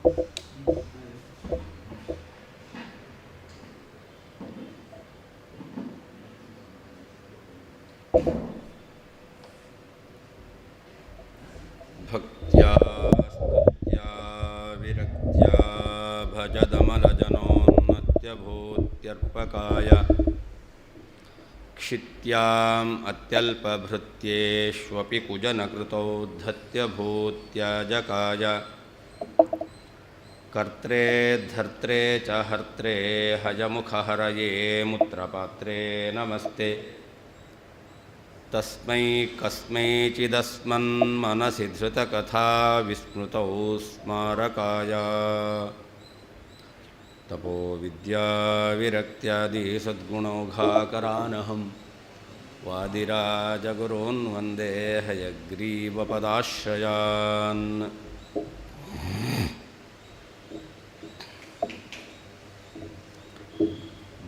ಭಕ್ತ್ಯಾ ಸ್ತುತ್ಯಾ ವಿರಕ್ತ್ಯಾ ಭಜದಮಲಜನೋನ್ನತ್ಯಭೂತ್ಯರ್ಪಕಾಯ ಕ್ಷಿತ್ಯಾಂ ಅತ್ಯಲ್ಪಭೃತ್ಯೇಷ್ವಪಿ ಕುಜನಕೃತೌ ಧತ್ಯಭೂತ್ಯಾಜಕಾಯ ಕರ್ತ್ರೇ ಧರ್ತ್ರೇ ಚ ಹರ್ತ್ರೇ ಹಯಮುಖಹರಯೇ ಮುತ್ರಪಾತ್ರೇ ನಮಸ್ತೆ ತಸ್ಮೈ ಕಸ್ಮೈಚಿದಸ್ಮನ್ಮನಸಿ ಧೃತಕಥಾ ವಿಸ್ಮೃತೌ ಸ್ಮಾರಕಾಯ ತಪೋ ವಿದ್ಯಾ ವಿರಕ್ತ್ಯಾದಿ ಸದ್ಗುಣೌಘಾಕರಾನಹಂ ವಾದಿರಾಜಗುರೋನ್ ವಂದೇ ಹಯಗ್ರೀವಪದಾಶ್ರಯಾನ್.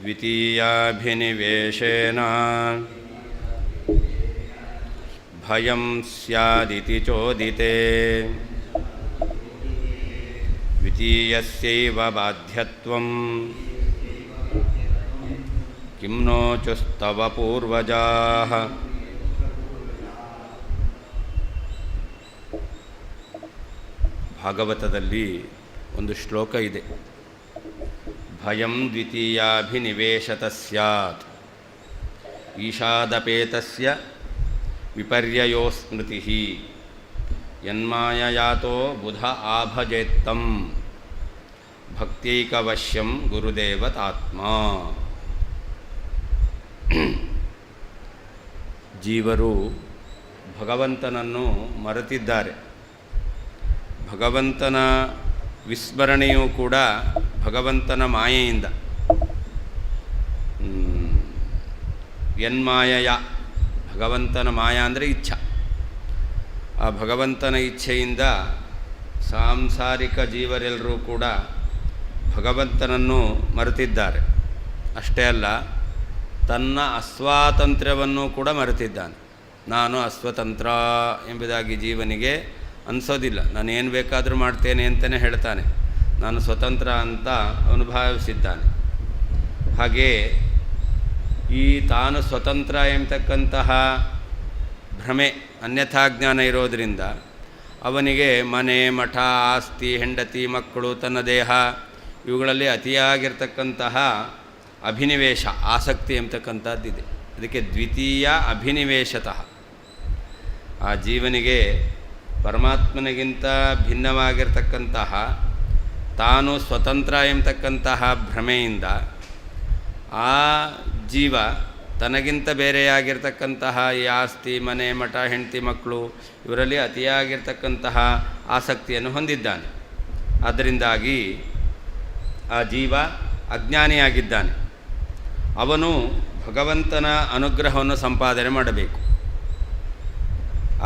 ದ್ವಿತೀಯಾಭಿನಿವೇಶೇನ ಭಯಂ ಸ್ಯಾದಿತಿ ಚೋದಿತೆ ದ್ವಿತೀಯಸ್ಯೈವ ಬಾಧ್ಯತ್ವಂ ಕಿಂ ನೋಚುಸ್ತವ ಪೂರ್ವಜಾಃ. ಭಾಗವತದಲ್ಲಿ ಒಂದು ಶ್ಲೋಕ ಇದೆ, ಭಯಂ ದ್ವಿತೀಯಾಭಿನಿವೇಶತಃ ಸ್ಯಾತ್ ಈಷಾದಪೇತಸ್ಯ ವಿಪರ್ಯಯೋ ಸ್ಮೃತಿಃ ಯನ್ಮಾಯಯಾತೋ ಬುಧ ಆಭಜೇತ್ತಂ ಭಕ್ತೈಕವಶ್ಯಂ ಗುರುದೇವತಾತ್ಮ. ಜೀವರು ಭಗವಂತನನ್ನು ಮರೆತಿದ್ದಾರೆ. ಭಗವಂತನ ವಿಸ್ಮರಣೆಯೂ ಕೂಡ ಭಗವಂತನ ಮಾಯೆಯಿಂದ. ಯನ್ಮಾಯಯ, ಭಗವಂತನ ಮಾಯಾ ಅಂದರೆ ಇಚ್ಛಾ. ಆ ಭಗವಂತನ ಇಚ್ಛೆಯಿಂದ ಸಾಂಸಾರಿಕ ಜೀವರೆಲ್ಲರೂ ಕೂಡ ಭಗವಂತನನ್ನು ಮರೆತಿದ್ದಾರೆ. ಅಷ್ಟೇ ಅಲ್ಲ, ತನ್ನ ಅಸ್ವಾತಂತ್ರ್ಯವನ್ನು ಕೂಡ ಮರೆತಿದ್ದಾನೆ. ನಾನು ಅಸ್ವತಂತ್ರ ಎಂಬುದಾಗಿ ಜೀವನಿಗೆ ಅನಿಸೋದಿಲ್ಲ. ನಾನು ಏನು ಬೇಕಾದರೂ ಮಾಡ್ತೇನೆ ಅಂತಲೇ ಹೇಳ್ತಾನೆ. ನಾನು ಸ್ವತಂತ್ರ ಅಂತ ಅವನು ಭಾವಿಸಿದ್ದಾನೆ. ಹಾಗೇ ಈ ತಾನು ಸ್ವತಂತ್ರ ಎಂಬತಕ್ಕಂತಹ ಭ್ರಮೆ, ಅನ್ಯಥಾ ಜ್ಞಾನ ಇರೋದರಿಂದ ಅವನಿಗೆ ಮನೆ, ಮಠ, ಆಸ್ತಿ, ಹೆಂಡತಿ, ಮಕ್ಕಳು, ತನ್ನ ದೇಹ ಇವುಗಳಲ್ಲಿ ಅತಿಯಾಗಿರ್ತಕ್ಕಂತಹ ಅಭಿನಿವೇಶ, ಆಸಕ್ತಿ ಎಂಬತಕ್ಕಂಥದ್ದಿದೆ. ಅದಕ್ಕೆ ದ್ವಿತೀಯ ಅಭಿನಿವೇಶತಃ. ಆ ಜೀವನಿಗೆ ಪರಮಾತ್ಮನಿಗಿಂತ ಭಿನ್ನವಾಗಿರ್ತಕ್ಕಂತಹ ತಾನು ಸ್ವತಂತ್ರ ಎಂಬತಕ್ಕಂತಹ ಭ್ರಮೆಯಿಂದ ಆ ಜೀವ ತನಗಿಂತ ಬೇರೆಯಾಗಿರ್ತಕ್ಕಂತಹ ಈ ಆಸ್ತಿ, ಮನೆ, ಮಠ, ಹೆಂಡತಿ, ಮಕ್ಕಳು ಇವರಲ್ಲಿ ಅತಿಯಾಗಿರ್ತಕ್ಕಂತಹ ಆಸಕ್ತಿಯನ್ನು ಹೊಂದಿದ್ದಾನೆ. ಅದರಿಂದಾಗಿ ಆ ಜೀವ ಅಜ್ಞಾನಿಯಾಗಿದ್ದಾನೆ. ಅವನು ಭಗವಂತನ ಅನುಗ್ರಹವನ್ನು ಸಂಪಾದನೆ ಮಾಡಬೇಕು.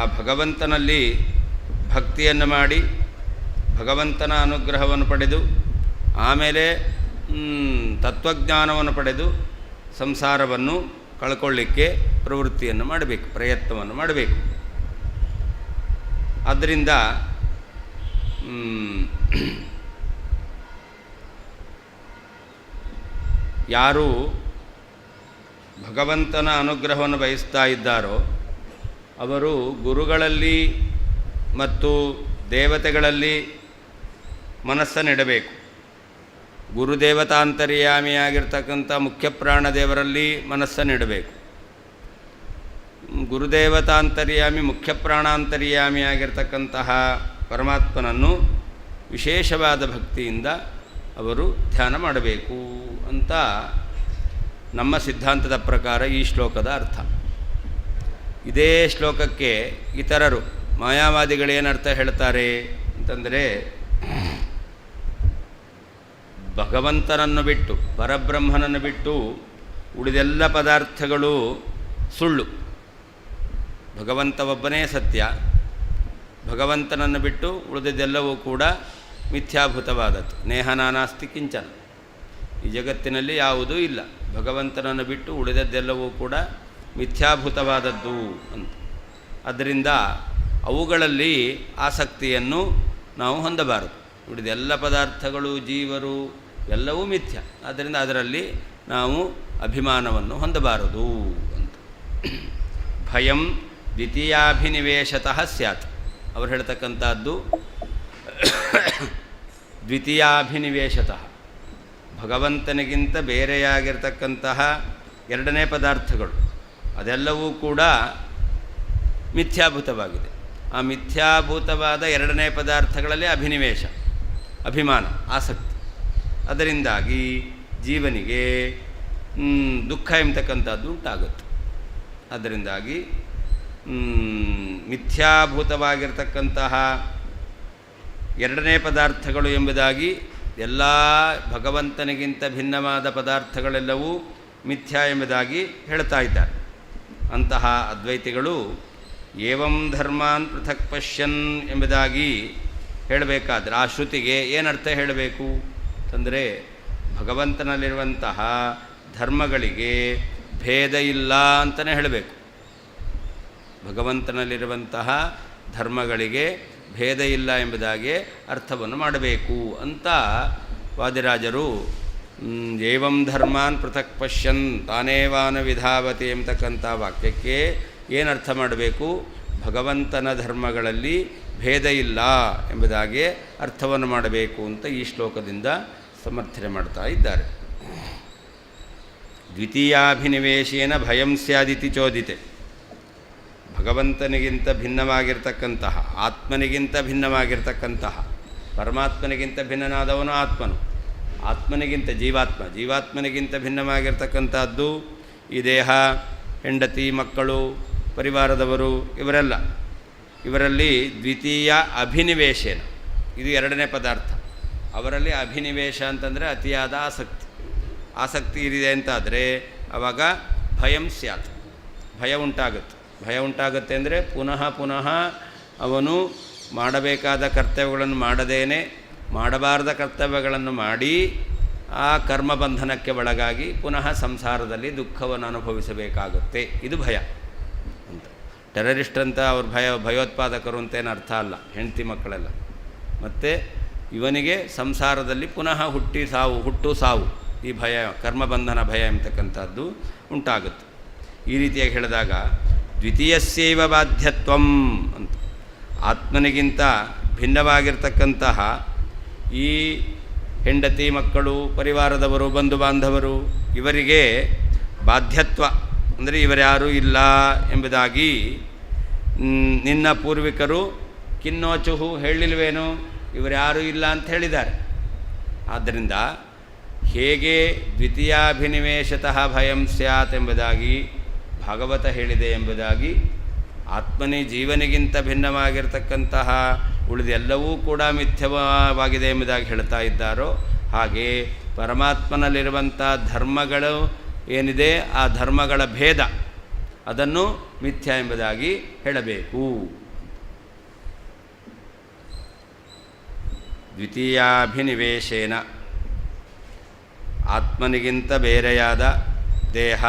ಆ ಭಗವಂತನಲ್ಲಿ ಭಕ್ತಿಯನ್ನು ಮಾಡಿ ಭಗವಂತನ ಅನುಗ್ರಹವನ್ನು ಪಡೆದು ಆಮೇಲೆ ತತ್ವಜ್ಞಾನವನ್ನು ಪಡೆದು ಸಂಸಾರವನ್ನು ಕಳ್ಕೊಳ್ಳಿಕ್ಕೆ ಪ್ರವೃತ್ತಿಯನ್ನು ಮಾಡಬೇಕು, ಪ್ರಯತ್ನವನ್ನು ಮಾಡಬೇಕು. ಆದ್ದರಿಂದ ಯಾರು ಭಗವಂತನ ಅನುಗ್ರಹವನ್ನು ಬಯಸ್ತಾ ಇದ್ದಾರೋ ಅವರು ಗುರುಗಳಲ್ಲಿ ಮತ್ತು ದೇವತೆಗಳಲ್ಲಿ ಮನಸ್ಸನ್ನಿಡಬೇಕು. ಗುರುದೇವತಾಂತರ್ಯಾಮಿಯಾಗಿರ್ತಕ್ಕಂಥ ಮುಖ್ಯ ಪ್ರಾಣದೇವರಲ್ಲಿ ಮನಸ್ಸನ್ನಿಡಬೇಕು. ಗುರುದೇವತಾಂತರ್ಯಾಮಿ, ಮುಖ್ಯ ಪ್ರಾಣಾಂತರ್ಯಾಮಿಯಾಗಿರ್ತಕ್ಕಂತಹ ಪರಮಾತ್ಮನನ್ನು ವಿಶೇಷವಾದ ಭಕ್ತಿಯಿಂದ ಅವರು ಧ್ಯಾನ ಮಾಡಬೇಕು ಅಂತ ನಮ್ಮ ಸಿದ್ಧಾಂತದ ಪ್ರಕಾರ ಈ ಶ್ಲೋಕದ ಅರ್ಥ. ಇದೇ ಶ್ಲೋಕಕ್ಕೆ ಇತರರು ಮಾಯಾವಾದಿಗಳೇನರ್ಥ ಹೇಳ್ತಾರೆ ಅಂತಂದರೆ, ಭಗವಂತನನ್ನು ಬಿಟ್ಟು, ಪರಬ್ರಹ್ಮನನ್ನು ಬಿಟ್ಟು ಉಳಿದೆಲ್ಲ ಪದಾರ್ಥಗಳು ಸುಳ್ಳು, ಭಗವಂತ ಒಬ್ಬನೇ ಸತ್ಯ, ಭಗವಂತನನ್ನು ಬಿಟ್ಟು ಉಳಿದೆಲ್ಲವೂ ಕೂಡ ಮಿಥ್ಯಾಭೂತವಾದದ್ದು. ನೇಹ ನಾನಾಸ್ತಿ ಕಿಂಚನ, ಈ ಜಗತ್ತಿನಲ್ಲಿ ಯಾವುದೂ ಇಲ್ಲ, ಭಗವಂತನನ್ನು ಬಿಟ್ಟು ಉಳಿದದ್ದೆಲ್ಲವೂ ಕೂಡ ಮಿಥ್ಯಾಭೂತವಾದದ್ದು ಅಂತ. ಅದರಿಂದ ಅವುಗಳಲ್ಲಿ ಆಸಕ್ತಿಯನ್ನು ನಾವು ಹೊಂದಬಾರದು. ಉಳಿದೆಲ್ಲ ಪದಾರ್ಥಗಳು, ಜೀವರು ಎಲ್ಲವೂ ಮಿಥ್ಯ. ಆದ್ದರಿಂದ ಅದರಲ್ಲಿ ನಾವು ಅಭಿಮಾನವನ್ನು ಹೊಂದಬಾರದು ಅಂತ. ಭಯಂ ದ್ವಿತೀಯಾಭಿನಿವೇಶತಃ ಸ್ಯಾತ್. ಅವರು ಹೇಳ್ತಕ್ಕಂಥದ್ದು ದ್ವಿತೀಯಾಭಿನಿವೇಶತಃ, ಭಗವಂತನಿಗಿಂತ ಬೇರೆಯಾಗಿರ್ತಕ್ಕಂತಹ ಎರಡನೇ ಪದಾರ್ಥಗಳು ಅದೆಲ್ಲವೂ ಕೂಡ ಮಿಥ್ಯಾಭೂತವಾಗಿದೆ. ಆ ಮಿಥ್ಯಾಭೂತವಾದ ಎರಡನೇ ಪದಾರ್ಥಗಳಲ್ಲಿ ಅಭಿನಿವೇಶ, ಅಭಿಮಾನ, ಆಸಕ್ತಿ. ಅದರಿಂದಾಗಿ ಜೀವನಿಗೆ ದುಃಖ ಎಂಬತಕ್ಕಂಥದ್ದು ಉಂಟಾಗುತ್ತೆ. ಅದರಿಂದಾಗಿ ಮಿಥ್ಯಾಭೂತವಾಗಿರ್ತಕ್ಕಂತಹ ಎರಡನೇ ಪದಾರ್ಥಗಳು ಎಂಬುದಾಗಿ ಎಲ್ಲ ಭಗವಂತನಿಗಿಂತ ಭಿನ್ನವಾದ ಪದಾರ್ಥಗಳೆಲ್ಲವೂ ಮಿಥ್ಯಾ ಎಂಬುದಾಗಿ ಹೇಳ್ತಾ ಇದ್ದಾರೆ. ಅಂತಹ ಅದ್ವೈತಿಗಳು ಏವಂ ಧರ್ಮಾನ್ ಪೃಥಕ್ ಪಶ್ಯನ್ ಎಂಬುದಾಗಿ ಹೇಳಬೇಕಾದ್ರೆ ಆ ಶ್ರುತಿಗೆ ಏನರ್ಥ ಹೇಳಬೇಕು ಅಂತಂದರೆ, ಭಗವಂತನಲ್ಲಿರುವಂತಹ ಧರ್ಮಗಳಿಗೆ ಭೇದ ಇಲ್ಲ ಅಂತಲೇ ಹೇಳಬೇಕು. ಭಗವಂತನಲ್ಲಿರುವಂತಹ ಧರ್ಮಗಳಿಗೆ ಭೇದ ಇಲ್ಲ ಎಂಬುದಾಗಿ ಅರ್ಥವನ್ನು ಮಾಡಬೇಕು ಅಂತ ವಾದಿರಾಜರು ಏವಂ ಧರ್ಮಾನ್ ಪೃಥಕ್ ಪಶ್ಯನ್ ತಾನೇವಾನ ವಿಧಾವತಿ ಎಂಬತಕ್ಕಂಥ ವಾಕ್ಯಕ್ಕೆ ಏನರ್ಥ ಮಾಡಬೇಕು? ಭಗವಂತನ ಧರ್ಮಗಳಲ್ಲಿ ಭೇದ ಇಲ್ಲ ಎಂಬುದಾಗಿ ಅರ್ಥವನ್ನು ಮಾಡಬೇಕು ಅಂತ ಈ ಶ್ಲೋಕದಿಂದ ಸಮರ್ಥನೆ ಮಾಡ್ತಾ ಇದ್ದಾರೆ. ದ್ವಿತೀಯಾಭಿನಿವೇಶೇನ ಭಯಂ ಸ್ಯಾದಿತಿ ಚೋದಿತೆ. ಭಗವಂತನಿಗಿಂತ ಭಿನ್ನವಾಗಿರ್ತಕ್ಕಂತಹ, ಆತ್ಮನಿಗಿಂತ ಭಿನ್ನವಾಗಿರ್ತಕ್ಕಂತಹ, ಪರಮಾತ್ಮನಿಗಿಂತ ಭಿನ್ನನಾದವನು ಆತ್ಮನು, ಆತ್ಮನಿಗಿಂತ ಜೀವಾತ್ಮನಿಗಿಂತ ಭಿನ್ನವಾಗಿರ್ತಕ್ಕಂಥದ್ದು ಈ ದೇಹ, ಹೆಂಡತಿ, ಮಕ್ಕಳು, ಪರಿವಾರದವರು, ಇವರಲ್ಲಿ ದ್ವಿತೀಯ ಅಭಿನಿವೇಶೇನ, ಇದು ಎರಡನೇ ಪದಾರ್ಥ. ಅವರಲ್ಲಿ ಅಭಿನಿವೇಶ ಅಂತಂದರೆ ಅತಿಯಾದ ಆಸಕ್ತಿ ಇರಿದೆ ಅಂತಾದರೆ ಆವಾಗ ಭಯಂ ಸ್ಯಾತ್, ಭಯ ಉಂಟಾಗುತ್ತೆ ಅಂದರೆ ಪುನಃ ಅವನು ಮಾಡಬೇಕಾದ ಕರ್ತವ್ಯಗಳನ್ನು ಮಾಡದೇನೆ ಮಾಡಬಾರದ ಕರ್ತವ್ಯಗಳನ್ನು ಮಾಡಿ ಆ ಕರ್ಮಬಂಧನಕ್ಕೆ ಒಳಗಾಗಿ ಪುನಃ ಸಂಸಾರದಲ್ಲಿ ದುಃಖವನ್ನು ಅನುಭವಿಸಬೇಕಾಗುತ್ತೆ. ಇದು ಭಯ ಅಂತ. ಟೆರರಿಸ್ಟ್ ಅಂತ ಅವ್ರ ಭಯೋತ್ಪಾದಕರು ಅಂತೇನು ಅರ್ಥ ಅಲ್ಲ, ಹೆಂಡತಿ ಮಕ್ಕಳೆಲ್ಲ. ಮತ್ತು ಇವನಿಗೆ ಸಂಸಾರದಲ್ಲಿ ಪುನಃ ಹುಟ್ಟು ಸಾವು ಈ ಭಯ, ಕರ್ಮಬಂಧನ ಭಯ ಎಂಬತಕ್ಕಂಥದ್ದು ಉಂಟಾಗುತ್ತೆ. ಈ ರೀತಿಯಾಗಿ ಹೇಳಿದಾಗ ದ್ವಿತೀಯಸ್ಯೈವ ಬಾಧ್ಯತ್ವಂ ಅಂತ, ಆತ್ಮನಿಗಿಂತ ಭಿನ್ನವಾಗಿರ್ತಕ್ಕಂತಹ ಈ ಹೆಂಡತಿ, ಮಕ್ಕಳು, ಪರಿವಾರದವರು, ಬಂಧು ಬಾಂಧವರು ಇವರಿಗೆ ಬಾಧ್ಯತ್ವ ಅಂದರೆ ಇವರ್ಯಾರೂ ಇಲ್ಲ ಎಂಬುದಾಗಿ ನಿನ್ನ ಪೂರ್ವಿಕರು ಕಿನ್ನೋಚುಹು ಹೇಳಿಲ್ವೇನು, ಇವರ್ಯಾರೂ ಇಲ್ಲ ಅಂತ ಹೇಳಿದ್ದಾರೆ. ಆದ್ದರಿಂದ ಹೇಗೆ ದ್ವಿತೀಯಾಭಿನಿವೇಶತಃ ಭಯಂ ಸ್ಯಾತ್ ಎಂಬುದಾಗಿ ಭಾಗವತ ಹೇಳಿದೆ ಎಂಬುದಾಗಿ ಜೀವನಿಗಿಂತ ಭಿನ್ನವಾಗಿರ್ತಕ್ಕಂತಹ ಉಳಿದೆಲ್ಲವೂ ಕೂಡ ಮಿಥ್ಯವಾಗಿದೆ ಎಂಬುದಾಗಿ ಹೇಳ್ತಾ ಇದ್ದಾರೋ, ಹಾಗೆ ಪರಮಾತ್ಮನಲ್ಲಿರುವಂಥ ಧರ್ಮಗಳು ಏನಿದೆ ಆ ಧರ್ಮಗಳ ಭೇದ ಅದನ್ನು ಮಿಥ್ಯ ಎಂಬುದಾಗಿ ಹೇಳಬೇಕು. ದ್ವಿತೀಯಾಭಿನಿವೇಶೇನ, ಆತ್ಮನಿಗಿಂತ ಬೇರೆಯಾದ ದೇಹ,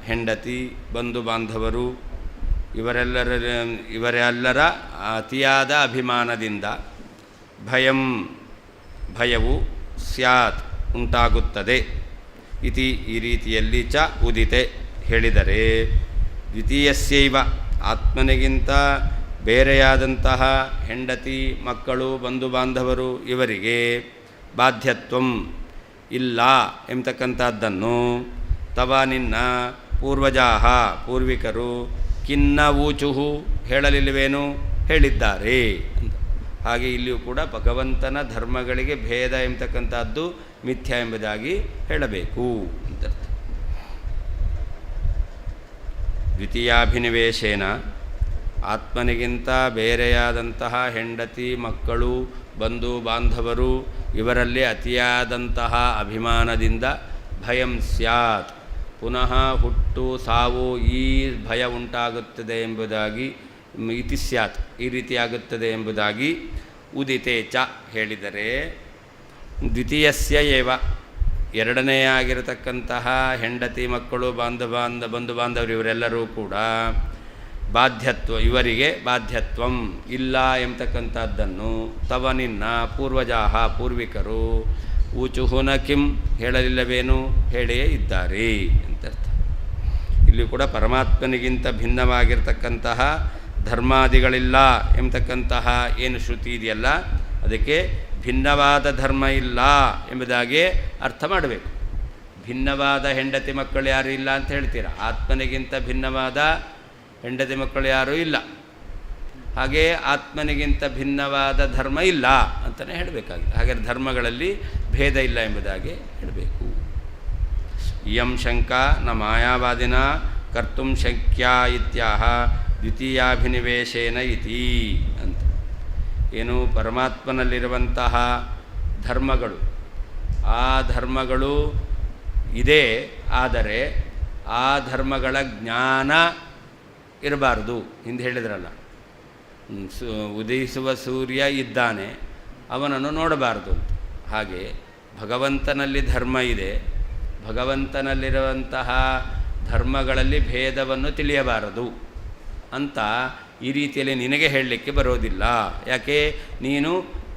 ಹೆಂಡತಿ, ಬಂಧು ಬಾಂಧವರು ಇವರೆಲ್ಲರ ಅತಿಯಾದ ಅಭಿಮಾನದಿಂದ ಭಯವು ಸ್ಯಾತ್ ಉಂಟಾಗುತ್ತದೆ. ಇತಿ ಈ ರೀತಿಯಲ್ಲಿ ಚ ಉದಿತೆ ಹೇಳಿದರೆ, ದ್ವಿತೀಯಸ್ಯೈವ ಆತ್ಮನಿಗಿಂತ ಬೇರೆಯಾದಂತಹ ಹೆಂಡತಿ, ಮಕ್ಕಳು, ಬಂಧು ಬಾಂಧವರು ಇವರಿಗೆ ಬಾಧ್ಯತ್ವಂ ಇಲ್ಲ ಎಂಬತಕ್ಕಂಥದ್ದನ್ನು ತವ ನಿನ್ನ ಪೂರ್ವಿಕರು ಕಿನ್ನ ಊಚುಹು ಹೇಳಲಿಲ್ಲವೇನು, ಹೇಳಿದ್ದಾರೆ ಅಂತ. ಹಾಗೆ ಇಲ್ಲಿಯೂ ಕೂಡ ಭಗವಂತನ ಧರ್ಮಗಳಿಗೆ ಭೇದ ಎಂಬತಕ್ಕಂಥದ್ದು ಮಿಥ್ಯ ಎಂಬುದಾಗಿ ಹೇಳಬೇಕು ಅಂತರ್ಥ. ದ್ವಿತೀಯಾಭಿನಿವೇಶೇನ, ಆತ್ಮನಿಗಿಂತ ಬೇರೆಯಾದಂತಹ ಹೆಂಡತಿ, ಮಕ್ಕಳು, ಬಂಧು ಬಾಂಧವರು ಇವರಲ್ಲಿ ಅತಿಯಾದಂತಹ ಅಭಿಮಾನದಿಂದ ಭಯಂ ಸ್ಯಾತ್, ಪುನಃ ಹುಟ್ಟು ಸಾವು ಈ ಭಯ ಉಂಟಾಗುತ್ತದೆ ಎಂಬುದಾಗಿ, ಇತಿ ಸ್ಯಾತ್ ಈ ರೀತಿಯಾಗುತ್ತದೆ ಎಂಬುದಾಗಿ ಉದಿತೆ ಚ ಹೇಳಿದರೆ, ದ್ವಿತೀಯಸ್ಯ ಏವ ಎರಡನೆಯಾಗಿರತಕ್ಕಂತಹ ಹೆಂಡತಿ, ಮಕ್ಕಳು, ಬಂಧು ಬಾಂಧವರು ಇವರೆಲ್ಲರೂ ಕೂಡ ಬಾಧ್ಯತ್ವ ಇವರಿಗೆ ಬಾಧ್ಯತ್ವಂ ಇಲ್ಲ ಎಂಬತಕ್ಕಂಥದ್ದನ್ನು ತವ ನಿನ್ನ ಪೂರ್ವಜಾಹ ಪೂರ್ವಿಕರು ಊಚುಹುನ ಕಿಂ ಹೇಳಲಿಲ್ಲವೇನು ಹೇಳಿಯೇ ಇದ್ದಾರೆ ಅಂತರ್ಥ. ಇಲ್ಲಿ ಕೂಡ ಪರಮಾತ್ಮನಿಗಿಂತ ಭಿನ್ನವಾಗಿರ್ತಕ್ಕಂತಹ ಧರ್ಮಾದಿಗಳಿಲ್ಲ ಎಂಬತಕ್ಕಂತಹ ಏನು ಶ್ರುತಿ ಇದೆಯಲ್ಲ ಅದಕ್ಕೆ ಭಿನ್ನವಾದ ಧರ್ಮ ಇಲ್ಲ ಎಂಬುದಾಗಿ ಅರ್ಥ ಮಾಡಬೇಕು. ಭಿನ್ನವಾದ ಹೆಂಡತಿ ಮಕ್ಕಳು ಯಾರೂ ಇಲ್ಲ ಅಂತ ಹೇಳ್ತೀರ, ಆತ್ಮನಿಗಿಂತ ಭಿನ್ನವಾದ ಹೆಂಡತಿ ಮಕ್ಕಳು ಯಾರೂ ಇಲ್ಲ, ಹಾಗೇ ಆತ್ಮನಿಗಿಂತ ಭಿನ್ನವಾದ ಧರ್ಮ ಇಲ್ಲ ಅಂತಲೇ ಹೇಳಬೇಕಾಗಿದೆ. ಹಾಗೆ ಧರ್ಮಗಳಲ್ಲಿ ಭೇದ ಇಲ್ಲ ಎಂಬುದಾಗಿ ಹೇಳಬೇಕು. ಇಯಂ ಶಂಕಾ ನ ಮಾಯಾವಾದಿನ ಕರ್ತುಂ ಶಕ್ಯ ಇತ್ಯಾಹ ದ್ವಿತೀಯಾಭಿನಿವೇಶೇನ ಇತಿ ಅಂತ. ಏನು ಪರಮಾತ್ಮನಲ್ಲಿರುವಂತಹ ಧರ್ಮಗಳು ಆ ಧರ್ಮಗಳು ಇದೆ, ಆದರೆ ಆ ಧರ್ಮಗಳ ಜ್ಞಾನ ಇರಬಾರ್ದು. ಹಿಂದೆ ಹೇಳಿದ್ರಲ್ಲ, ಉದಯಿಸುವ ಸೂರ್ಯ ಇದ್ದಾನೆ, ಅವನನ್ನು ನೋಡಬಾರ್ದು ಅಂತ. ಹಾಗೆ ಭಗವಂತನಲ್ಲಿ ಧರ್ಮ ಇದೆ, ಭಗವಂತನಲ್ಲಿರುವಂತಹ ಧರ್ಮಗಳಲ್ಲಿ ಭೇದವನ್ನು ತಿಳಿಯಬಾರದು ಅಂತ ಈ ರೀತಿಯಲ್ಲಿ ನಿನಗೆ ಹೇಳಲಿಕ್ಕೆ ಬರೋದಿಲ್ಲ. ಯಾಕೆ? ನೀನು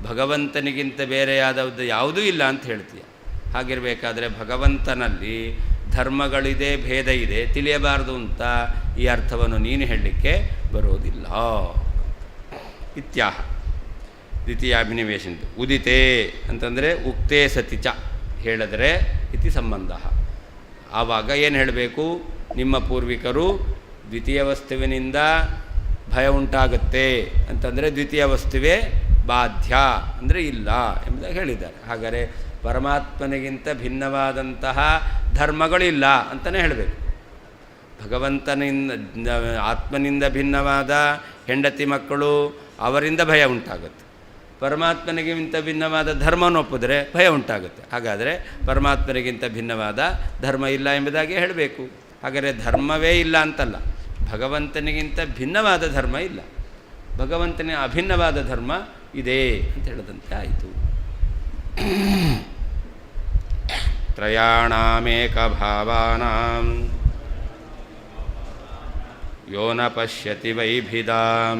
ಭಗವಂತನಿಗಿಂತ ಬೇರೆಯಾದದ್ದು ಯಾವುದೂ ಇಲ್ಲ ಅಂತ ಹೇಳ್ತೀಯ. ಹಾಗಿರಬೇಕಾದ್ರೆ ಭಗವಂತನಲ್ಲಿ ಧರ್ಮಗಳಿದೆ, ಭೇದ ಇದೆ, ತಿಳಿಯಬಾರದು ಅಂತ ಈ ಅರ್ಥವನ್ನು ನೀನು ಹೇಳಲಿಕ್ಕೆ ಬರೋದಿಲ್ಲ. ಇತ್ಯಾಹ ದ್ವಿತೀಯಾಭಿನಿವೇಶಂತು ಉದಿತೆ ಅಂತಂದರೆ ಉಕ್ತೇ ಸತಿ ಚ ಹೇಳಿದರೆ ಇತಿ ಸಂಬಂಧ. ಆವಾಗ ಏನು ಹೇಳಬೇಕು? ನಿಮ್ಮ ಪೂರ್ವಿಕರು ದ್ವಿತೀಯ ವಸ್ತುವಿನಿಂದ ಭಯ ಉಂಟಾಗುತ್ತೆ ಅಂತಂದರೆ ದ್ವಿತೀಯ ವಸ್ತುವೇ ಬಾಧ್ಯ ಅಂದರೆ ಇಲ್ಲ ಎಂಬುದಾಗಿ ಹೇಳಿದ್ದಾರೆ. ಹಾಗಾದರೆ ಪರಮಾತ್ಮನಿಗಿಂತ ಭಿನ್ನವಾದಂತಹ ಧರ್ಮಗಳಿಲ್ಲ ಅಂತಲೇ ಹೇಳಬೇಕು. ಭಗವಂತನಿಂದ ಆತ್ಮನಿಂದ ಭಿನ್ನವಾದ ಹೆಂಡತಿ ಮಕ್ಕಳು ಅವರಿಂದ ಭಯ ಉಂಟಾಗುತ್ತೆ. ಪರಮಾತ್ಮನಿಗಿಂತ ಭಿನ್ನವಾದ ಧರ್ಮವನ್ನು ಒಪ್ಪಿದ್ರೆ ಭಯ ಉಂಟಾಗುತ್ತೆ. ಹಾಗಾದರೆ ಪರಮಾತ್ಮನಿಗಿಂತ ಭಿನ್ನವಾದ ಧರ್ಮ ಇಲ್ಲ ಎಂಬುದಾಗಿ ಹೇಳಬೇಕು. ಹಾಗಾದರೆ ಧರ್ಮವೇ ಇಲ್ಲ ಅಂತಲ್ಲ, ಭಗವಂತನಿಗಿಂತ ಭಿನ್ನವಾದ ಧರ್ಮ ಇಲ್ಲ, ಭಗವಂತನ ಅಭಿನ್ನವಾದ ಧರ್ಮ ಇದೆ ಅಂತ ಹೇಳದಂತೆ ಆಯಿತು. ತ್ರಯಾಣಾಮೇಕ ಭಾವಾನಾಂ ಯೋ ನ ಪಶ್ಯತಿ ವೈಭಿದಾಂ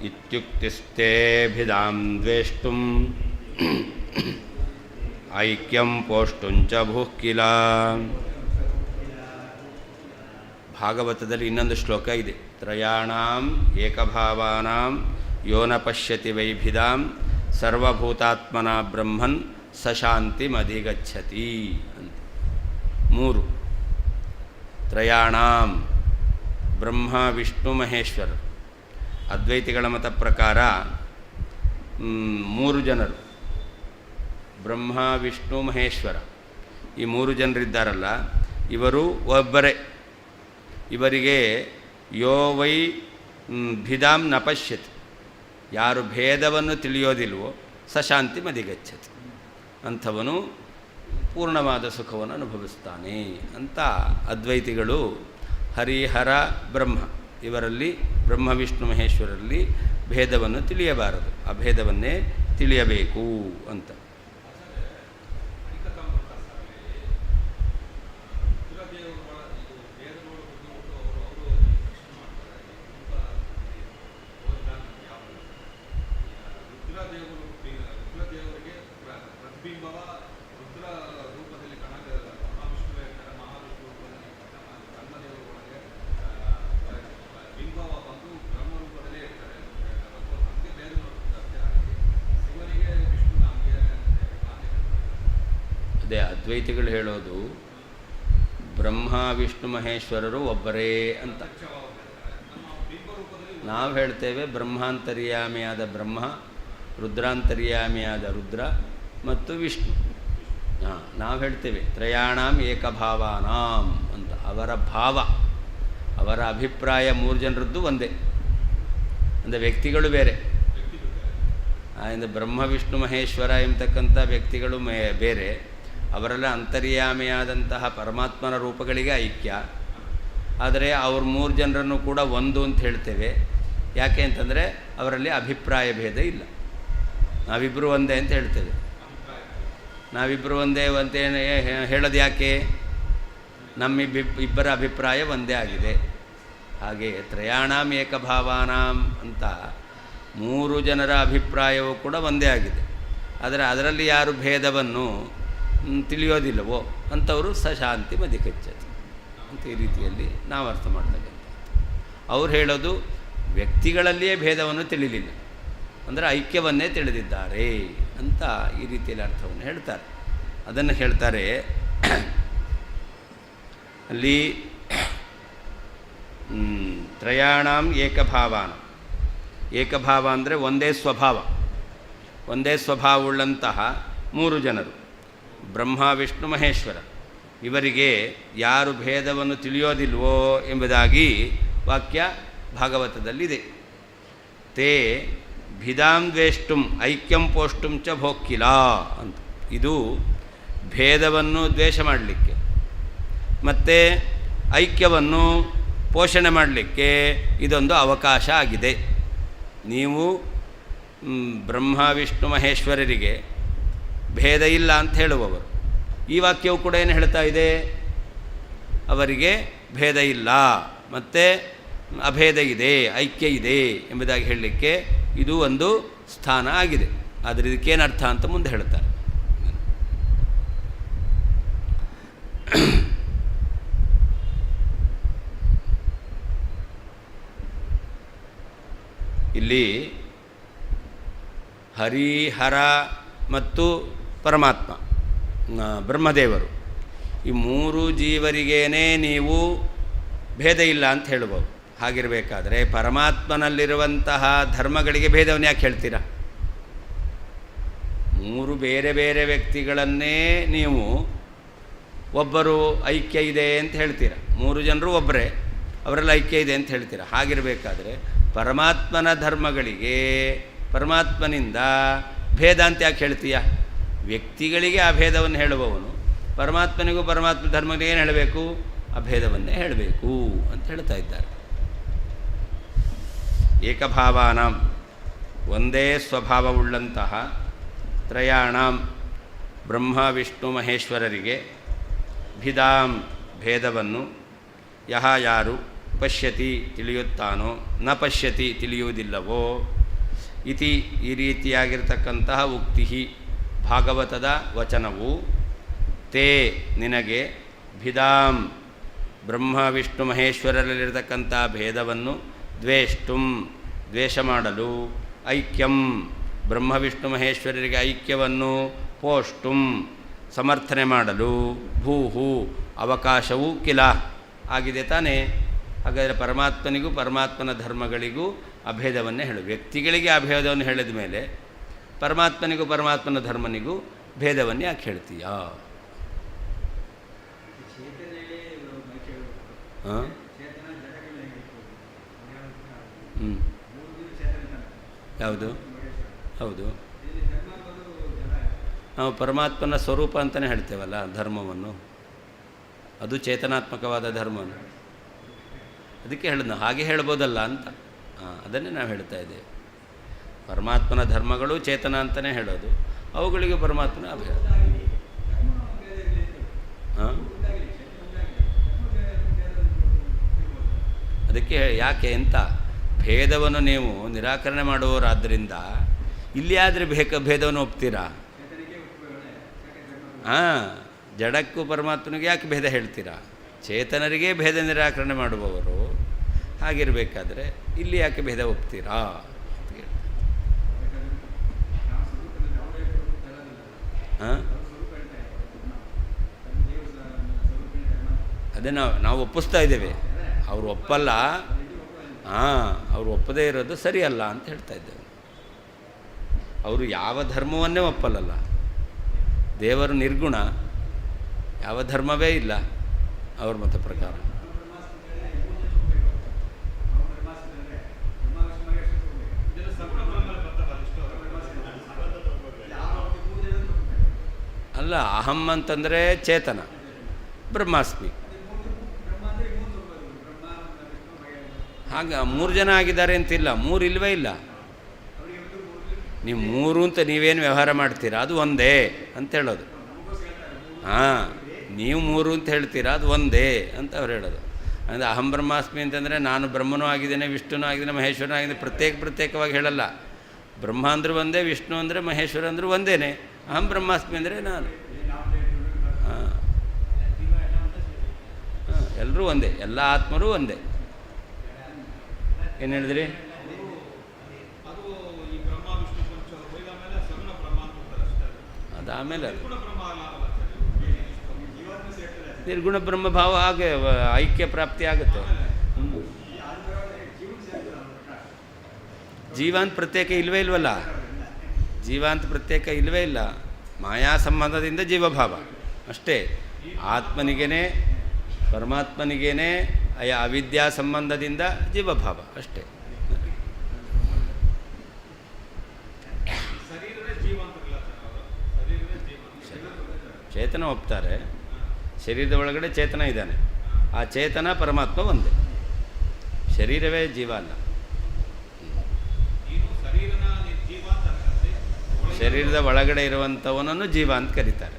ಇತ್ಯುಕ್ತಿಸ್ತೆ ಭಿದಾಂ ದ್ವೇಷ್ಟುಂ ಐಕ್ಯಂ ಪೋಷ್ಟುಂಚ ಭೂಃ ಕಿಲ. ಭಾಗವತದಲ್ಲಿ ಇನ್ನೊಂದು ಶ್ಲೋಕ ಇದೆ, ತ್ರಯಾಣಾಂ ಏಕಭಾವಾನಾಂ ಯೋ ನ ಪಶ್ಯತಿ ವೈಭಿದಾಂ ಸರ್ವಭೂತಾತ್ಮನ ಬ್ರಹ್ಮನ್ ಸಶಾಂತಿಮಧಿಗಚ್ಚತಿ ಅಂತ. ಮೂರು ತ್ರಯಾಣಾಂ ಬ್ರಹ್ಮ ವಿಷ್ಣು ಮಹೇಶ್ವರ. ಅದ್ವೈತಿಗಳ ಮತ ಪ್ರಕಾರ ಮೂರು ಜನರು, ಬ್ರಹ್ಮ ವಿಷ್ಣು ಮಹೇಶ್ವರ, ಈ ಮೂರು ಜನರಿದ್ದಾರಲ್ಲ ಇವರು ಒಬ್ಬರೇ. ಇವರಿಗೆ ಯೋ ವೈ ಭಿದಾಂ ನ ಪಶ್ಯತಿ, ಯಾರು ಭೇದವನ್ನು ತಿಳಿಯೋದಿಲ್ವೋ ಸಶಾಂತಿ ಮಧಿಗಚ್ಚತಿ, ಅಂಥವನು ಪೂರ್ಣವಾದ ಸುಖವನ್ನು ಅನುಭವಿಸ್ತಾನೆ ಅಂತ ಅದ್ವೈತಿಗಳು ಹರಿಹರ ಬ್ರಹ್ಮ ಇವರಲ್ಲಿ ಬ್ರಹ್ಮ ವಿಷ್ಣು ಮಹೇಶ್ವರಲ್ಲಿ ಭೇದವನ್ನು ತಿಳಿಯಬಾರದು, ಆ ಭೇದವನ್ನೇ ತಿಳಿಯಬೇಕು ಅಂತ. ಅದೇ ಅದ್ವೈತಿಗಳು ಹೇಳೋದು ಬ್ರಹ್ಮ ವಿಷ್ಣು ಮಹೇಶ್ವರರು ಒಬ್ಬರೇ ಅಂತ. ನಾವು ಹೇಳ್ತೇವೆ ಬ್ರಹ್ಮಾಂತರ್ಯಾಮಿಯಾದ ಬ್ರಹ್ಮ, ರುದ್ರಾಂತರ್ಯಾಮಿಯಾದ ರುದ್ರ ಮತ್ತು ವಿಷ್ಣು. ನಾವು ಹೇಳ್ತೇವೆ ತ್ರಯಾಣಾಂ ಏಕಭಾವಾನಾಂ ಅಂತ. ಅವರ ಭಾವ, ಅವರ ಅಭಿಪ್ರಾಯ ಮೂರು ಜನರದ್ದು ಒಂದೇ, ಅಂದರೆ ವ್ಯಕ್ತಿಗಳು ಬೇರೆ. ಇಂದ ಬ್ರಹ್ಮ ವಿಷ್ಣು ಮಹೇಶ್ವರ ಎಂಬತಕ್ಕಂಥ ವ್ಯಕ್ತಿಗಳು ಬೇರೆ, ಅವರೆಲ್ಲ ಅಂತರ್ಯಾಮಿಯಾದಂತಹ ಪರಮಾತ್ಮನ ರೂಪಗಳಿಗೆ ಐಕ್ಯ. ಆದರೆ ಅವ್ರ ಮೂರು ಜನರನ್ನು ಕೂಡ ಒಂದು ಅಂತ ಹೇಳ್ತೇವೆ. ಯಾಕೆ ಅಂತಂದರೆ ಅವರಲ್ಲಿ ಅಭಿಪ್ರಾಯ ಭೇದ ಇಲ್ಲ. ನಾವಿಬ್ಬರು ಒಂದೇ ಅಂತ ಹೇಳ್ತೇವೆ. ನಾವಿಬ್ಬರು ಒಂದೇ ಅಂತ ಹೇಳೋದು ಯಾಕೆ? ಇಬ್ಬರ ಅಭಿಪ್ರಾಯ ಒಂದೇ ಆಗಿದೆ. ಹಾಗೆ ತ್ರಯಾಣಾಂ ಏಕಭಾವಾನಾಂ ಅಂತ 3 ಜನರ ಅಭಿಪ್ರಾಯವೂ ಕೂಡ ಒಂದೇ ಆಗಿದೆ. ಆದರೆ ಅದರಲ್ಲಿ ಯಾರು ಭೇದವನ್ನು ತಿಳಿಯೋದಿಲ್ಲವೋ ಅಂಥವರು ಸಶಾಂತಿ ಮಧಿಕಚ್ಚತಿ ಅಂತ ಈ ರೀತಿಯಲ್ಲಿ ನಾವು ಅರ್ಥ ಮಾಡ್ತಕ್ಕಂಥ. ಅವ್ರು ಹೇಳೋದು ವ್ಯಕ್ತಿಗಳಲ್ಲಿಯೇ ಭೇದವನ್ನು ತಿಳಿಲಿಲ್ಲ, ಅಂದರೆ ಐಕ್ಯವನ್ನೇ ತಿಳಿದಿದ್ದಾರೆ ಅಂತ ಈ ರೀತಿಯಲ್ಲಿ ಅರ್ಥವನ್ನು ಹೇಳ್ತಾರೆ. ಅದನ್ನು ಹೇಳ್ತಾರೆ ಅಲ್ಲಿ ತ್ರಯಾಣಾಂ ಏಕಭಾವಾನ. ಏಕಭಾವ ಅಂದರೆ ಒಂದೇ ಸ್ವಭಾವವುಳ್ಳಂತಹ 3 ಜನರು, ಬ್ರಹ್ಮ ವಿಷ್ಣು ಮಹೇಶ್ವರ. ಇವರಿಗೆ ಯಾರು ಭೇದವನ್ನು ತಿಳಿಯೋದಿಲ್ವೋ ಎಂಬುದಾಗಿ ವಾಕ್ಯ ಭಾಗವತದಲ್ಲಿದೆ. ತೇ ಭಿದಾಂ ದ್ವೇಷ್ಟುಂ ಐಕ್ಯಂ ಪೋಷ್ಟುಂ ಚ ಭೋಕ್ಕಿಲ ಅಂತ. ಇದು ಭೇದವನ್ನು ದ್ವೇಷ ಮಾಡಲಿಕ್ಕೆ ಮತ್ತು ಐಕ್ಯವನ್ನು ಪೋಷಣೆ ಮಾಡಲಿಕ್ಕೆ ಇದೊಂದು ಅವಕಾಶ ಆಗಿದೆ. ನೀವು ಬ್ರಹ್ಮ ವಿಷ್ಣು ಮಹೇಶ್ವರರಿಗೆ ಭೇದ ಇಲ್ಲ ಅಂತ ಹೇಳುವವರು, ಈ ವಾಕ್ಯವು ಕೂಡ ಏನು ಹೇಳ್ತಾ ಇದೆ? ಅವರಿಗೆ ಭೇದ ಇಲ್ಲ ಮತ್ತು ಅಭೇದ ಇದೆ, ಐಕ್ಯ ಇದೆ ಎಂಬುದಾಗಿ ಹೇಳಲಿಕ್ಕೆ ಇದು ಒಂದು ಸ್ಥಾನ ಆಗಿದೆ. ಆದರೆ ಇದಕ್ಕೇನು ಅರ್ಥ ಅಂತ ಮುಂದೆ ಹೇಳ್ತಾರೆ. ಇಲ್ಲಿ ಹರಿಹರ ಮತ್ತು ಪರಮಾತ್ಮ ಬ್ರಹ್ಮದೇವರು ಈ 3 ಜೀವರಿಗೇನೇ ನೀವು ಭೇದ ಇಲ್ಲ ಅಂತ ಹೇಳ್ಬೋದು. ಹಾಗಿರಬೇಕಾದ್ರೆ ಪರಮಾತ್ಮನಲ್ಲಿರುವಂತಹ ಧರ್ಮಗಳಿಗೆ ಭೇದವನ್ನು ಯಾಕೆ ಹೇಳ್ತೀರಾ? 3 ಬೇರೆ ಬೇರೆ ವ್ಯಕ್ತಿಗಳನ್ನೇ ನೀವು ಒಬ್ಬರು ಐಕ್ಯ ಇದೆ ಅಂತ ಹೇಳ್ತೀರಾ, 3 ಜನರು ಒಬ್ಬರೇ, ಅವರೆಲ್ಲ ಐಕ್ಯ ಇದೆ ಅಂತ ಹೇಳ್ತೀರಾ. ಹಾಗಿರಬೇಕಾದ್ರೆ ಪರಮಾತ್ಮನ ಧರ್ಮಗಳಿಗೆ ಪರಮಾತ್ಮನಿಂದ ಭೇದ ಅಂತ ಯಾಕೆ ಹೇಳ್ತೀಯ? ವ್ಯಕ್ತಿಗಳಿಗೆ ಆ ಭೇದವನ್ನು ಹೇಳುವವನು ಪರಮಾತ್ಮನಿಗೂ ಪರಮಾತ್ಮ ಧರ್ಮಗಳಿಗೆ ಏನು ಹೇಳಬೇಕು? ಅಭೇದವನ್ನೇ ಹೇಳಬೇಕು ಅಂತ ಹೇಳ್ತಾ ಇದ್ದಾರೆ. ಏಕಭಾವಾನಾಂ ಒಂದೇ ಸ್ವಭಾವವುಳ್ಳಂತಹ ತ್ರಯಾಣಾಂ ಬ್ರಹ್ಮ ವಿಷ್ಣು ಮಹೇಶ್ವರರಿಗೆ ಭಿದಾಂ ಭೇದವನ್ನು ಯಾರು ಪಶ್ಯತಿ ತಿಳಿಯುತ್ತಾನೋ ನ ಪಶ್ಯತಿ ತಿಳಿಯುವುದಿಲ್ಲವೋ ಇತಿ ಈ ರೀತಿಯಾಗಿರ್ತಕ್ಕಂತಹ ಉಕ್ತಿ ಭಾಗವತದ ವಚನವು ತೇ ನಿನಗೆ ಭಿದಾಂ ಬ್ರಹ್ಮ ವಿಷ್ಣು ಮಹೇಶ್ವರರಲ್ಲಿರತಕ್ಕಂಥ ಭೇದವನ್ನು ದ್ವೇಷ್ಟುಂ ದ್ವೇಷ ಮಾಡಲು, ಐಕ್ಯಂ ಬ್ರಹ್ಮ ವಿಷ್ಣು ಮಹೇಶ್ವರರಿಗೆ ಐಕ್ಯವನ್ನು ಪೋಷ್ಟುಂ ಸಮರ್ಥನೆ ಮಾಡಲು ಭೂಹು ಅವಕಾಶವೂ ಕಿಲ ಆಗಿದೆ ತಾನೇ. ಹಾಗಾದರೆ ಪರಮಾತ್ಮನಿಗೂ ಪರಮಾತ್ಮನ ಧರ್ಮಗಳಿಗೂ ಅಭೇದವನ್ನೇ ಹೇಳು. ವ್ಯಕ್ತಿಗಳಿಗೆ ಅಭೇದವನ್ನು ಹೇಳಿದ ಮೇಲೆ ಪರಮಾತ್ಮನಿಗೂ ಪರಮಾತ್ಮನ ಧರ್ಮನಿಗೂ ಭೇದವನ್ನೇ ಯಾಕೆ ಹೇಳ್ತೀಯಾ? ಹಾಂ ಯಾವುದು? ಹೌದು, ನಾವು ಪರಮಾತ್ಮನ ಸ್ವರೂಪ ಅಂತಲೇ ಹೇಳ್ತೇವಲ್ಲ ಧರ್ಮವನ್ನು, ಅದು ಚೇತನಾತ್ಮಕವಾದ ಧರ್ಮವನ್ನು. ಅದಕ್ಕೆ ಹೇಳಿದ್ನು ಹಾಗೆ ಹೇಳ್ಬೋದಲ್ಲ ಅಂತ. ಅದನ್ನೇ ನಾವು ಹೇಳ್ತಾ ಇದ್ದೇವೆ. ಪರಮಾತ್ಮನ ಧರ್ಮಗಳು ಚೇತನ ಅಂತಲೇ ಹೇಳೋದು, ಅವುಗಳಿಗೆ ಪರಮಾತ್ಮನ ಅಭೇದ. ಅದಕ್ಕೆ ಯಾಕೆ ಎಂತ ಭೇದವನ್ನು ನೀವು ನಿರಾಕರಣೆ ಮಾಡುವವರಾದ್ದರಿಂದ ಇಲ್ಲಿ ಆದರೆ ಭೇದವನ್ನು ಒಪ್ತೀರಾ? ಜಡಕ್ಕೂ ಪರಮಾತ್ಮನಿಗೆ ಯಾಕೆ ಭೇದ ಹೇಳ್ತೀರಾ? ಚೇತನರಿಗೆ ಭೇದ ನಿರಾಕರಣೆ ಮಾಡುವವರು. ಹಾಗಿರಬೇಕಾದ್ರೆ ಇಲ್ಲಿ ಯಾಕೆ ಭೇದ ಒಪ್ತೀರಾ? ಅದೇ ನಾವು ಒಪ್ಪಿಸ್ತಾ ಇದ್ದೇವೆ, ಅವರು ಒಪ್ಪಲ್ಲ. ಅವರು ಒಪ್ಪದೇ ಇರೋದು ಸರಿಯಲ್ಲ ಅಂತ ಹೇಳ್ತಾ ಇದ್ದೇವೆ. ಅವರು ಯಾವ ಧರ್ಮವನ್ನೇ ಒಪ್ಪಲ್ಲ. ದೇವರು ನಿರ್ಗುಣ, ಯಾವ ಧರ್ಮವೇ ಇಲ್ಲ ಅವ್ರ ಮತ ಪ್ರಕಾರ. ಅಲ್ಲ, ಅಹಂ ಅಂತಂದರೆ ಚೇತನ, ಬ್ರಹ್ಮಾಸ್ಮಿ. ಹಾಗೆ 3 ಜನ ಆಗಿದ್ದಾರೆ ಅಂತಿಲ್ಲ, 3 ಇಲ್ಲವೇ ಇಲ್ಲ. ನೀವು 3 ಅಂತ ನೀವೇನು ವ್ಯವಹಾರ ಮಾಡ್ತೀರಾ ಅದು ಒಂದೇ ಅಂತ ಹೇಳೋದು. ನೀವು 3 ಅಂತ ಹೇಳ್ತೀರಾ ಅದು ಒಂದೇ ಅಂತ ಅವ್ರು ಹೇಳೋದು. ಅಂದರೆ ಅಹಂ ಬ್ರಹ್ಮಾಸ್ಮಿ ಅಂತಂದರೆ ನಾನು ಬ್ರಹ್ಮನೂ ಆಗಿದ್ದೇನೆ, ವಿಷ್ಣುನೂ ಆಗಿದ್ದೇನೆ, ಮಹೇಶ್ವರನೂ ಆಗಿದ್ದೇನೆ ಪ್ರತ್ಯೇಕವಾಗಿ ಹೇಳಲ್ಲ. ಬ್ರಹ್ಮ ಅಂದರೂ ಒಂದೇ, ವಿಷ್ಣು ಅಂದರೆ ಮಹೇಶ್ವರ ಅಂದರೂ ಒಂದೇ. ಅಹಂ ಬ್ರಹ್ಮಾಸ್ಮಿ ಅಂದರೆ ನಾನು. ಹಾಂ, ಎಲ್ಲರೂ ಒಂದೇ, ಎಲ್ಲ ಆತ್ಮರೂ ಒಂದೇ. ಏನು ಹೇಳಿದ್ರಿ? ಅದಾಮೇಲೆ ನಿರ್ಗುಣ ಬ್ರಹ್ಮಭಾವ ಹಾಗೆ ಐಕ್ಯ ಪ್ರಾಪ್ತಿ ಆಗುತ್ತೆ. ಜೀವಾಂತ ಪ್ರತ್ಯೇಕ ಇಲ್ವಲ್ಲ, ಜೀವಾಂತ ಪ್ರತ್ಯೇಕ ಇಲ್ಲವೇ ಇಲ್ಲ. ಮಾಯಾ ಸಂಬಂಧದಿಂದ ಜೀವಭಾವ ಅಷ್ಟೇ. ಆತ್ಮನಿಗೇನೆ ಪರಮಾತ್ಮನಿಗೇನೆ ಅವಿದ್ಯಾ ಸಂಬಂಧದಿಂದ ಜೀವಭಾವ ಅಷ್ಟೇ. ಚೇತನ ಒಪ್ತಾರೆ, ಶರೀರದ ಒಳಗಡೆ ಚೇತನ ಇದ್ದಾನೆ, ಆ ಚೇತನ ಪರಮಾತ್ಮ ಒಂದೇ, ಶರೀರವೇ ಜೀವ ಅಲ್ಲ. ಶರೀರದ ಒಳಗಡೆ ಇರುವಂಥವನನ್ನು ಜೀವ ಅಂತ ಕರೀತಾರೆ.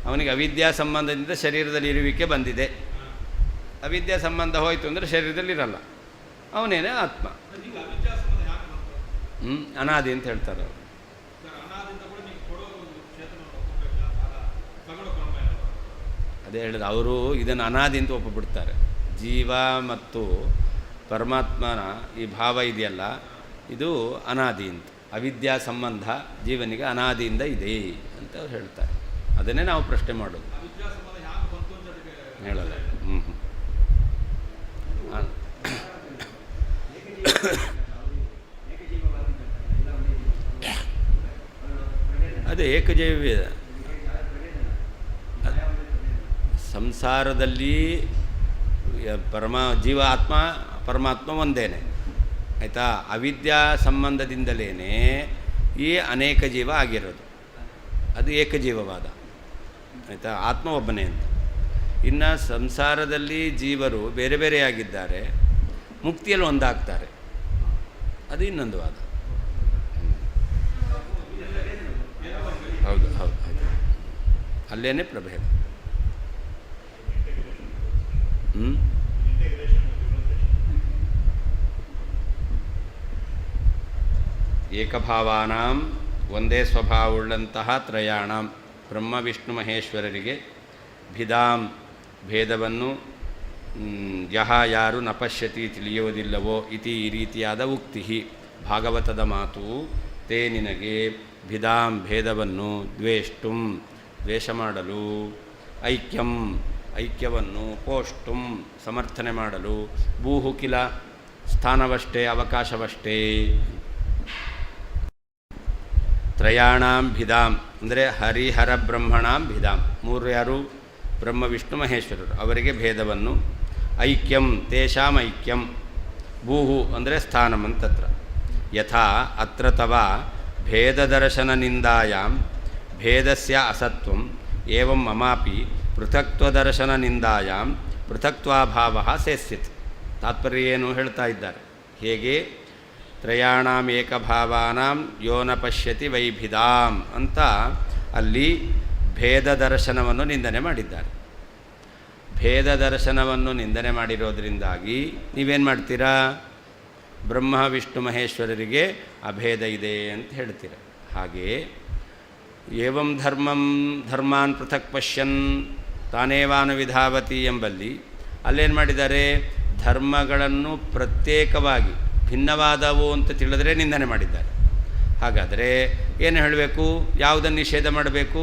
ಅವನಿಗೆ ಅವಿದ್ಯಾ ಸಂಬಂಧದಿಂದ ಶರೀರದಲ್ಲಿ ಇರುವಿಕೆ ಬಂದಿದೆ. ಅವಿದ್ಯಾ ಸಂಬಂಧ ಹೋಯಿತು ಅಂದರೆ ಶರೀರದಲ್ಲಿ ಇರಲ್ಲ, ಅವನೇನೇ ಆತ್ಮ. ಅನಾದಿ ಅಂತ ಹೇಳ್ತಾರೆ ಅವರು. ಅದೇ ಹೇಳಿದ ಅವರು ಇದನ್ನು ಅನಾದಿ ಅಂತ ಒಪ್ಪಿಬಿಡ್ತಾರೆ. ಜೀವ ಮತ್ತು ಪರಮಾತ್ಮನ ಈ ಭಾವ ಇದೆಯಲ್ಲ, ಇದು ಅನಾದಿ ಅಂತ. ಅವಿದ್ಯಾ ಸಂಬಂಧ ಜೀವನಿಗೆ ಅನಾದಿಯಿಂದ ಇದೆ ಅಂತ ಅವ್ರು ಹೇಳ್ತಾರೆ. ಅದನ್ನೇ ನಾವು ಪ್ರಶ್ನೆ ಮಾಡೋದು, ಹೇಳಲ್ಲ. ಅದೇ ಏಕಜೀವ. ಸಂಸಾರದಲ್ಲಿ ಜೀವ ಆತ್ಮ ಪರಮಾತ್ಮ ಒಂದೇನೆ, ಆಯಿತಾ. ಅವಿದ್ಯಾ ಸಂಬಂಧದಿಂದಲೇ ಈ ಅನೇಕ ಜೀವ ಆಗಿರೋದು, ಅದು ಏಕಜೀವವಾದ, ಆಯಿತಾ. ಆತ್ಮ ಒಬ್ಬನೇ ಅಂತ. ಇನ್ನು ಸಂಸಾರದಲ್ಲಿ ಜೀವರು ಬೇರೆ ಬೇರೆಯಾಗಿದ್ದಾರೆ, ಮುಕ್ತಿಯಲ್ಲಿ ಒಂದಾಗ್ತಾರೆ, ಅದು ಇನ್ನೊಂದು ವಾದ. ಹೌದು ಹೌದು ಹೌದು, ಅಲ್ಲೇನೇ ಪ್ರಭೇದ. ಏಕಭಾವಾನಾಂ, ಒಂದೇ ಸ್ವಭಾವವುಳ್ಳಂತಹ ತ್ರಯಾಣಾಂ, ಬ್ರಹ್ಮ ವಿಷ್ಣು ಮಹೇಶ್ವರರಿಗೆ ಭಿದಾಂ, ಭೇದವನ್ನು ಯಾರು ನ ಪಶ್ಯತಿ, ತಿಳಿಯೋದಿಲ್ಲವೋ ಇತಿ, ಈ ರೀತಿಯಾದ ಉಕ್ತಿ. ಭಾಗವತದ ಮಾತು. ತೇ ನಿನಗೆ ಭಿದಾಂ, ಭೇದವನ್ನು, ದ್ವೇಷ್ಟುಂ, ದ್ವೇಷ ಮಾಡಲು, ಐಕ್ಯಂ, ಐಕ್ಯವನ್ನು, ಪೋಷ್ಟುಂ, ಸಮರ್ಥನೆ ಮಾಡಲು, ಭೂಹು ಕಿಲ, ಸ್ಥಾನವಷ್ಟೇ, ಅವಕಾಶವಷ್ಟೇ. ತ್ರಯಾಣಾಂ ಭಿದಾಂ ಅಂದರೆ ಹರಿಹರ ಬ್ರಹ್ಮಣಾಂ ಭಿದಾಂ, ಮೂರು ಯಾರು? ಬ್ರಹ್ಮ ವಿಷ್ಣು ಮಹೇಶ್ವರರು, ಅವರಿಗೆ ಭೇದವನ್ನು. ಐಕ್ಯಂ, ತೇಷಾಂ ಐಕ್ಯಂ. ಭೂಹು ಅಂದರೆ ಸ್ಥಾನಂ ಅಂತತ್ರ. ಯಥಾ ಅತ್ರ ತವ ಭೇದದರ್ಶನನಿಂದಾಯಾಂ ಭೇದಸ್ಯ ಅಸತ್ವಂ ಏವಂ ಮಮಾಪಿ ಪೃಥಕ್ತ್ವದರ್ಶನನಿಂದಾಯಾಂ ಪೃಥಕ್ತ್ವಾಭಾವಃ ಸೇಸ್ಯತ್. ತಾತ್ಪರ್ಯ ಏನು ಹೇಳ್ತಾ ಇದ್ದಾರೆ? ಹೇಗೆ ತ್ರಯಾಣಾಂ ಏಕಭಾವಾನಾಂ ಯೋ ನ ಪಶ್ಯತಿ ವೈಭಿದಾಂ ಅಂತ ಅಲ್ಲಿ ಭೇದ ದರ್ಶನವನ್ನು ನಿಂದನೆ ಮಾಡಿದ್ದಾರೆ. ಭೇದ ದರ್ಶನವನ್ನು ನಿಂದನೆ ಮಾಡಿರೋದ್ರಿಂದಾಗಿ ನೀವೇನು ಮಾಡ್ತೀರಾ? ಬ್ರಹ್ಮ ವಿಷ್ಣು ಮಹೇಶ್ವರರಿಗೆ ಅಭೇದ ಇದೆ ಅಂತ ಹೇಳ್ತೀರ. ಹಾಗೆಯೇ ಏವಂ ಧರ್ಮಾನ್ ಪೃಥಕ್ ಪಶ್ಯನ್ ತಾನೇವಾನು ವಿಧಾವತಿ ಎಂಬಲ್ಲಿ ಅಲ್ಲೇನು ಮಾಡಿದ್ದಾರೆ? ಧರ್ಮಗಳನ್ನು ಪ್ರತ್ಯೇಕವಾಗಿ ಭಿನ್ನವಾದವು ಅಂತ ತಿಳಿದ್ರೆ ನಿಂದನೆ ಮಾಡಿದ್ದಾರೆ. ಹಾಗಾದರೆ ಏನು ಹೇಳಬೇಕು? ಯಾವುದನ್ನು ನಿಷೇಧ ಮಾಡಬೇಕು?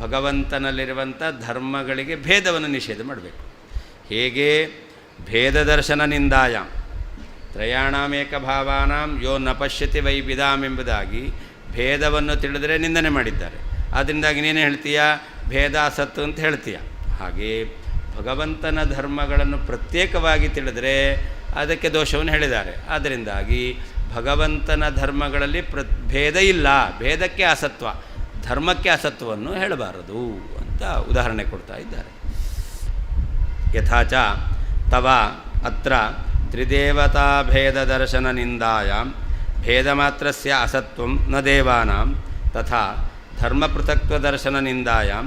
ಭಗವಂತನಲ್ಲಿರುವಂಥ ಧರ್ಮಗಳಿಗೆ ಭೇದವನ್ನು ನಿಷೇಧ ಮಾಡಬೇಕು. ಹೇಗೆ? ಭೇದ ದರ್ಶನನಿಂದಾಯ ತ್ರಯಾಣಾಮೇಕ ಭಾವಾನಾಂ ಯೋ ನ ಪಶ್ಯತಿ ವೈಭಿದಾಂ ಎಂಬುದಾಗಿ ಭೇದವನ್ನು ತಿಳಿದರೆ ನಿಂದನೆ ಮಾಡಿದ್ದಾರೆ. ಅದರಿಂದಾಗಿ ನೀನು ಹೇಳ್ತೀಯ ಭೇದ ಅಸತ್ತು ಅಂತ ಹೇಳ್ತೀಯ. ಹಾಗೆ ಭಗವಂತನ ಧರ್ಮಗಳನ್ನು ಪ್ರತ್ಯೇಕವಾಗಿ ತಿಳಿದರೆ ಅದಕ್ಕೆ ದೋಷವನ್ನು ಹೇಳಿದ್ದಾರೆ. ಅದರಿಂದಾಗಿ ಭಗವಂತನ ಧರ್ಮಗಳಲ್ಲಿ ಭೇದ ಇಲ್ಲ, ಭೇದಕ್ಕೆ ಅಸತ್ವ, ಧರ್ಮಕ್ಕೆ ಅಸತ್ವವನ್ನು ಹೇಳಬಾರದು ಅಂತ ಉದಾಹರಣೆ ಕೊಡ್ತಾ ಇದ್ದಾರೆ. ಯಥಾಚ ತವ ಅತ್ರ ತ್ರಿದೇವತಾಭೇದದರ್ಶನನಿಂದಾಯಾಂ ಭೇದಮಾತ್ರಸ್ಯ ಅಸತ್ವಂ ನ ದೇವಾನಾಂ ತಥಾ ಧರ್ಮಪೃಥಕ್ತ್ವದರ್ಶನನಿಂದಾಯಾಂ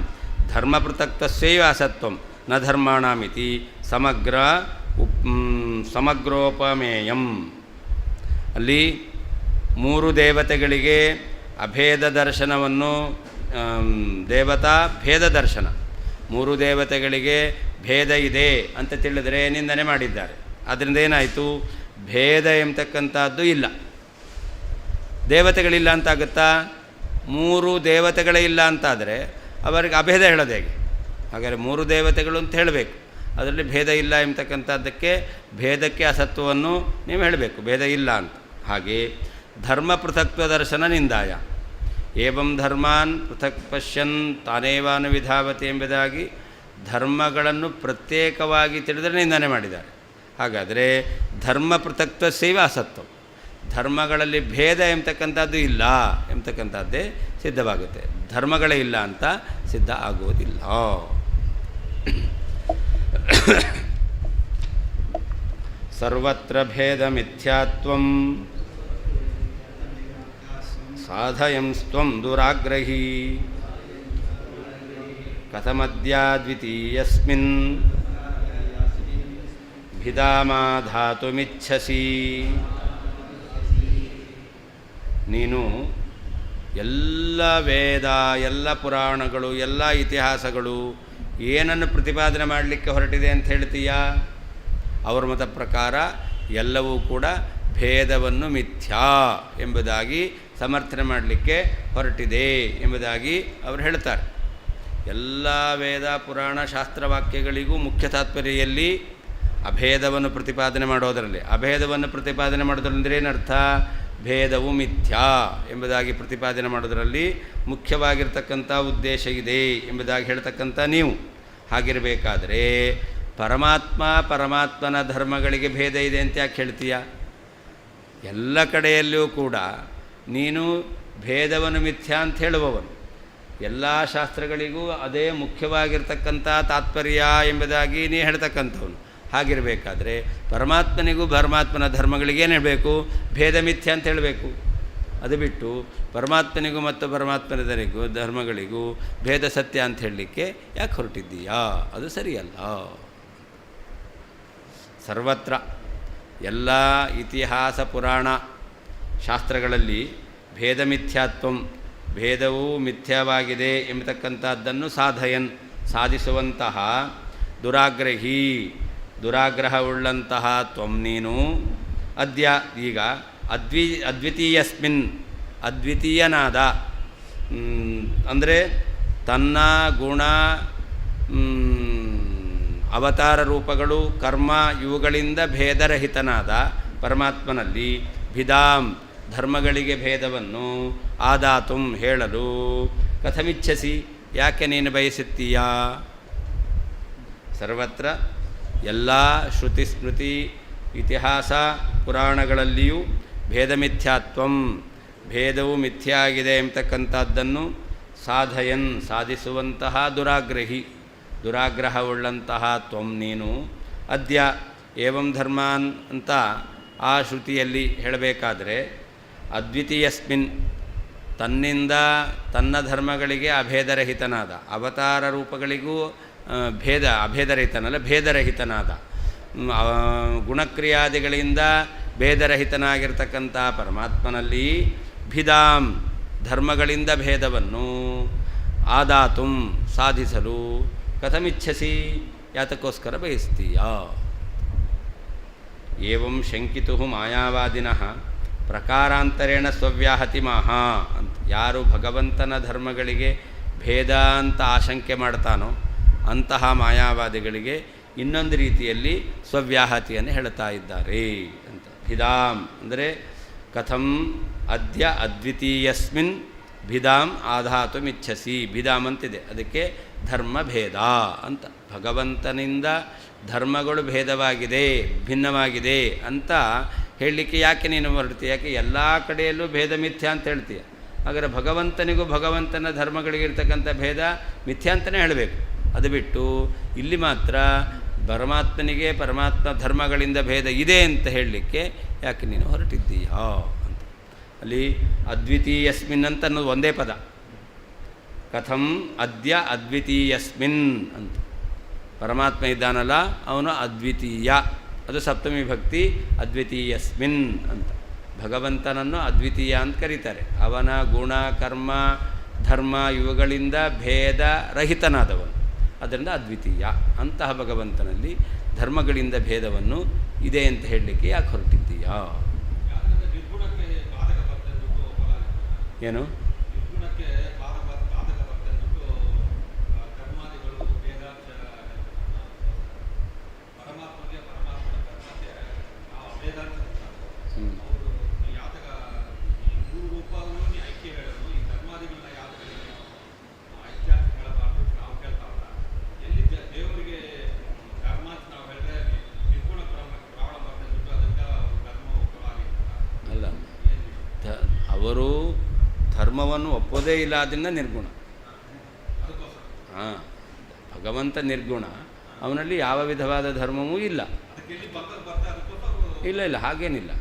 ಧರ್ಮಪೃಥಕ್ತ್ವಸ್ಯೈವ ಅಸತ್ವಂ ನ ಧರ್ಮಾಣಮಿತಿ ಸಮಗ್ರೋಪಮೇಯಂ. ಅಲ್ಲಿ ಮೂರು ದೇವತೆಗಳಿಗೆ ಅಭೇದ ದರ್ಶನವನ್ನು, ದೇವತಾ ಭೇದ ದರ್ಶನ, ಮೂರು ದೇವತೆಗಳಿಗೆ ಭೇದ ಇದೆ ಅಂತ ತಿಳಿದರೆ ನಿಂದನೆ ಮಾಡಿದ್ದಾರೆ. ಅದರಿಂದ ಏನಾಯಿತು? ಭೇದ ಎಂಬತಕ್ಕಂಥದ್ದು ಇಲ್ಲ, ದೇವತೆಗಳಿಲ್ಲ ಅಂತಾಗುತ್ತಾ? ಮೂರು ದೇವತೆಗಳೇ ಇಲ್ಲ ಅಂತಾದರೆ ಅವರಿಗೆ ಅಭೇದ ಹೇಳೋದು ಹೇಗೆ? ಹಾಗಾದರೆ ಮೂರು ದೇವತೆಗಳು ಅಂತ ಹೇಳಬೇಕು, ಅದರಲ್ಲಿ ಭೇದ ಇಲ್ಲ ಎಂಬತಕ್ಕಂಥದ್ದಕ್ಕೆ ಭೇದಕ್ಕೆ ಅಸತ್ವವನ್ನು ನೀವು ಹೇಳಬೇಕು, ಭೇದ ಇಲ್ಲ ಅಂತ. ಹಾಗೆ ಧರ್ಮ ಪೃಥಕ್ತ್ವ ದರ್ಶನ ನಿಂದಾಯ. ಏವಂ ಧರ್ಮಾನ್ ಪೃಥಕ್ ಪಶ್ಯನ್ ತಾನೇವಾನು ವಿಧಾವತಿ ಎಂಬುದಾಗಿ ಧರ್ಮಗಳನ್ನು ಪ್ರತ್ಯೇಕವಾಗಿ ತಿಳಿದರೆ ನಿಂದನೆ ಮಾಡಿದ್ದಾರೆ. ಹಾಗಾದರೆ ಧರ್ಮ ಪೃಥಕ್ತ್ವ ಸೇವೆ ಅಸತ್ವ, ಧರ್ಮಗಳಲ್ಲಿ ಭೇದ ಎಂಬತಕ್ಕಂಥದ್ದು ಇಲ್ಲ ಎಂಬತಕ್ಕಂಥದ್ದೇ ಸಿದ್ಧವಾಗುತ್ತೆ, ಧರ್ಮಗಳೇ ಇಲ್ಲ ಅಂತ ಸಿದ್ಧ ಆಗುವುದಿಲ್ಲ. ಸರ್ವತ್ರ ಭೇದ ಮಿಥ್ಯಾತ್ವಂ ಸಾಧಯಂಸ್ತ್ವಂ ದುರಾಗ್ರಹೀ ಕಥಮದ್ಯಾದ್ವಿತೀಯಸ್ಮಿನ್ ಭಿದಾಮಾಧಾತುಮಿಚ್ಛಸಿ. ನೀನು ಎಲ್ಲ ವೇದ, ಎಲ್ಲ ಪುರಾಣಗಳು, ಎಲ್ಲ ಇತಿಹಾಸಗಳು ಏನನ್ನು ಪ್ರತಿಪಾದನೆ ಮಾಡಲಿಕ್ಕೆ ಹೊರಟಿದೆ ಅಂತ ಹೇಳ್ತೀಯಾ? ಅವರ ಮತ ಪ್ರಕಾರ ಎಲ್ಲವೂ ಕೂಡ ಭೇದವನ್ನು ಮಿಥ್ಯಾ ಎಂಬುದಾಗಿ ಸಮರ್ಥನೆ ಮಾಡಲಿಕ್ಕೆ ಹೊರಟಿದೆ ಎಂಬುದಾಗಿ ಅವರು ಹೇಳ್ತಾರೆ. ಎಲ್ಲ ವೇದ ಪುರಾಣ ಶಾಸ್ತ್ರವಾಕ್ಯಗಳಿಗೂ ಮುಖ್ಯ ತಾತ್ಪರ್ಯಲ್ಲಿ ಅಭೇದವನ್ನು ಪ್ರತಿಪಾದನೆ ಮಾಡೋದರಲ್ಲಿ, ಅಭೇದವನ್ನು ಪ್ರತಿಪಾದನೆ ಮಾಡೋದ್ರಂದ್ರೆ ಏನರ್ಥ? ಭೇದವು ಮಿಥ್ಯಾ ಎಂಬುದಾಗಿ ಪ್ರತಿಪಾದನೆ ಮಾಡೋದರಲ್ಲಿ ಮುಖ್ಯವಾಗಿರ್ತಕ್ಕಂಥ ಉದ್ದೇಶ ಇದೆ ಎಂಬುದಾಗಿ ಹೇಳ್ತಕ್ಕಂಥ ನೀವು. ಹಾಗಿರಬೇಕಾದರೆ ಪರಮಾತ್ಮನ ಧರ್ಮಗಳಿಗೆ ಭೇದ ಇದೆ ಅಂತ ಯಾಕೆ ಹೇಳ್ತೀಯ? ಎಲ್ಲ ಕಡೆಯಲ್ಲಿಯೂ ಕೂಡ ನೀನು ಭೇದವನ್ನು ಮಿಥ್ಯಾ ಅಂತ ಹೇಳುವವನು, ಎಲ್ಲ ಶಾಸ್ತ್ರಗಳಿಗೂ ಅದೇ ಮುಖ್ಯವಾಗಿರ್ತಕ್ಕಂಥ ತಾತ್ಪರ್ಯ ಎಂಬುದಾಗಿ ನೀ ಹೇಳ್ತಕ್ಕಂಥವನು. ಹಾಗಿರಬೇಕಾದ್ರೆ ಪರಮಾತ್ಮನಿಗೂ ಪರಮಾತ್ಮನ ಧರ್ಮಗಳಿಗೆ ಏನು ಹೇಳಬೇಕು? ಭೇದ ಮಿಥ್ಯಾ ಅಂತ ಹೇಳಬೇಕು. ಅದು ಬಿಟ್ಟು ಪರಮಾತ್ಮನಿಗೂ ಮತ್ತು ಪರಮಾತ್ಮನಿಗೂ ಧರ್ಮಗಳಿಗೂ ಭೇದ ಸತ್ಯ ಅಂತ ಹೇಳಲಿಕ್ಕೆ ಯಾಕೆ ಹೊರಟಿದ್ದೀಯಾ? ಅದು ಸರಿಯಲ್ಲ. ಸರ್ವತ್ರ ಎಲ್ಲ ಇತಿಹಾಸ ಪುರಾಣ ಶಾಸ್ತ್ರಗಳಲ್ಲಿ ಭೇದ ಮಿಥ್ಯಾತ್ವಂ, ಭೇದವೂ ಮಿಥ್ಯವಾಗಿದೆ ಎಂಬತಕ್ಕಂಥದ್ದನ್ನು ಸಾಧಿಸುವಂತಹ ದುರಾಗ್ರಹಿ, ದುರಾಗ್ರಹವುಳ್ಳಂತಹ ತ್ವಂ ನೀನು ಅದ್ಯ ಈಗ ಅದ್ವಿತೀಯಸ್ಮಿನ್, ಅದ್ವಿತೀಯನಾದ ಅಂದರೆ ತನ್ನ ಗುಣ, ಅವತಾರ ರೂಪಗಳು, ಕರ್ಮ ಇವುಗಳಿಂದ ಭೇದರಹಿತನಾದ ಪರಮಾತ್ಮನಲ್ಲಿ ಭಿದಾಂ ಧರ್ಮಗಳಿಗೆ ಭೇದವನ್ನು ಆದಾತುಂ ಹೇಳಲು ಕಥಮಿಚ್ಛಸಿ ಯಾಕೆ ನೀನು ಬಯಸುತ್ತೀಯಾ? ಸರ್ವತ್ರ ಎಲ್ಲ ಶ್ರುತಿ ಸ್ಮೃತಿ ಇತಿಹಾಸ ಪುರಾಣಗಳಲ್ಲಿಯೂ ಭೇದ ಮಿಥ್ಯಾತ್ವಂ, ಭೇದವು ಮಿಥ್ಯಾಗಿದೆ ಎಂಬತಕ್ಕಂಥದ್ದನ್ನು ಸಾಧಿಸುವಂತಹ ದುರಾಗ್ರಹಿ, ದುರಾಗ್ರಹವುಳ್ಳಂತಹ ತ್ವಂ ನೀನು ಅದ್ಯ ಏವಂ ಧರ್ಮಾನ್ ಅಂತ ಆ ಶ್ರುತಿಯಲ್ಲಿ ಹೇಳಬೇಕಾದರೆ ಅದ್ವಿತೀಯಸ್ಮಿನ್ ತನ್ನಿಂದ ತನ್ನ ಧರ್ಮಗಳಿಗೆ ಅಭೇದರಹಿತನಾದ, ಅವತಾರ ರೂಪಗಳಿಗೂ ಭೇದರಹಿತನಾದ, ಗುಣಕ್ರಿಯಾದಿಗಳಿಂದ ಭೇದರಹಿತನಾಗಿರ್ತಕ್ಕಂಥ ಪರಮಾತ್ಮನಲ್ಲಿ ಭಿದಾಂ ಧರ್ಮಗಳಿಂದ ಭೇದವನ್ನು ಆದಾತುಂ ಸಾಧಿಸಲು ಕಥಮಿಚ್ಛಸಿ ಯಾತಕ್ಕೋಸ್ಕರ ಬಯಸ್ತೀಯಾ? ಏವಂ ಶಂಕಿತು ಮಾಯಾವಾದಿನಃ ಪ್ರಕಾರಾಂತರೇಣ ಸ್ವವ್ಯಾಹತಿ ಮಹಾ ಅಂತ. ಯಾರು ಭಗವಂತನ ಧರ್ಮಗಳಿಗೆ ಭೇದ ಅಂತ ಆಶಂಕೆ ಮಾಡ್ತಾನೋ ಅಂತಹ ಮಾಯಾವಾದಿಗಳಿಗೆ ಇನ್ನೊಂದು ರೀತಿಯಲ್ಲಿ ಸ್ವವ್ಯಾಹತಿಯನ್ನು ಹೇಳ್ತಾ ಇದ್ದಾರೆ ಅಂತ. ಭಿದಾಂ ಅಂದರೆ ಕಥಂ ಅದ್ಯ ಅದ್ವಿತೀಯಸ್ಮಿನ್ ಭಿದಾಂ ಆಧಾತುಮಿಚ್ಛಸಿ, ಭಿದಾಂ ಅಂತಿದೆ, ಅದಕ್ಕೆ ಧರ್ಮಭೇದ ಅಂತ. ಭಗವಂತನಿಂದ ಧರ್ಮಗಳು ಭೇದವಾಗಿದೆ, ಭಿನ್ನವಾಗಿದೆ ಅಂತ ಹೇಳಲಿಕ್ಕೆ ಯಾಕೆ ನೀನು ಹೊರಡ್ತೀಯ? ಯಾಕೆ ಎಲ್ಲ ಕಡೆಯಲ್ಲೂ ಭೇದ ಮಿಥ್ಯಾ ಅಂತ ಹೇಳ್ತೀಯ? ಹಾಗಾದರೆ ಭಗವಂತನಿಗೂ ಭಗವಂತನ ಧರ್ಮಗಳಿಗಿರ್ತಕ್ಕಂಥ ಭೇದ ಮಿಥ್ಯಾ ಅಂತಲೇ ಹೇಳಬೇಕು. ಅದು ಬಿಟ್ಟು ಇಲ್ಲಿ ಮಾತ್ರ ಪರಮಾತ್ಮನಿಗೆ ಪರಮಾತ್ಮ ಧರ್ಮಗಳಿಂದ ಭೇದ ಇದೆ ಅಂತ ಹೇಳಲಿಕ್ಕೆ ಯಾಕೆ ನೀನು ಹೊರಟಿದ್ದೀಯಾ ಅಂತ. ಅಲ್ಲಿ ಅದ್ವಿತೀಯಸ್ಮಿನ್ ಅಂತ ಅನ್ನೋದು ಒಂದೇ ಪದ, ಕಥಂ ಅದ್ಯ ಅದ್ವಿತೀಯಸ್ಮಿನ್ ಅಂತ. ಪರಮಾತ್ಮ ಇದ್ದಾನಲ್ಲ ಅವನು ಅದ್ವಿತೀಯ, ಅದು ಸಪ್ತಮಿ ಭಕ್ತಿ, ಅದ್ವಿತೀಯಸ್ಮಿನ್ ಅಂತ. ಭಗವಂತನನ್ನು ಅದ್ವಿತೀಯ ಅಂತ ಕರೀತಾರೆ. ಅವನ ಗುಣ ಕರ್ಮ ಧರ್ಮ ಇವುಗಳಿಂದ ಭೇದ ರಹಿತನಾದವನು, ಅದರಿಂದ ಅದ್ವಿತೀಯ. ಅಂತಹ ಭಗವಂತನಲ್ಲಿ ಧರ್ಮಗಳಿಂದ ಭೇದವನ್ನು ಇದೆ ಅಂತ ಹೇಳಲಿಕ್ಕೆ ಯಾಕೆ ಹೊರಟಿದ್ದೀಯಾ? ಏನು ಅವರು ಧರ್ಮವನ್ನು ಒಪ್ಪೋದೇ ಇಲ್ಲ, ಆದ್ದರಿಂದ ನಿರ್ಗುಣ. ಹಾಂ, ಭಗವಂತ ನಿರ್ಗುಣ, ಅವನಲ್ಲಿ ಯಾವ ವಿಧವಾದ ಧರ್ಮವೂ ಇಲ್ಲ. ಇಲ್ಲ ಇಲ್ಲ ಹಾಗೇನಿಲ್ಲ,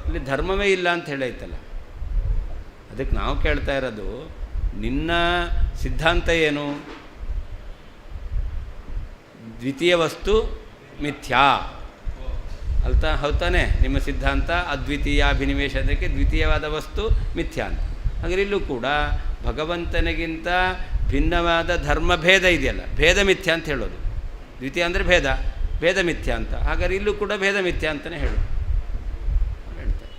ಇಲ್ಲಿ ಧರ್ಮವೇ ಇಲ್ಲ ಅಂತ ಹೇಳೈತಲ್ಲ. ಅದಕ್ಕೆ ನಾವು ಕೇಳ್ತಾ ಇರೋದು, ನಿನ್ನ ಸಿದ್ಧಾಂತ ಏನು? ದ್ವಿತೀಯ ವಸ್ತು ಮಿಥ್ಯಾ ಅಲ್ತಾ ಹೌದಾನೆ? ನಿಮ್ಮ ಸಿದ್ಧಾಂತ ಅದ್ವಿತೀಯಾಭಿನಿವೇಶನಕ್ಕೆ ದ್ವಿತೀಯವಾದ ವಸ್ತು ಮಿಥ್ಯಾ ಅಂತ. ಹಾಗೆ ಇಲ್ಲೂ ಕೂಡ ಭಗವಂತನಿಗಿಂತ ಭಿನ್ನವಾದ ಧರ್ಮಭೇದ ಇದೆಯಲ್ಲ, ಭೇದ ಮಿಥ್ಯಾ ಅಂತ ಹೇಳೋದು. ದ್ವಿತೀಯ ಅಂದರೆ ಭೇದ, ಭೇದ ಮಿಥ್ಯಾ ಅಂತ. ಹಾಗಾದ್ರೆ ಇಲ್ಲೂ ಕೂಡ ಭೇದ ಮಿಥ್ಯಾ ಅಂತಲೇ ಹೇಳೋದು. ಹೇಳ್ತಾರೆ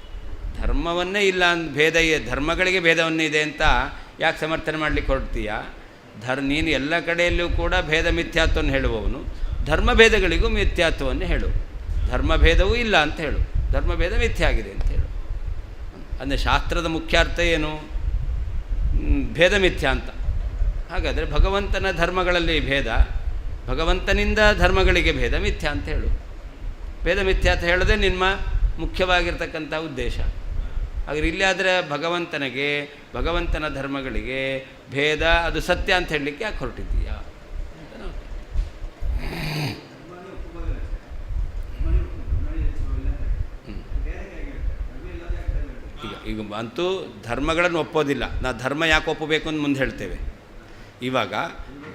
ಧರ್ಮವನ್ನೇ ಇಲ್ಲ ಅಂತ, ಭೇದ ಧರ್ಮಗಳಿಗೆ ಭೇದವನ್ನೇ ಇದೆ ಅಂತ ಯಾಕೆ ಸಮರ್ಥನೆ ಮಾಡಲಿಕ್ಕೆ ಹೊರಡ್ತೀಯ? ನೀನು ಎಲ್ಲ ಕಡೆಯಲ್ಲೂ ಕೂಡ ಭೇದ ಮಿಥ್ಯಾತ್ವವನ್ನು ಹೇಳುವವನು, ಧರ್ಮಭೇದಗಳಿಗೂ ಮಿಥ್ಯಾತ್ವವನ್ನು ಹೇಳು. ಧರ್ಮಭೇದವೂ ಇಲ್ಲ ಅಂತ ಹೇಳು, ಧರ್ಮಭೇದ ಮಿಥ್ಯ ಆಗಿದೆ ಅಂತ ಹೇಳು. ಅಂದರೆ ಶಾಸ್ತ್ರದ ಮುಖ್ಯಾರ್ಥ ಏನು? ಭೇದ ಮಿಥ್ಯ ಅಂತ. ಹಾಗಾದರೆ ಭಗವಂತನ ಧರ್ಮಗಳಲ್ಲಿ ಭೇದ, ಭಗವಂತನಿಂದ ಧರ್ಮಗಳಿಗೆ ಭೇದ ಮಿಥ್ಯ ಅಂತ ಹೇಳು. ಭೇದ ಮಿಥ್ಯ ಅಂತ ಹೇಳೋದೇ ನಿಮ್ಮ ಮುಖ್ಯವಾಗಿರ್ತಕ್ಕಂಥ ಉದ್ದೇಶ. ಹಾಗೆ ಇಲ್ಲಿ ಆದರೆ ಭಗವಂತನಿಗೆ ಭಗವಂತನ ಧರ್ಮಗಳಿಗೆ ಭೇದ ಅದು ಸತ್ಯ ಅಂತ ಹೇಳಲಿಕ್ಕೆ ಯಾಕೆ ಹೊರಟಿದ್ದೀಯಾ? ಈಗ ಅಂತೂ ಧರ್ಮಗಳನ್ನು ಒಪ್ಪೋದಿಲ್ಲ. ನಾವು ಧರ್ಮ ಯಾಕೆ ಒಪ್ಪಬೇಕು ಅಂತ ಮುಂದೆ ಹೇಳ್ತೇವೆ. ಇವಾಗ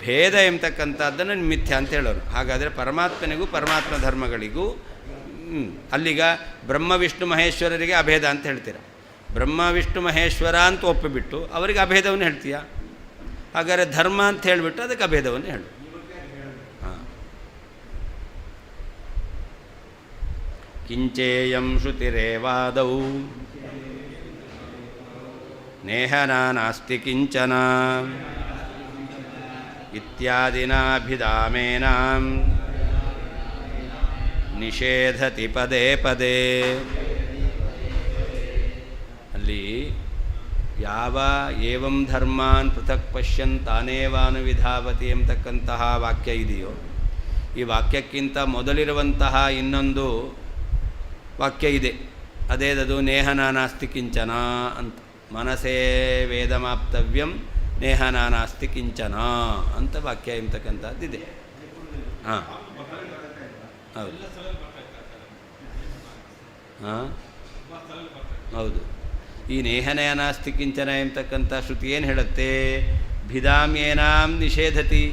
ಭೇದ ಎಂಬತಕ್ಕಂಥದ್ದನ್ನು ಮಿಥ್ಯ ಅಂತ ಹೇಳೋರು. ಹಾಗಾದರೆ ಪರಮಾತ್ಮನಿಗೂ ಪರಮಾತ್ಮ ಧರ್ಮಗಳಿಗೂ ಅಲ್ಲಿಗ ಬ್ರಹ್ಮ ವಿಷ್ಣು ಮಹೇಶ್ವರರಿಗೆ ಅಭೇದ ಅಂತ ಹೇಳ್ತೀರ. ಬ್ರಹ್ಮ ವಿಷ್ಣು ಮಹೇಶ್ವರ ಅಂತ ಒಪ್ಪಿಬಿಟ್ಟು ಅವರಿಗೆ ಅಭೇದವನ್ನು ಹೇಳ್ತೀಯ. ಹಾಗಾದರೆ ಧರ್ಮ ಅಂತ ಹೇಳಿಬಿಟ್ಟು ಅದಕ್ಕೆ ಅಭೇದವನ್ನು ಹೇಳು. ಹಾಂ, ಕಿಂಚೇಯಂ ಶ್ರುತಿರೇವಾದೌ ನೇಹನಾ ನಾಸ್ತಿ ಕಿಂಚನ ಇತ್ಯಾದಿನಾಭಿಧಾಮೇನಾಂ ನಿಷೇಧತಿ ಪದೇ ಪದೇ. ಅಲ್ಲಿ ಯಾವ ಏವಂ ಧರ್ಮಾನ್ ಪೃಥಕ್ ಪಶ್ಯನ್ ತಾನೇವಾನುವಿಧಾವತಿ ಎಂಬತಕ್ಕಂತಹ ವಾಕ್ಯ ಇದೆಯೋ, ಈ ವಾಕ್ಯಕ್ಕಿಂತ ಮೊದಲಿರುವಂತಹ ಇನ್ನೊಂದು ವಾಕ್ಯ ಇದೆ. ಅದೇದದು ನೇಹನಾ ನಾಸ್ತಿ ಕಿಂಚನ ಅಂತ. ಮನಸೇ ವೇದಮಾಪ್ತವ್ಯಂ ನೇಹನಾ ನಾಸ್ತಿ ಕಿಂಚನ ಅಂತ ವಾಕ್ಯ ಎಂಬತಕ್ಕಂಥದ್ದಿದೆ. ಹಾಂ ಹೌದು, ಹಾಂ ಹೌದು. ಈ ನೇಹನಯ ನಾಸ್ತಿ ಕಿಂಚನ ಎಂಬತಕ್ಕಂಥ ಶ್ರುತಿ ಏನು ಹೇಳುತ್ತೆ? ಭಿದಾಮ್ಯೇನಾಂ ನಿಷೇಧತಿ,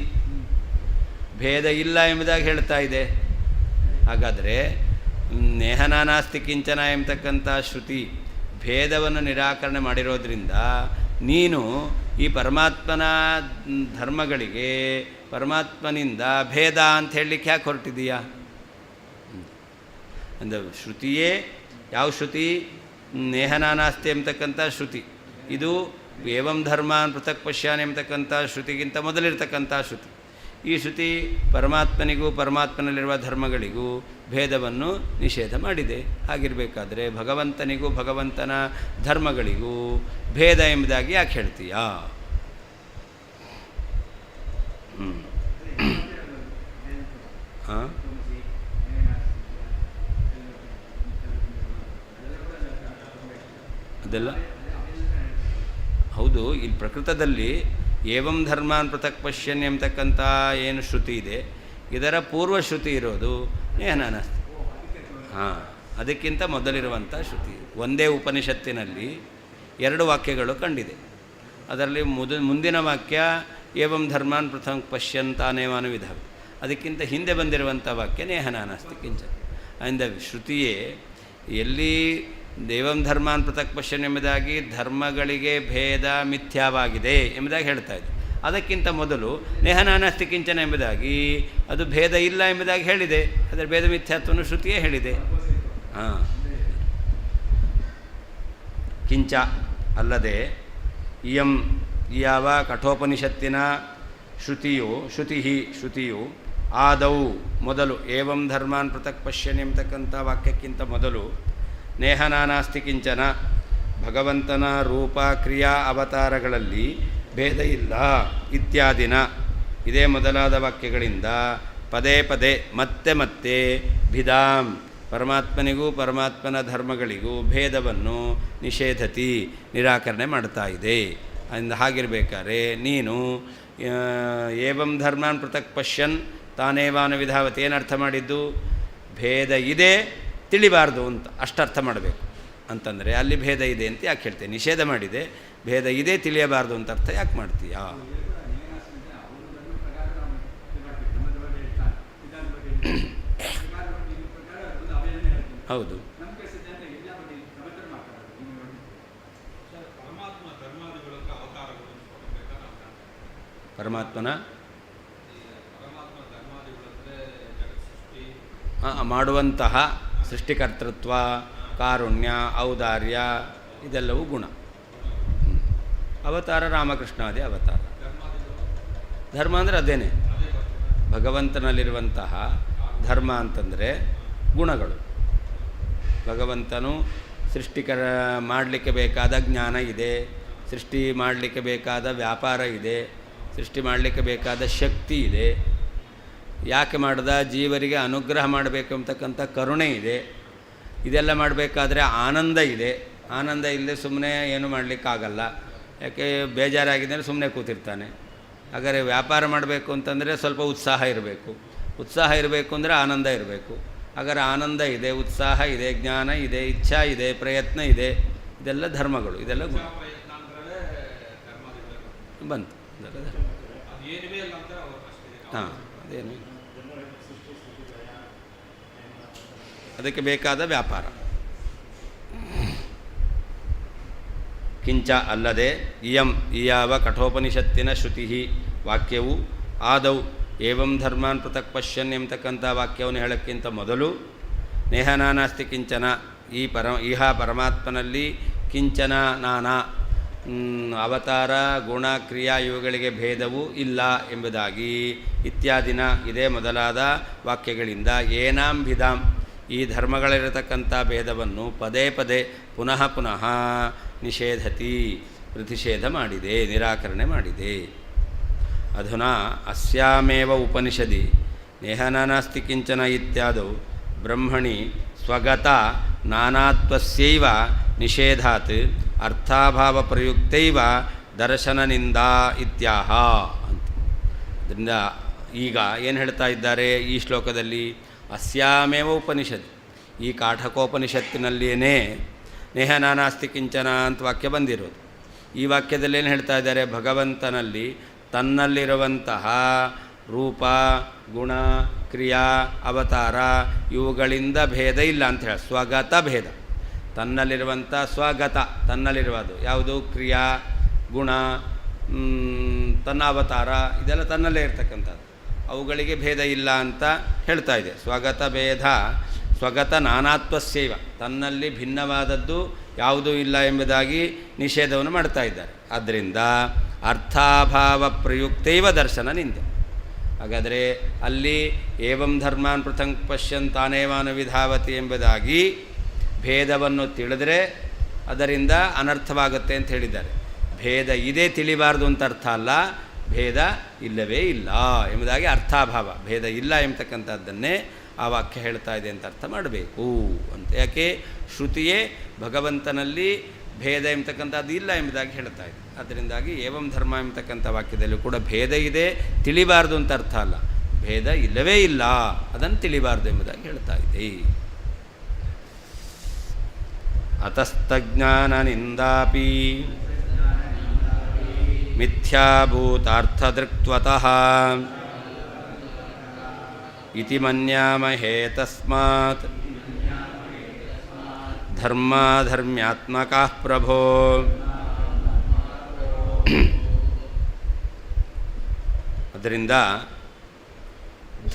ಭೇದ ಇಲ್ಲ ಎಂಬುದಾಗಿ ಹೇಳ್ತಾ ಇದೆ. ಹಾಗಾದರೆ ನೇಹನಾ ನಾಸ್ತಿ ಕಿಂಚನ ಎಂಬತಕ್ಕಂಥ ಶ್ರುತಿ ಭೇದವನ್ನು ನಿರಾಕರಣೆ ಮಾಡಿರೋದ್ರಿಂದ ನೀನು ಈ ಪರಮಾತ್ಮನ ಧರ್ಮಗಳಿಗೆ ಪರಮಾತ್ಮನಿಂದ ಭೇದ ಅಂತ ಹೇಳಲಿಕ್ಕೆ ಯಾಕೆ ಹೊರಟಿದೀಯಾ? ಅಂದರೆ ಶ್ರುತಿಯೇ ಯಾವ ಶ್ರುತಿ? ನೇಹನಾ ನಾಸ್ತಿ ಎಂಬತಕ್ಕಂಥ ಶ್ರುತಿ. ಇದು ಏವಂ ಧರ್ಮಾನ್ ಪೃಥಕ್ ಪಶ್ಯಾನ್ ಎಂಬತಕ್ಕಂಥ ಶ್ರುತಿಗಿಂತ ಮೊದಲಿರ್ತಕ್ಕಂಥ ಶ್ರುತಿ. ಈ ಶ್ರುತಿ ಪರಮಾತ್ಮನಿಗೂ ಪರಮಾತ್ಮನಲ್ಲಿರುವ ಧರ್ಮಗಳಿಗೂ ಭೇದವನ್ನು ನಿಷೇಧ ಮಾಡಿದೆ. ಹಾಗಿರಬೇಕಾದ್ರೆ ಭಗವಂತನಿಗೂ ಭಗವಂತನ ಧರ್ಮಗಳಿಗೂ ಭೇದ ಎಂಬುದಾಗಿ ಯಾಕೆ ಹೇಳ್ತೀಯಾ? ಹಾಂ, ಅದೆಲ್ಲ ಹೌದು. ಇಲ್ಲಿ ಪ್ರಕೃತದಲ್ಲಿ ಏವಂ ಧರ್ಮಾನ್ ಪೃಥಕ್ ಪಶ್ಯನ್ ಎಂಬತಕ್ಕಂಥ ಏನು ಶ್ರುತಿ ಇದೆ, ಇದರ ಪೂರ್ವಶ್ರುತಿ ಇರೋದು ನೇಹನಾ ನಾಸ್ತಿ. ಹಾಂ, ಅದಕ್ಕಿಂತ ಮೊದಲಿರುವಂಥ ಶ್ರುತಿ. ಒಂದೇ ಉಪನಿಷತ್ತಿನಲ್ಲಿ ಎರಡು ವಾಕ್ಯಗಳು ಕಂಡಿದೆ. ಅದರಲ್ಲಿ ಮುಂದಿನ ವಾಕ್ಯ ಏವಂ ಧರ್ಮಾನ್ ಪೃಥಕ್ ಪಶ್ಯನ್ ತಾನೇವಾನುವಿಧ, ಅದಕ್ಕಿಂತ ಹಿಂದೆ ಬಂದಿರುವಂಥ ವಾಕ್ಯ ನೇಹ ನಾನಾಸ್ತಿ ಕಿಂಚನ. ಆದ್ದರಿಂದ ಶ್ರುತಿಯೇ ಎಲ್ಲಿ ದೇವಂ ಧರ್ಮಾನ್ ಪೃಥಕ್ ಪಶ್ಯನ್ ಎಂಬುದಾಗಿ ಧರ್ಮಗಳಿಗೆ ಭೇದ ಮಿಥ್ಯಾವಾಗಿದೆ ಎಂಬುದಾಗಿ ಹೇಳ್ತಾ ಇದೆ. ಅದಕ್ಕಿಂತ ಮೊದಲು ನೇಹ ನಾನಾಸ್ತಿ ಕಿಂಚನ ಎಂಬುದಾಗಿ ಅದು ಭೇದ ಇಲ್ಲ ಎಂಬುದಾಗಿ ಹೇಳಿದೆ. ಅದರ ಭೇದ ಮಿಥ್ಯಾತ್ವವನ್ನು ಶ್ರುತಿಯೇ ಹೇಳಿದೆ. ಹಾಂ, ಕಿಂಚ ಅಲ್ಲದೆ ಇಯಂ ಯಾವ ಕಠೋಪನಿಷತ್ತಿನ ಶ್ರುತಿಯು ಆದೌ ಮೊದಲು ಏವಂ ಧರ್ಮಾನ್ ಪೃಥಕ್ ಪಶ್ಯನ್ ಎಂಬತಕ್ಕಂಥ ವಾಕ್ಯಕ್ಕಿಂತ ಮೊದಲು ನೇಹ ನಾನಾಸ್ತಿ ಕಿಂಚನ ಭಗವಂತನ ರೂಪ ಕ್ರಿಯಾ ಅವತಾರಗಳಲ್ಲಿ ಭೇದ ಇಲ್ಲ ಇತ್ಯಾದಿನ ಇದೇ ಮೊದಲಾದ ವಾಕ್ಯಗಳಿಂದ ಪದೇ ಪದೇ ಮತ್ತೆ ಮತ್ತೆ ಭಿದಾಂ ಪರಮಾತ್ಮನಿಗೂ ಪರಮಾತ್ಮನ ಧರ್ಮಗಳಿಗೂ ಭೇದವನ್ನು ನಿಷೇಧತಿ ನಿರಾಕರಣೆ ಮಾಡ್ತಾ ಇದೆ. ಅಂದ ಹಾಗಿರಬೇಕಾದ್ರೆ ನೀನು ಏವಂ ಧರ್ಮಾನ್ ಪೃಥಕ್ ಪಶ್ಯನ್ ತಾನೇವಾನು ವಿಧಾವತಿ ಏನರ್ಥ ಮಾಡಿದ್ದು? ಭೇದ ಇದೆ ತಿಳಿಬಾರ್ದು ಅಂತ ಅಷ್ಟರ್ಥ ಮಾಡಬೇಕು. ಅಂತಂದರೆ ಅಲ್ಲಿ ಭೇದ ಇದೆ ಅಂತ ಯಾಕೆ ಹೇಳ್ತೇನೆ? ನಿಷೇಧ ಮಾಡಿದೆ, ಭೇದ ಇದೆ ತಿಳಿಯಬಾರ್ದು ಅಂತ ಅರ್ಥ ಯಾಕೆ ಮಾಡ್ತೀಯಾ? ಹೌದು, ಪರಮಾತ್ಮನ ಮಾಡುವಂತಹ ಸೃಷ್ಟಿಕರ್ತೃತ್ವ, ಕಾರುಣ್ಯ, ಔದಾರ್ಯ ಇದೆಲ್ಲವೂ ಗುಣ. ಅವತಾರ ರಾಮಕೃಷ್ಣಾದಿ ಅವತಾರ. ಧರ್ಮ ಅಂದರೆ ಅದೇನೆ, ಭಗವಂತನಲ್ಲಿರುವಂತಹ ಧರ್ಮ ಅಂತಂದರೆ ಗುಣಗಳು. ಭಗವಂತನು ಸೃಷ್ಟಿಕರ ಮಾಡಲಿಕ್ಕೆ ಬೇಕಾದ ಜ್ಞಾನ ಇದೆ, ಸೃಷ್ಟಿ ಮಾಡಲಿಕ್ಕೆ ಬೇಕಾದ ವ್ಯಾಪಾರ ಇದೆ, ಸೃಷ್ಟಿ ಮಾಡಲಿಕ್ಕೆ ಬೇಕಾದ ಶಕ್ತಿ ಇದೆ. ಯಾಕೆ ಮಾಡ್ದ? ಜೀವರಿಗೆ ಅನುಗ್ರಹ ಮಾಡಬೇಕು ಅಂತಕ್ಕಂಥ ಕರುಣೆ ಇದೆ. ಇದೆಲ್ಲ ಮಾಡಬೇಕಾದ್ರೆ ಆನಂದ ಇದೆ. ಆನಂದ ಇಲ್ಲದೆ ಸುಮ್ಮನೆ ಏನು ಮಾಡಲಿಕ್ಕಾಗಲ್ಲ. ಯಾಕೆ? ಬೇಜಾರಾಗಿದೆ ಅಂದರೆ ಸುಮ್ಮನೆ ಕೂತಿರ್ತಾನೆ. ಹಾಗಾದರೆ ವ್ಯಾಪಾರ ಮಾಡಬೇಕು ಅಂತಂದರೆ ಸ್ವಲ್ಪ ಉತ್ಸಾಹ ಇರಬೇಕು. ಉತ್ಸಾಹ ಇರಬೇಕು ಅಂದರೆ ಆನಂದ ಇರಬೇಕು. ಹಾಗಾದರೆ ಆನಂದ ಇದೆ, ಉತ್ಸಾಹ ಇದೆ, ಜ್ಞಾನ ಇದೆ, ಇಚ್ಛಾ ಇದೆ, ಪ್ರಯತ್ನ ಇದೆ. ಇದೆಲ್ಲ ಧರ್ಮಗಳು, ಇದೆಲ್ಲ ಗುಣ ಬಂತು. ಹಾಂ, ಅದೇನು ಅದಕ್ಕೆ ಬೇಕಾದ ವ್ಯಾಪಾರ. ಕಿಂಚ ಅಲ್ಲದೆ ಇಯಂ ಈ ಯಾವ ಕಠೋಪನಿಷತ್ತಿನ ಶ್ರುತಿ ವಾಕ್ಯವು ಆದೌ ಏವಂ ಧರ್ಮಾನ್ ಪೃಥಕ್ ಪಶ್ಯನ್ ಎಂಬತಕ್ಕಂಥ ವಾಕ್ಯವನ್ನು ಹೇಳೋಕ್ಕಿಂತ ಮೊದಲು ನೇಹ ನಾನಾಸ್ತಿ ಕಿಂಚನ ಇಹ ಪರಮಾತ್ಮನಲ್ಲಿ ಕಿಂಚನ ನಾನಾ ಅವತಾರ ಗುಣ ಕ್ರಿಯಾ ಇವುಗಳಿಗೆ ಭೇದವೂ ಇಲ್ಲ ಎಂಬುದಾಗಿ ಇತ್ಯಾದಿನ ಇದೇ ಮೊದಲಾದ ವಾಕ್ಯಗಳಿಂದ ಏನಾಂ ಭಿದಾಂ ಈ ಧರ್ಮಗಳಿರತಕ್ಕಂಥ ಭೇದವನ್ನು ಪದೇ ಪದೇ ಪುನಃ ಪುನಃ ನಿಷೇಧತಿ ಪ್ರತಿಷೇಧ ಮಾಡಿದೆ, ನಿರಾಕರಣೆ ಮಾಡಿದೆ. ಅಧುನಾ ಅಸ್ಯಾಮೇವ ಉಪನಿಷದಿ ನೇಹ ನಾನಾಸ್ತಿ ಕಿಂಚನ ಇತ್ಯಾದೌ ಬ್ರಹ್ಮಣಿ ಸ್ವಗತ ನಾನಾತ್ವಸ್ಯೈವ ನಿಷೇಧಾತ್ ಅರ್ಥಾಭಾವ ಪ್ರಯುಕ್ತೈವ ದರ್ಶನನಿಂದ ಇತ್ಯಾಹ ಅಂತ. ಅದರಿಂದ ಈಗ ಏನು ಹೇಳ್ತಾ ಇದ್ದಾರೆ ಈ ಶ್ಲೋಕದಲ್ಲಿ? ಅಸ್ಯಾಮೇವ ಉಪನಿಷತ್, ಈ ಕಾಠಕೋಪನಿಷತ್ತಿನಲ್ಲಿಯೇ ನೇಹ ನಾನಾಸ್ತಿ ಕಿಂಚನ ಅಂತ ವಾಕ್ಯ ಬಂದಿರೋದು. ಈ ವಾಕ್ಯದಲ್ಲಿ ಏನು ಹೇಳ್ತಾ ಇದ್ದಾರೆ? ಭಗವಂತನಲ್ಲಿ ತನ್ನಲ್ಲಿರುವಂತಹ ರೂಪ ಗುಣ ಕ್ರಿಯಾ ಅವತಾರ ಇವುಗಳಿಂದ ಭೇದ ಇಲ್ಲ ಅಂತ ಹೇಳಿ ಸ್ವಗತ ಭೇದ. ತನ್ನಲ್ಲಿರುವಂಥ ಸ್ವಗತ ತನ್ನಲ್ಲಿರುವುದು ಯಾವುದು? ಕ್ರಿಯಾ ಗುಣ ತನ್ನ ಅವತಾರ ಇದೆಲ್ಲ ತನ್ನಲ್ಲೇ ಇರ್ತಕ್ಕಂಥದ್ದು. ಅವುಗಳಿಗೆ ಭೇದ ಇಲ್ಲ ಅಂತ ಹೇಳ್ತಾ ಇದೆ. ಸ್ವಗತ ಭೇದ ಸ್ವಗತ ನಾನಾತ್ವಸ್ಯೈವ, ತನ್ನಲ್ಲಿ ಭಿನ್ನವಾದದ್ದು ಯಾವುದೂ ಇಲ್ಲ ಎಂಬುದಾಗಿ ನಿಷೇಧವನ್ನು ಮಾಡ್ತಾ ಇದ್ದಾರೆ. ಆದ್ದರಿಂದ ಅರ್ಥಾಭಾವ ಪ್ರಯುಕ್ತೈವ ದರ್ಶನ ನಿಂದೆ. ಹಾಗಾದರೆ ಅಲ್ಲಿ ಏವಂ ಧರ್ಮಾನ್ ಪೃಥಕ್ ಪಶ್ಯನ್ ತಾನೇವಾನು ವಿಧಾವತಿ ಎಂಬುದಾಗಿ ಭೇದವನ್ನು ತಿಳಿದರೆ ಅದರಿಂದ ಅನರ್ಥವಾಗುತ್ತೆ ಅಂತ ಹೇಳಿದ್ದಾರೆ. ಭೇದ ಇದೆ ತಿಳಿಬಾರ್ದು ಅಂತ ಅರ್ಥ ಅಲ್ಲ, ಭೇದ ಇಲ್ಲವೇ ಇಲ್ಲ ಎಂಬುದಾಗಿ ಅರ್ಥಾಭಾವ, ಭೇದ ಇಲ್ಲ ಎಂಬತಕ್ಕಂಥದ್ದನ್ನೇ ಆ ವಾಕ್ಯ ಹೇಳ್ತಾ ಇದೆ ಅಂತ ಅರ್ಥ ಮಾಡಬೇಕು ಅಂತ. ಯಾಕೆ? ಶ್ರುತಿಯೇ ಭಗವಂತನಲ್ಲಿ ಭೇದ ಎಂಬತಕ್ಕಂಥದ್ದು ಇಲ್ಲ ಎಂಬುದಾಗಿ ಹೇಳ್ತಾ ಇದೆ. ಅದರಿಂದಾಗಿ ಏವಂ ಧರ್ಮ ಎಂಬತಕ್ಕಂಥ ವಾಕ್ಯದಲ್ಲೂ ಕೂಡ ಭೇದ ಇದೆ ತಿಳಿಬಾರ್ದು ಅಂತ ಅರ್ಥ ಅಲ್ಲ, ಭೇದ ಇಲ್ಲವೇ ಇಲ್ಲ ಅದನ್ನು ತಿಳಿಬಾರ್ದು ಎಂಬುದಾಗಿ ಹೇಳ್ತಾ ಇದೆ. ಅತಸ್ತಜ್ಞಾನನಿಂದಾಪಿ ಮಿಥ್ಯಾಭೂತಾರ್ಥದೃಕ್ತ್ವತಃ ಇತಿ ಮನ್ಯಾಮಹೇ ತಸ್ಮಾತ್ ಧರ್ಮಾಧರ್ಮ್ಯಾತ್ಮಕಃ ಪ್ರಭೋ. ಅದರಿಂದ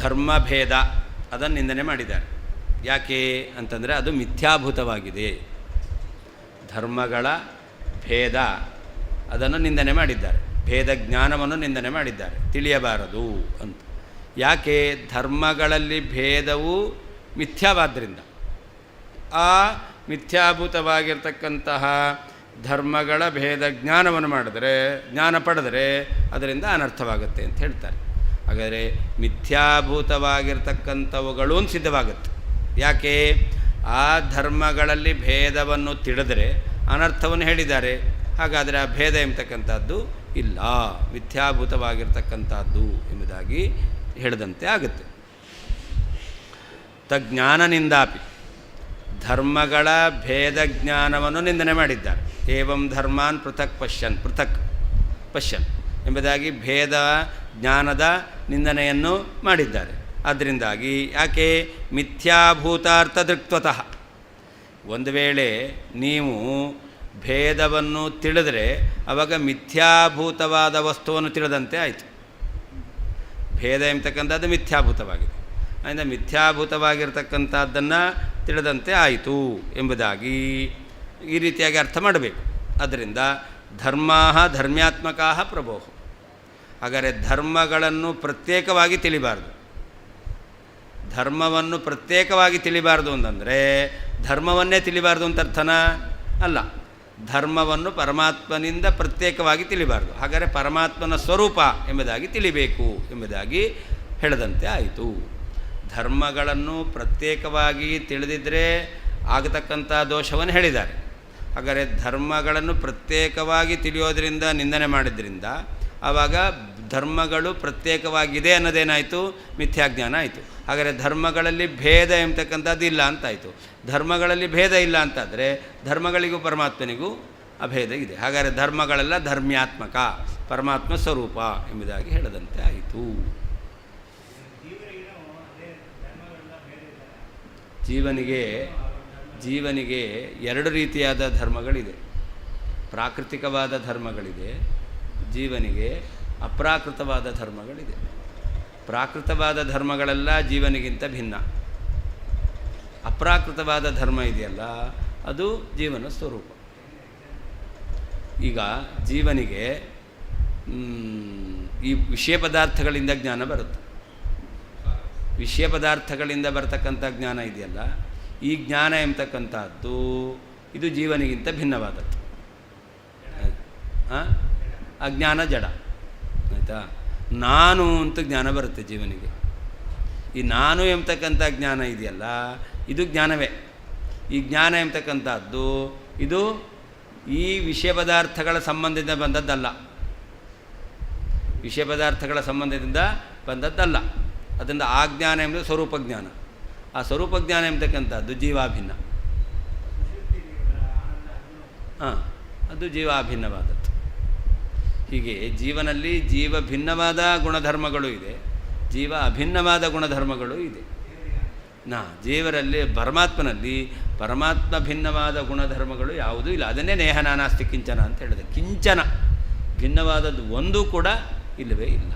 ಧರ್ಮಭೇದ ಅದನ್ನು ನಿಂದನೆ ಮಾಡಿದ್ದಾರೆ. ಯಾಕೆ ಅಂತಂದರೆ ಅದು ಮಿಥ್ಯಾಭೂತವಾಗಿದೆ. ಧರ್ಮಗಳ ಭೇದ ಅದನ್ನು ನಿಂದನೆ ಮಾಡಿದ್ದಾರೆ. ಭೇದ ಜ್ಞಾನವನ್ನು ನಿಂದನೆ ಮಾಡಿದ್ದಾರೆ, ತಿಳಿಯಬಾರದು ಅಂತ. ಯಾಕೆ? ಧರ್ಮಗಳಲ್ಲಿ ಭೇದವು ಮಿಥ್ಯಾವಾದ್ದರಿಂದ. ಆ ಮಿಥ್ಯಾಭೂತವಾಗಿರ್ತಕ್ಕಂತಹ ಧರ್ಮಗಳ ಭೇದ ಜ್ಞಾನವನ್ನು ಮಾಡಿದರೆ, ಜ್ಞಾನ ಪಡೆದರೆ ಅದರಿಂದ ಅನರ್ಥವಾಗುತ್ತೆ ಅಂತ ಹೇಳ್ತಾರೆ. ಹಾಗಾದರೆ ಮಿಥ್ಯಾಭೂತವಾಗಿರ್ತಕ್ಕಂಥವುಗಳೂ ಸಿದ್ಧವಾಗುತ್ತೆ. ಯಾಕೆ? ಆ ಧರ್ಮಗಳಲ್ಲಿ ಭೇದವನ್ನು ತಿಳಿದರೆ ಅನರ್ಥವನ್ನು ಹೇಳಿದ್ದಾರೆ. ಹಾಗಾದರೆ ಆ ಭೇದ ಎಂಬತಕ್ಕಂಥದ್ದು ಇಲ್ಲ, ಮಿಥ್ಯಾಭೂತವಾಗಿರ್ತಕ್ಕಂಥದ್ದು ಎಂಬುದಾಗಿ ಹೇಳಿದಂತೆ ಆಗುತ್ತೆ. ತಜ್ಞಾನನಿಂದಾಪಿ ಧರ್ಮಗಳ ಭೇದ ಜ್ಞಾನವನ್ನು ನಿಂದನೆ ಮಾಡಿದ್ದಾರೆ. ಏವಂ ಧರ್ಮಾನ್ ಪೃಥಕ್ ಪಶ್ಯನ್ ಎಂಬುದಾಗಿ ಭೇದ ಜ್ಞಾನದ ನಿಂದನೆಯನ್ನು ಮಾಡಿದ್ದಾರೆ. ಅದರಿಂದಾಗಿ ಯಾಕೆ? ಮಿಥ್ಯಾಭೂತಾರ್ಥ ದೃಕ್ತ್ವತಃ. ಒಂದು ವೇಳೆ ನೀವು ಭೇದವನ್ನು ತಿಳಿದರೆ ಆವಾಗ ಮಿಥ್ಯಾಭೂತವಾದ ವಸ್ತುವನ್ನು ತಿಳಿದಂತೆ ಆಯಿತು. ಭೇದ ಎಂಬತಕ್ಕಂಥದ್ದು ಮಿಥ್ಯಾಭೂತವಾಗಿದೆ, ಅದರಿಂದ ಮಿಥ್ಯಾಭೂತವಾಗಿರ್ತಕ್ಕಂಥದ್ದನ್ನು ತಿಳಿದಂತೆ ಆಯಿತು ಎಂಬುದಾಗಿ ಈ ರೀತಿಯಾಗಿ ಅರ್ಥ ಮಾಡಬೇಕು. ಅದರಿಂದ ಧರ್ಮಾ ಧರ್ಮ್ಯಾತ್ಮಕಾ ಪ್ರಭೋ. ಹಾಗಾದರೆ ಧರ್ಮಗಳನ್ನು ಪ್ರತ್ಯೇಕವಾಗಿ ತಿಳಿಬಾರ್ದು. ಧರ್ಮವನ್ನು ಪ್ರತ್ಯೇಕವಾಗಿ ತಿಳಿಬಾರ್ದು ಅಂತಂದರೆ ಧರ್ಮವನ್ನೇ ತಿಳಿಬಾರ್ದು ಅಂತ ಅರ್ಥನ ಅಲ್ಲ. ಧರ್ಮವನ್ನು ಪರಮಾತ್ಮನಿಂದ ಪ್ರತ್ಯೇಕವಾಗಿ ತಿಳಿಬಾರ್ದು. ಹಾಗಾದರೆ ಪರಮಾತ್ಮನ ಸ್ವರೂಪ ಎಂಬುದಾಗಿ ತಿಳಿಬೇಕು ಎಂಬುದಾಗಿ ಹೇಳದಂತೆ ಆಯಿತು. ಧರ್ಮಗಳನ್ನು ಪ್ರತ್ಯೇಕವಾಗಿ ತಿಳಿದಿದ್ದರೆ ಆಗತಕ್ಕಂಥ ದೋಷವನ್ನು ಹೇಳಿದ್ದಾರೆ. ಹಾಗಾದರೆ ಧರ್ಮಗಳನ್ನು ಪ್ರತ್ಯೇಕವಾಗಿ ತಿಳಿಯೋದರಿಂದ ನಿಂದನೆ ಮಾಡಿದ್ರಿಂದ ಆವಾಗ ಧರ್ಮಗಳು ಪ್ರತ್ಯೇಕವಾಗಿದೆ ಅನ್ನೋದೇನಾಯಿತು? ಮಿಥ್ಯಾಜ್ಞಾನ ಆಯಿತು. ಹಾಗಾದರೆ ಧರ್ಮಗಳಲ್ಲಿ ಭೇದ ಎಂಬತಕ್ಕಂಥದ್ದು ಇಲ್ಲ ಅಂತಾಯಿತು. ಧರ್ಮಗಳಲ್ಲಿ ಭೇದ ಇಲ್ಲ ಅಂತಾದರೆ ಧರ್ಮಗಳಿಗೂ ಪರಮಾತ್ಮನಿಗೂ ಅಭೇದ ಇದೆ. ಹಾಗಾದರೆ ಧರ್ಮಗಳೆಲ್ಲ ಧರ್ಮ್ಯಾತ್ಮಕ, ಪರಮಾತ್ಮ ಸ್ವರೂಪ ಎಂಬುದಾಗಿ ಹೇಳದಂತೆ ಆಯಿತು. ಜೀವನಿಗೆ ಎರಡು ರೀತಿಯಾದ ಧರ್ಮಗಳಿದೆ. ಪ್ರಾಕೃತಿಕವಾದ ಧರ್ಮಗಳಿದೆ, ಜೀವನಿಗೆ ಅಪ್ರಾಕೃತವಾದ ಧರ್ಮಗಳಿದೆ. ಪ್ರಾಕೃತವಾದ ಧರ್ಮಗಳೆಲ್ಲ ಜೀವನಿಗಿಂತ ಭಿನ್ನ. ಅಪ್ರಾಕೃತವಾದ ಧರ್ಮ ಇದೆಯಲ್ಲ ಅದು ಜೀವನ ಸ್ವರೂಪ. ಈಗ ಜೀವನಿಗೆ ಈ ವಿಷಯ ಪದಾರ್ಥಗಳಿಂದ ಜ್ಞಾನ ಬರುತ್ತೆ. ವಿಷಯ ಪದಾರ್ಥಗಳಿಂದ ಬರ್ತಕ್ಕಂಥ ಜ್ಞಾನ ಇದೆಯಲ್ಲ, ಈ ಜ್ಞಾನ ಎಂಬತಕ್ಕಂಥದ್ದು ಇದು ಜೀವನಿಗಿಂತ ಭಿನ್ನವಾದದ್ದು. ಅಜ್ಞಾನ ಜಡ, ಆಯಿತಾ? ನಾನು ಅಂತ ಜ್ಞಾನ ಬರುತ್ತೆ ಜೀವನಿಗೆ. ಈ ನಾನು ಎಂಬತಕ್ಕಂಥ ಜ್ಞಾನ ಇದೆಯಲ್ಲ ಇದು ಜ್ಞಾನವೇ. ಈ ಜ್ಞಾನ ಎಂಬತಕ್ಕಂಥದ್ದು ಇದು ಈ ವಿಷಯ ಪದಾರ್ಥಗಳ ಸಂಬಂಧದಿಂದ ಬಂದದ್ದಲ್ಲ. ವಿಷಯ ಪದಾರ್ಥಗಳ ಸಂಬಂಧದಿಂದ ಬಂದದ್ದಲ್ಲ. ಅದರಿಂದ ಆ ಜ್ಞಾನ ಎಂಬುದು ಸ್ವರೂಪ ಜ್ಞಾನ. ಆ ಸ್ವರೂಪ ಜ್ಞಾನ ಎಂಬತಕ್ಕಂಥದ್ದು ಜೀವಾಭಿನ್ನ. ಅದು ಜೀವಾಭಿನ್ನವಾದದ್ದು. ಹೀಗೆ ಜೀವನಲ್ಲಿ ಜೀವ ಭಿನ್ನವಾದ ಗುಣಧರ್ಮಗಳು ಇದೆ, ಜೀವ ಅಭಿನ್ನವಾದ ಗುಣಧರ್ಮಗಳು ಇದೆ. ಜೀವರಲ್ಲಿ ಪರಮಾತ್ಮನಲ್ಲಿ ಪರಮಾತ್ಮ ಭಿನ್ನವಾದ ಗುಣಧರ್ಮಗಳು ಯಾವುದೂ ಇಲ್ಲ. ಅದನ್ನೇ ನೇಹ ನಾನಾಸ್ತಿ ಕಿಂಚನ ಅಂತ ಹೇಳಿದೆ. ಕಿಂಚನ ಭಿನ್ನವಾದದ್ದು ಒಂದೂ ಕೂಡ ಇಲ್ಲವೇ ಇಲ್ಲ.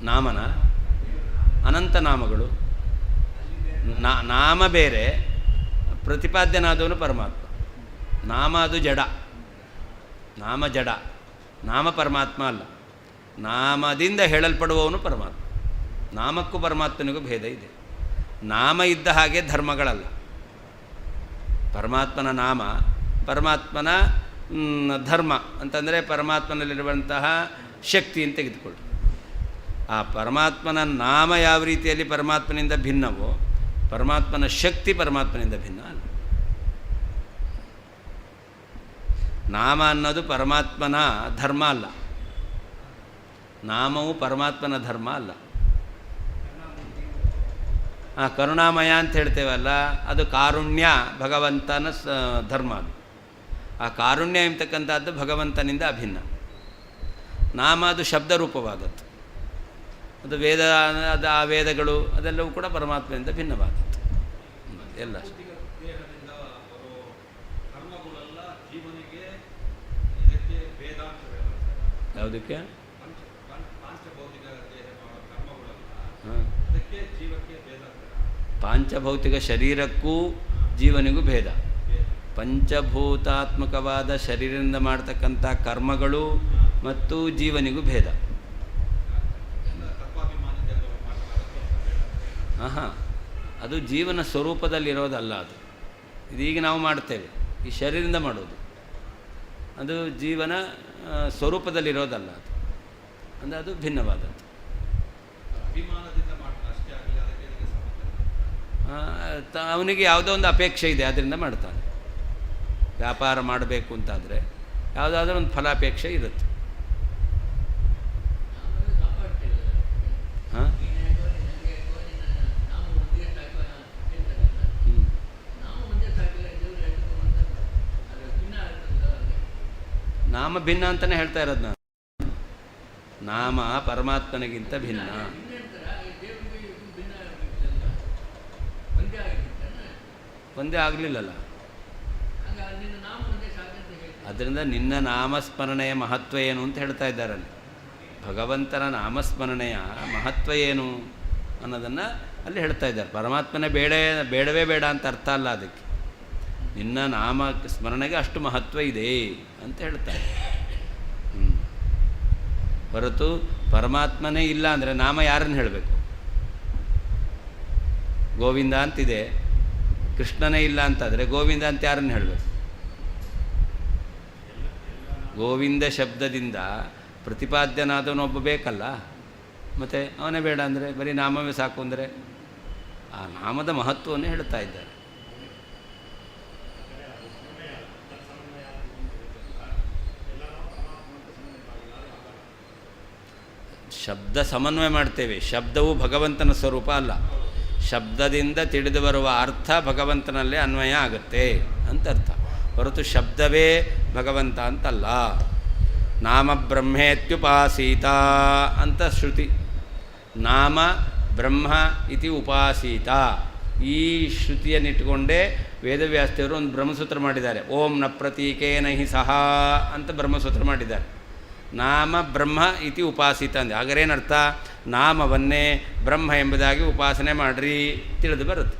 ನಾಮನ ಅನಂತ ನಾಮಗಳು. ನಾಮ ಬೇರೆ, ಪ್ರತಿಪಾದ್ಯನಾದವನು ಪರಮಾತ್ಮ. ನಾಮ ಅದು ಜಡ, ನಾಮ ಜಡ, ನಾಮ ಪರಮಾತ್ಮ ಅಲ್ಲ. ನಾಮದಿಂದ ಹೇಳಲ್ಪಡುವವನು ಪರಮಾತ್ಮ. ನಾಮಕ್ಕೂ ಪರಮಾತ್ಮನಿಗೂ ಭೇದ ಇದೆ. ನಾಮ ಇದ್ದ ಹಾಗೆ ಧರ್ಮಗಳಲ್ಲ. ಪರಮಾತ್ಮನ ನಾಮ, ಪರಮಾತ್ಮನ ಧರ್ಮ ಅಂತಂದರೆ ಪರಮಾತ್ಮನಲ್ಲಿರುವಂತಹ ಶಕ್ತಿ ಅಂತ ತೆಗೆದುಕೊಳ್ಳಿ. ಆ ಪರಮಾತ್ಮನ ನಾಮ ಯಾವ ರೀತಿಯಲ್ಲಿ ಪರಮಾತ್ಮನಿಂದ ಭಿನ್ನವೋ, ಪರಮಾತ್ಮನ ಶಕ್ತಿ ಪರಮಾತ್ಮನಿಂದ ಭಿನ್ನ ಅಲ್ಲ. ನಾಮ ಅನ್ನೋದು ಪರಮಾತ್ಮನ ಧರ್ಮ ಅಲ್ಲ. ನಾಮವು ಪರಮಾತ್ಮನ ಧರ್ಮ ಅಲ್ಲ. ಕರುಣಾಮಯ ಅಂತ ಹೇಳ್ತೇವಲ್ಲ, ಅದು ಕಾರುಣ್ಯ ಭಗವಂತನ ಧರ್ಮ. ಅದು ಆ ಕಾರುಣ್ಯ ಎಂಬತಕ್ಕಂಥದ್ದು ಭಗವಂತನಿಂದ ಅಭಿನ್ನ. ನಾಮ ಅದು ಶಬ್ದ ರೂಪವಾಗತ್ತೆ. ಅದು ವೇದ, ಅದು ಆ ವೇದಗಳು ಅದೆಲ್ಲವೂ ಕೂಡ ಪರಮಾತ್ಮದಿಂದ ಭಿನ್ನವಾಗತ್ತೆ. ಎಲ್ಲ ಯಾವುದಕ್ಕೆ? ಪಾಂಚಭೌತಿಕ ಶರೀರಕ್ಕೂ ಜೀವನಿಗೂ ಭೇದ. ಪಂಚಭೂತಾತ್ಮಕವಾದ ಶರೀರದಿಂದ ಮಾಡ್ತಕ್ಕಂಥ ಕರ್ಮಗಳು ಮತ್ತು ಜೀವನಿಗೂ ಭೇದ. ಹಾಂ, ಅದು ಜೀವನ ಸ್ವರೂಪದಲ್ಲಿರೋದಲ್ಲ. ಅದು ಇದೀಗ ನಾವು ಮಾಡ್ತೇವೆ, ಈ ಶರೀರದಿಂದ ಮಾಡೋದು. ಅದು ಜೀವನ ಸ್ವರೂಪದಲ್ಲಿರೋದಲ್ಲ. ಅದು ಅಂದರೆ ಅದು ಭಿನ್ನವಾದದ್ದು. ಅವನಿಗೆ ಯಾವುದೋ ಒಂದು ಅಪೇಕ್ಷೆ ಇದೆ, ಅದರಿಂದ ಮಾಡ್ತಾನೆ. ವ್ಯಾಪಾರ ಮಾಡಬೇಕು ಅಂತಾದರೆ ಯಾವುದಾದ್ರೂ ಒಂದು ಫಲಾಪೇಕ್ಷೆ ಇರುತ್ತೆ. ಹಾಂ, ನಾಮ ಭಿನ್ನ ಅಂತಲೇ ಹೇಳ್ತಾ ಇರೋದು ನಾನು. ನಾಮ ಪರಮಾತ್ಮನಿಗಿಂತ ಭಿನ್ನ. ಒಂದೇ ಆಗಲಿಲ್ಲಲ್ಲ. ಅದರಿಂದ ನಿನ್ನ ನಾಮಸ್ಮರಣೆಯ ಮಹತ್ವ ಏನು ಅಂತ ಹೇಳ್ತಾ ಇದ್ದಾರಲ್ಲಿ. ಭಗವಂತನ ನಾಮಸ್ಮರಣೆಯ ಮಹತ್ವ ಏನು ಅನ್ನೋದನ್ನು ಅಲ್ಲಿ ಹೇಳ್ತಾ ಇದ್ದಾರೆ. ಪರಮಾತ್ಮನೇ ಬೇಡವೇ ಬೇಡ ಅಂತ ಅರ್ಥ ಅಲ್ಲ. ಅದಕ್ಕೆ ನಿನ್ನ ನಾಮ ಸ್ಮರಣೆಗೆ ಅಷ್ಟು ಮಹತ್ವ ಇದೆ ಅಂತ ಹೇಳ್ತಾರೆ. ಹೊರತು ಪರಮಾತ್ಮನೇ ಇಲ್ಲ ಅಂದರೆ ನಾಮ ಯಾರನ್ನು ಹೇಳಬೇಕು? ಗೋವಿಂದ ಅಂತಿದೆ, ಕೃಷ್ಣನೇ ಇಲ್ಲ ಅಂತಾದರೆ ಗೋವಿಂದ ಅಂತ ಯಾರನ್ನು ಹೇಳಬೇಕು? ಗೋವಿಂದ ಶಬ್ದದಿಂದ ಪ್ರತಿಪಾದ್ಯನಾದವನೊಬ್ಬ ಬೇಕಲ್ಲ. ಮತ್ತು ಅವನೇ ಬೇಡ ಅಂದರೆ ಬರೀ ನಾಮವೇ ಸಾಕು ಅಂದರೆ ಆ ನಾಮದ ಮಹತ್ವವನ್ನು ಹೇಳ್ತಾ ಇದ್ದಾರೆ. ಶಬ್ದ ಸಮನ್ವಯ ಮಾಡ್ತೇವೆ. ಶಬ್ದವು ಭಗವಂತನ ಸ್ವರೂಪ ಅಲ್ಲ. ಶಬ್ದದಿಂದ ತಿಳಿದು ಬರುವ ಅರ್ಥ ಭಗವಂತನಲ್ಲೇ ಅನ್ವಯ ಆಗುತ್ತೆ ಅಂತ ಅರ್ಥ, ಹೊರತು ಶಬ್ದವೇ ಭಗವಂತ ಅಂತಲ್ಲ. ನಾಮ ಬ್ರಹ್ಮೇತ್ಯುಪಾಸೀತ ಅಂತ ಶ್ರುತಿ. ನಾಮ ಬ್ರಹ್ಮ ಇತಿ ಉಪಾಸೀತ. ಈ ಶ್ರುತಿಯನ್ನಿಟ್ಟುಕೊಂಡೇ ವೇದವ್ಯಾಸದೇವರು ಒಂದು ಬ್ರಹ್ಮಸೂತ್ರ ಮಾಡಿದ್ದಾರೆ. ಓಂ ನ ಪ್ರತೀಕೇನ ಹಿ ಸಹ ಅಂತ ಬ್ರಹ್ಮಸೂತ್ರ ಮಾಡಿದ್ದಾರೆ. ನಾಮ ಬ್ರಹ್ಮ ಇತಿ ಉಪಾಸಿತ ಅಂದೆ. ಹಾಗರೇನರ್ಥ? ನಾಮವನ್ನೇ ಬ್ರಹ್ಮ ಎಂಬುದಾಗಿ ಉಪಾಸನೆ ಮಾಡಿರಿ ತಿಳಿದು ಬರುತ್ತೆ.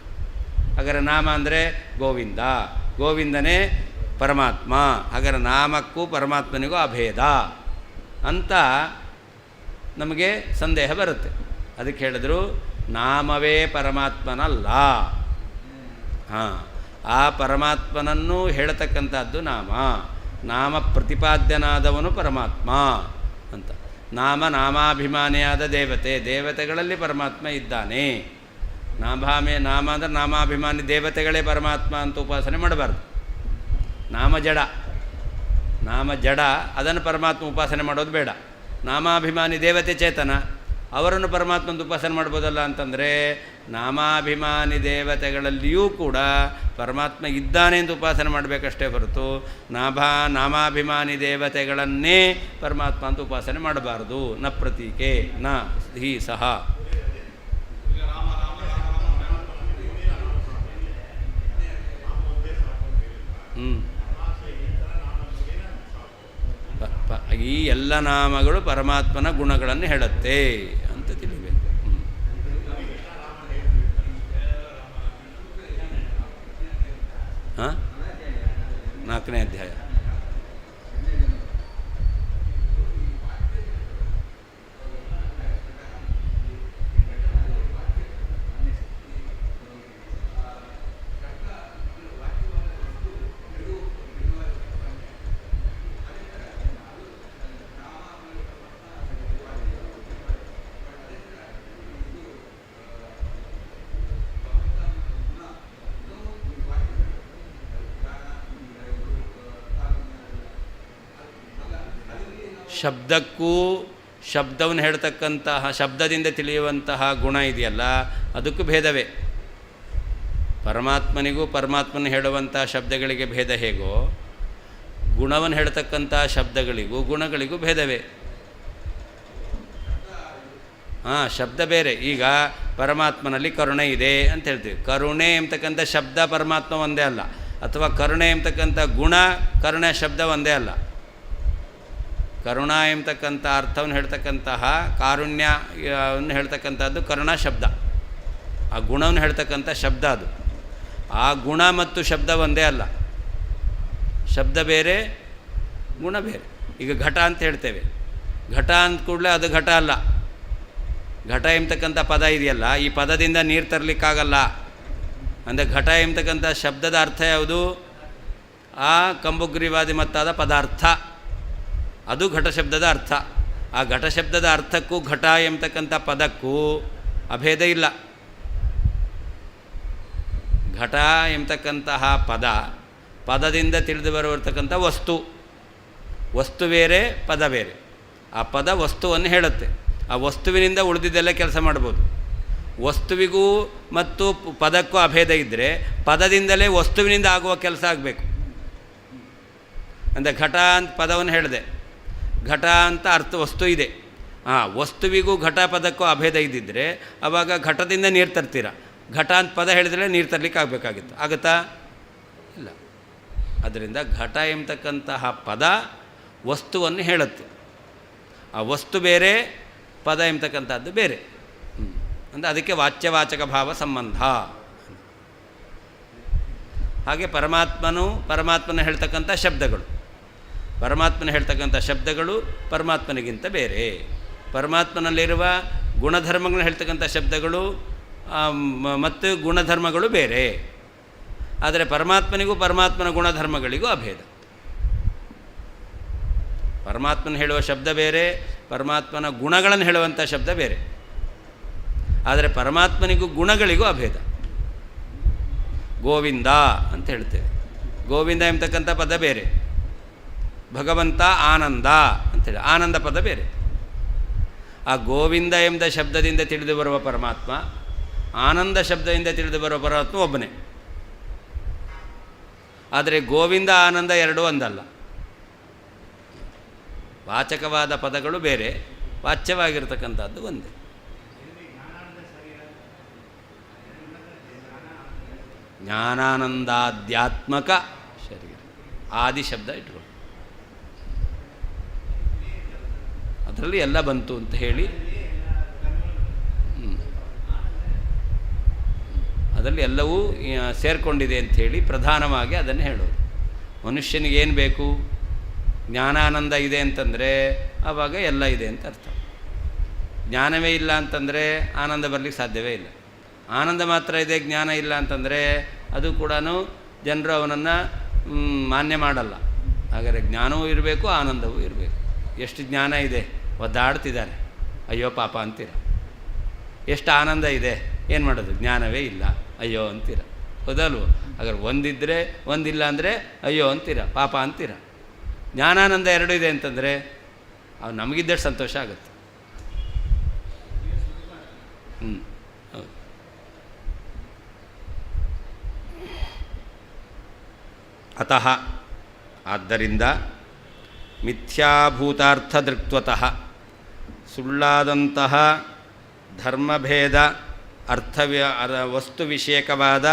ಹಾಗಾದರೆ ನಾಮ ಅಂದರೆ ಗೋವಿಂದ, ಗೋವಿಂದನೇ ಪರಮಾತ್ಮ. ಹಾಗಾದರೆ ನಾಮಕ್ಕೂ ಪರಮಾತ್ಮನಿಗೂ ಅಭೇದ ಅಂತ ನಮಗೆ ಸಂದೇಹ ಬರುತ್ತೆ. ಅದಕ್ಕೆ ಹೇಳಿದ್ರು ನಾಮವೇ ಪರಮಾತ್ಮನಲ್ಲ. ಹಾಂ, ಆ ಪರಮಾತ್ಮನನ್ನು ಹೇಳತಕ್ಕಂಥದ್ದು ನಾಮ. ನಾಮ ಪ್ರತಿಪಾದ್ಯನಾದವನು ಪರಮಾತ್ಮ ಅಂತ. ನಾಮ ನಾಮಾಭಿಮಾನಿಯಾದ ದೇವತೆ, ದೇವತೆಗಳಲ್ಲಿ ಪರಮಾತ್ಮ ಇದ್ದಾನೆ. ನಾಮ ಅಂದರೆ ನಾಮಾಭಿಮಾನಿ ದೇವತೆಗಳೇ ಪರಮಾತ್ಮ ಅಂತ ಉಪಾಸನೆ ಮಾಡಬಾರ್ದು. ನಾಮ ಜಡ, ಅದನ್ನು ಪರಮಾತ್ಮ ಉಪಾಸನೆ ಮಾಡೋದು ಬೇಡ. ನಾಮಾಭಿಮಾನಿ ದೇವತೆ ಚೇತನ, ಅವರನ್ನು ಪರಮಾತ್ಮಂದು ಉಪಾಸನೆ ಮಾಡ್ಬೋದಲ್ಲ ಅಂತಂದರೆ ನಾಮಾಭಿಮಾನಿ ದೇವತೆಗಳಲ್ಲಿಯೂ ಕೂಡ ಪರಮಾತ್ಮ ಇದ್ದಾನೆ ಎಂದು ಉಪಾಸನೆ ಮಾಡಬೇಕಷ್ಟೇ ಹೊರತು ನಾಮಾಭಿಮಾನಿ ದೇವತೆಗಳನ್ನೇ ಪರಮಾತ್ಮ ಅಂತ ಉಪಾಸನೆ ಮಾಡಬಾರ್ದು. ನ ಪ್ರತೀಕೆ ನ ಹಿ ಸಹ. ಈ ಎಲ್ಲ ನಾಮಗಳು ಪರಮಾತ್ಮನ ಗುಣಗಳನ್ನು ಹೇಳುತ್ತೆ ಅಂತ ತಿಳಿಬೇಕು. ಹಾಂ, 4ನೇ ಅಧ್ಯಾಯ. ಶಬ್ದಕ್ಕೂ ಶಬ್ದವನ್ನು ಹೇಳ್ತಕ್ಕಂತಹ ಶಬ್ದದಿಂದ ತಿಳಿಯುವಂತಹ ಗುಣ ಇದೆಯಲ್ಲ, ಅದಕ್ಕೂ ಭೇದವೇ. ಪರಮಾತ್ಮನಿಗೂ ಪರಮಾತ್ಮನ ಹೇಳುವಂಥ ಶಬ್ದಗಳಿಗೆ ಭೇದ ಹೇಗೋ, ಗುಣವನ್ನು ಹೇಳ್ತಕ್ಕಂಥ ಶಬ್ದಗಳಿಗೂ ಗುಣಗಳಿಗೂ ಭೇದವೇ. ಶಬ್ದ ಬೇರೆ. ಈಗ ಪರಮಾತ್ಮನಲ್ಲಿ ಕರುಣೆ ಇದೆ ಅಂತ ಹೇಳ್ತೀವಿ. ಕರುಣೆ ಎಂಬತಕ್ಕಂಥ ಶಬ್ದ ಪರಮಾತ್ಮ ಒಂದೇ ಅಲ್ಲ, ಅಥವಾ ಕರುಣೆ ಎಂಬತಕ್ಕಂಥ ಗುಣ ಕರುಣೆ ಶಬ್ದ ಒಂದೇ ಅಲ್ಲ. ಕರುಣ ಎಂಬತಕ್ಕಂಥ ಅರ್ಥವನ್ನು ಹೇಳ್ತಕ್ಕಂತಹ ಕಾರುಣ್ಯವನ್ನು ಹೇಳ್ತಕ್ಕಂಥದ್ದು ಕರುಣಾ ಶಬ್ದ. ಆ ಗುಣವನ್ನು ಹೇಳ್ತಕ್ಕಂಥ ಶಬ್ದ ಅದು. ಆ ಗುಣ ಮತ್ತು ಶಬ್ದ ಒಂದೇ ಅಲ್ಲ. ಶಬ್ದ ಬೇರೆ, ಗುಣ ಬೇರೆ. ಈಗ ಘಟ ಅಂತ ಹೇಳ್ತೇವೆ. ಘಟ ಅಂದ ಕೂಡಲೇ ಅದು ಘಟ ಅಲ್ಲ. ಘಟ ಎಂಬತಕ್ಕಂಥ ಪದ ಇದೆಯಲ್ಲ, ಈ ಪದದಿಂದ ನೀರು ತರಲಿಕ್ಕಾಗಲ್ಲ. ಅಂದರೆ ಘಟ ಎಂಬತಕ್ಕಂಥ ಶಬ್ದದ ಅರ್ಥ ಯಾವುದು? ಆ ಕಂಬುಗ್ರೀವಾದಿ ಮತ್ತಾದ ಪದಾರ್ಥ, ಅದು ಘಟ ಶಬ್ದದ ಅರ್ಥ. ಆ ಘಟ ಶಬ್ದದ ಅರ್ಥಕ್ಕೂ ಘಟ ಎಂಬತಕ್ಕಂಥ ಪದಕ್ಕೂ ಅಭೇದ ಇಲ್ಲ. ಘಟ ಎಂಬತಕ್ಕಂತಹ ಪದದಿಂದ ತಿಳಿದು ಬರತಕ್ಕಂಥ ವಸ್ತು ಬೇರೆ, ಪದ ಬೇರೆ. ಆ ಪದ ವಸ್ತುವನ್ನು ಹೇಳುತ್ತೆ. ಆ ವಸ್ತುವಿನಿಂದ ಉಳಿದಿದ್ದೆಲ್ಲ ಕೆಲಸ ಮಾಡ್ಬೋದು. ವಸ್ತುವಿಗೂ ಮತ್ತು ಪದಕ್ಕೂ ಅಭೇದ ಇದ್ದರೆ ಪದದಿಂದಲೇ ವಸ್ತುವಿನಿಂದ ಆಗುವ ಕೆಲಸ ಆಗಬೇಕು. ಅಂದರೆ ಘಟ ಅಂತ ಪದವನ್ನು ಹೇಳಿದೆ, ಘಟ ಅಂತ ಅರ್ಥ ವಸ್ತು ಇದೆ. ವಸ್ತುವಿಗೂ ಘಟ ಪದಕ್ಕೂ ಅಭೇದ ಇದ್ದಿದ್ದರೆ ಆವಾಗ ಘಟದಿಂದ ನೀರು ತರ್ತೀರ. ಘಟ ಅಂತ ಪದ ಹೇಳಿದರೆ ನೀರು ತರಲಿಕ್ಕೆ ಆಗಬೇಕಾಗಿತ್ತು. ಆಗುತ್ತಾ? ಇಲ್ಲ. ಅದರಿಂದ ಘಟ ಎಂಬತಕ್ಕಂತಹ ಪದ ವಸ್ತುವನ್ನು ಹೇಳುತ್ತೆ. ಆ ವಸ್ತು ಬೇರೆ, ಪದ ಎಂಬತಕ್ಕಂಥದ್ದು ಬೇರೆ. ಅಂದರೆ ಅದಕ್ಕೆ ವಾಚ್ಯವಾಚಕ ಭಾವ ಸಂಬಂಧ. ಹಾಗೆ ಪರಮಾತ್ಮನ ಹೇಳ್ತಕ್ಕಂಥ ಶಬ್ದಗಳು, ಪರಮಾತ್ಮನಿಗಿಂತ ಬೇರೆ. ಪರಮಾತ್ಮನಲ್ಲಿರುವ ಗುಣಧರ್ಮಗಳನ್ನ ಹೇಳ್ತಕ್ಕಂಥ ಶಬ್ದಗಳು ಮತ್ತು ಗುಣಧರ್ಮಗಳು ಬೇರೆ. ಆದರೆ ಪರಮಾತ್ಮನಿಗೂ ಪರಮಾತ್ಮನ ಗುಣಧರ್ಮಗಳಿಗೂ ಅಭೇದ. ಪರಮಾತ್ಮನ ಹೇಳುವ ಶಬ್ದ ಬೇರೆ, ಪರಮಾತ್ಮನ ಗುಣಗಳನ್ನು ಹೇಳುವಂಥ ಶಬ್ದ ಬೇರೆ. ಆದರೆ ಪರಮಾತ್ಮನಿಗೂ ಗುಣಗಳಿಗೂ ಅಭೇದ. ಗೋವಿಂದ ಅಂತ ಹೇಳ್ತೇವೆ. ಗೋವಿಂದ ಎಂಬತಕ್ಕಂಥ ಪದ ಬೇರೆ. ಭಗವಂತ ಆನಂದ ಅಂತೇಳಿ ಆನಂದ ಪದ ಬೇರೆ. ಆ ಗೋವಿಂದ ಎಂಬ ಶಬ್ದದಿಂದ ತಿಳಿದು ಬರುವ ಪರಮಾತ್ಮ, ಆನಂದ ಶಬ್ದದಿಂದ ತಿಳಿದು ಬರುವ ಪರಮಾತ್ಮ ಒಬ್ಬನೇ. ಆದರೆ ಗೋವಿಂದ ಆನಂದ ಎರಡೂ ಒಂದಲ್ಲ. ವಾಚಕವಾದ ಪದಗಳು ಬೇರೆ, ವಾಚ್ಯವಾಗಿರ್ತಕ್ಕಂಥದ್ದು ಒಂದೇ. ಜ್ಞಾನಾನಂದಾಧ್ಯಾತ್ಮಕ ಶರೀರ, ಆದಿ ಶಬ್ದ ಇಟ್ಕೊಂಡು ಅದರಲ್ಲಿ ಎಲ್ಲ ಬಂತು ಅಂತ ಹೇಳಿ, ಅದರಲ್ಲಿ ಎಲ್ಲವೂ ಸೇರಿಕೊಂಡಿದೆ ಅಂಥೇಳಿ ಪ್ರಧಾನವಾಗಿ ಅದನ್ನು ಹೇಳೋದು. ಮನುಷ್ಯನಿಗೇನು ಬೇಕು? ಜ್ಞಾನಾನಂದ ಇದೆ ಅಂತಂದರೆ ಆವಾಗ ಎಲ್ಲ ಇದೆ ಅಂತ ಅರ್ಥ. ಜ್ಞಾನವೇ ಇಲ್ಲ ಅಂತಂದರೆ ಆನಂದ ಬರಲಿಕ್ಕೆ ಸಾಧ್ಯವೇ ಇಲ್ಲ. ಆನಂದ ಮಾತ್ರ ಇದೆ, ಜ್ಞಾನ ಇಲ್ಲ ಅಂತಂದರೆ ಅದು ಕೂಡ ಜನರು ಅವನನ್ನು ಮಾನ್ಯ ಮಾಡಲ್ಲ. ಹಾಗಾದರೆ ಜ್ಞಾನವೂ ಇರಬೇಕು, ಆನಂದವೂ ಇರಬೇಕು. ಎಷ್ಟು ಜ್ಞಾನ ಇದೆ, ಒದ್ದಾಡ್ತಿದ್ದಾರೆ, ಅಯ್ಯೋ ಪಾಪ ಅಂತೀರ. ಎಷ್ಟು ಆನಂದ ಇದೆ, ಏನು ಮಾಡೋದು? ಜ್ಞಾನವೇ ಇಲ್ಲ, ಅಯ್ಯೋ ಅಂತೀರ. ಹೌದಲ್ವ? ಹಾಗಾದ್ರೆ ಒಂದಿದ್ದರೆ ಒಂದಿಲ್ಲ ಅಂದರೆ ಅಯ್ಯೋ ಅಂತೀರ, ಪಾಪ ಅಂತೀರ. ಜ್ಞಾನಾನಂದ ಎರಡೂ ಇದೆ ಅಂತಂದರೆ ಅವು ನಮಗಿದ್ದಷ್ಟು ಸಂತೋಷ ಆಗುತ್ತೆ. ಹೌದು. ಅತಃ ಆದ್ದರಿಂದ ಮಿಥ್ಯಾಭೂತಾರ್ಥ ದೃಕ್ತ್ವತಃ ಸುಳ್ಳಾದಂತಹ ಧರ್ಮಭೇದ ವಸ್ತು ವಿಷಯಕವಾದ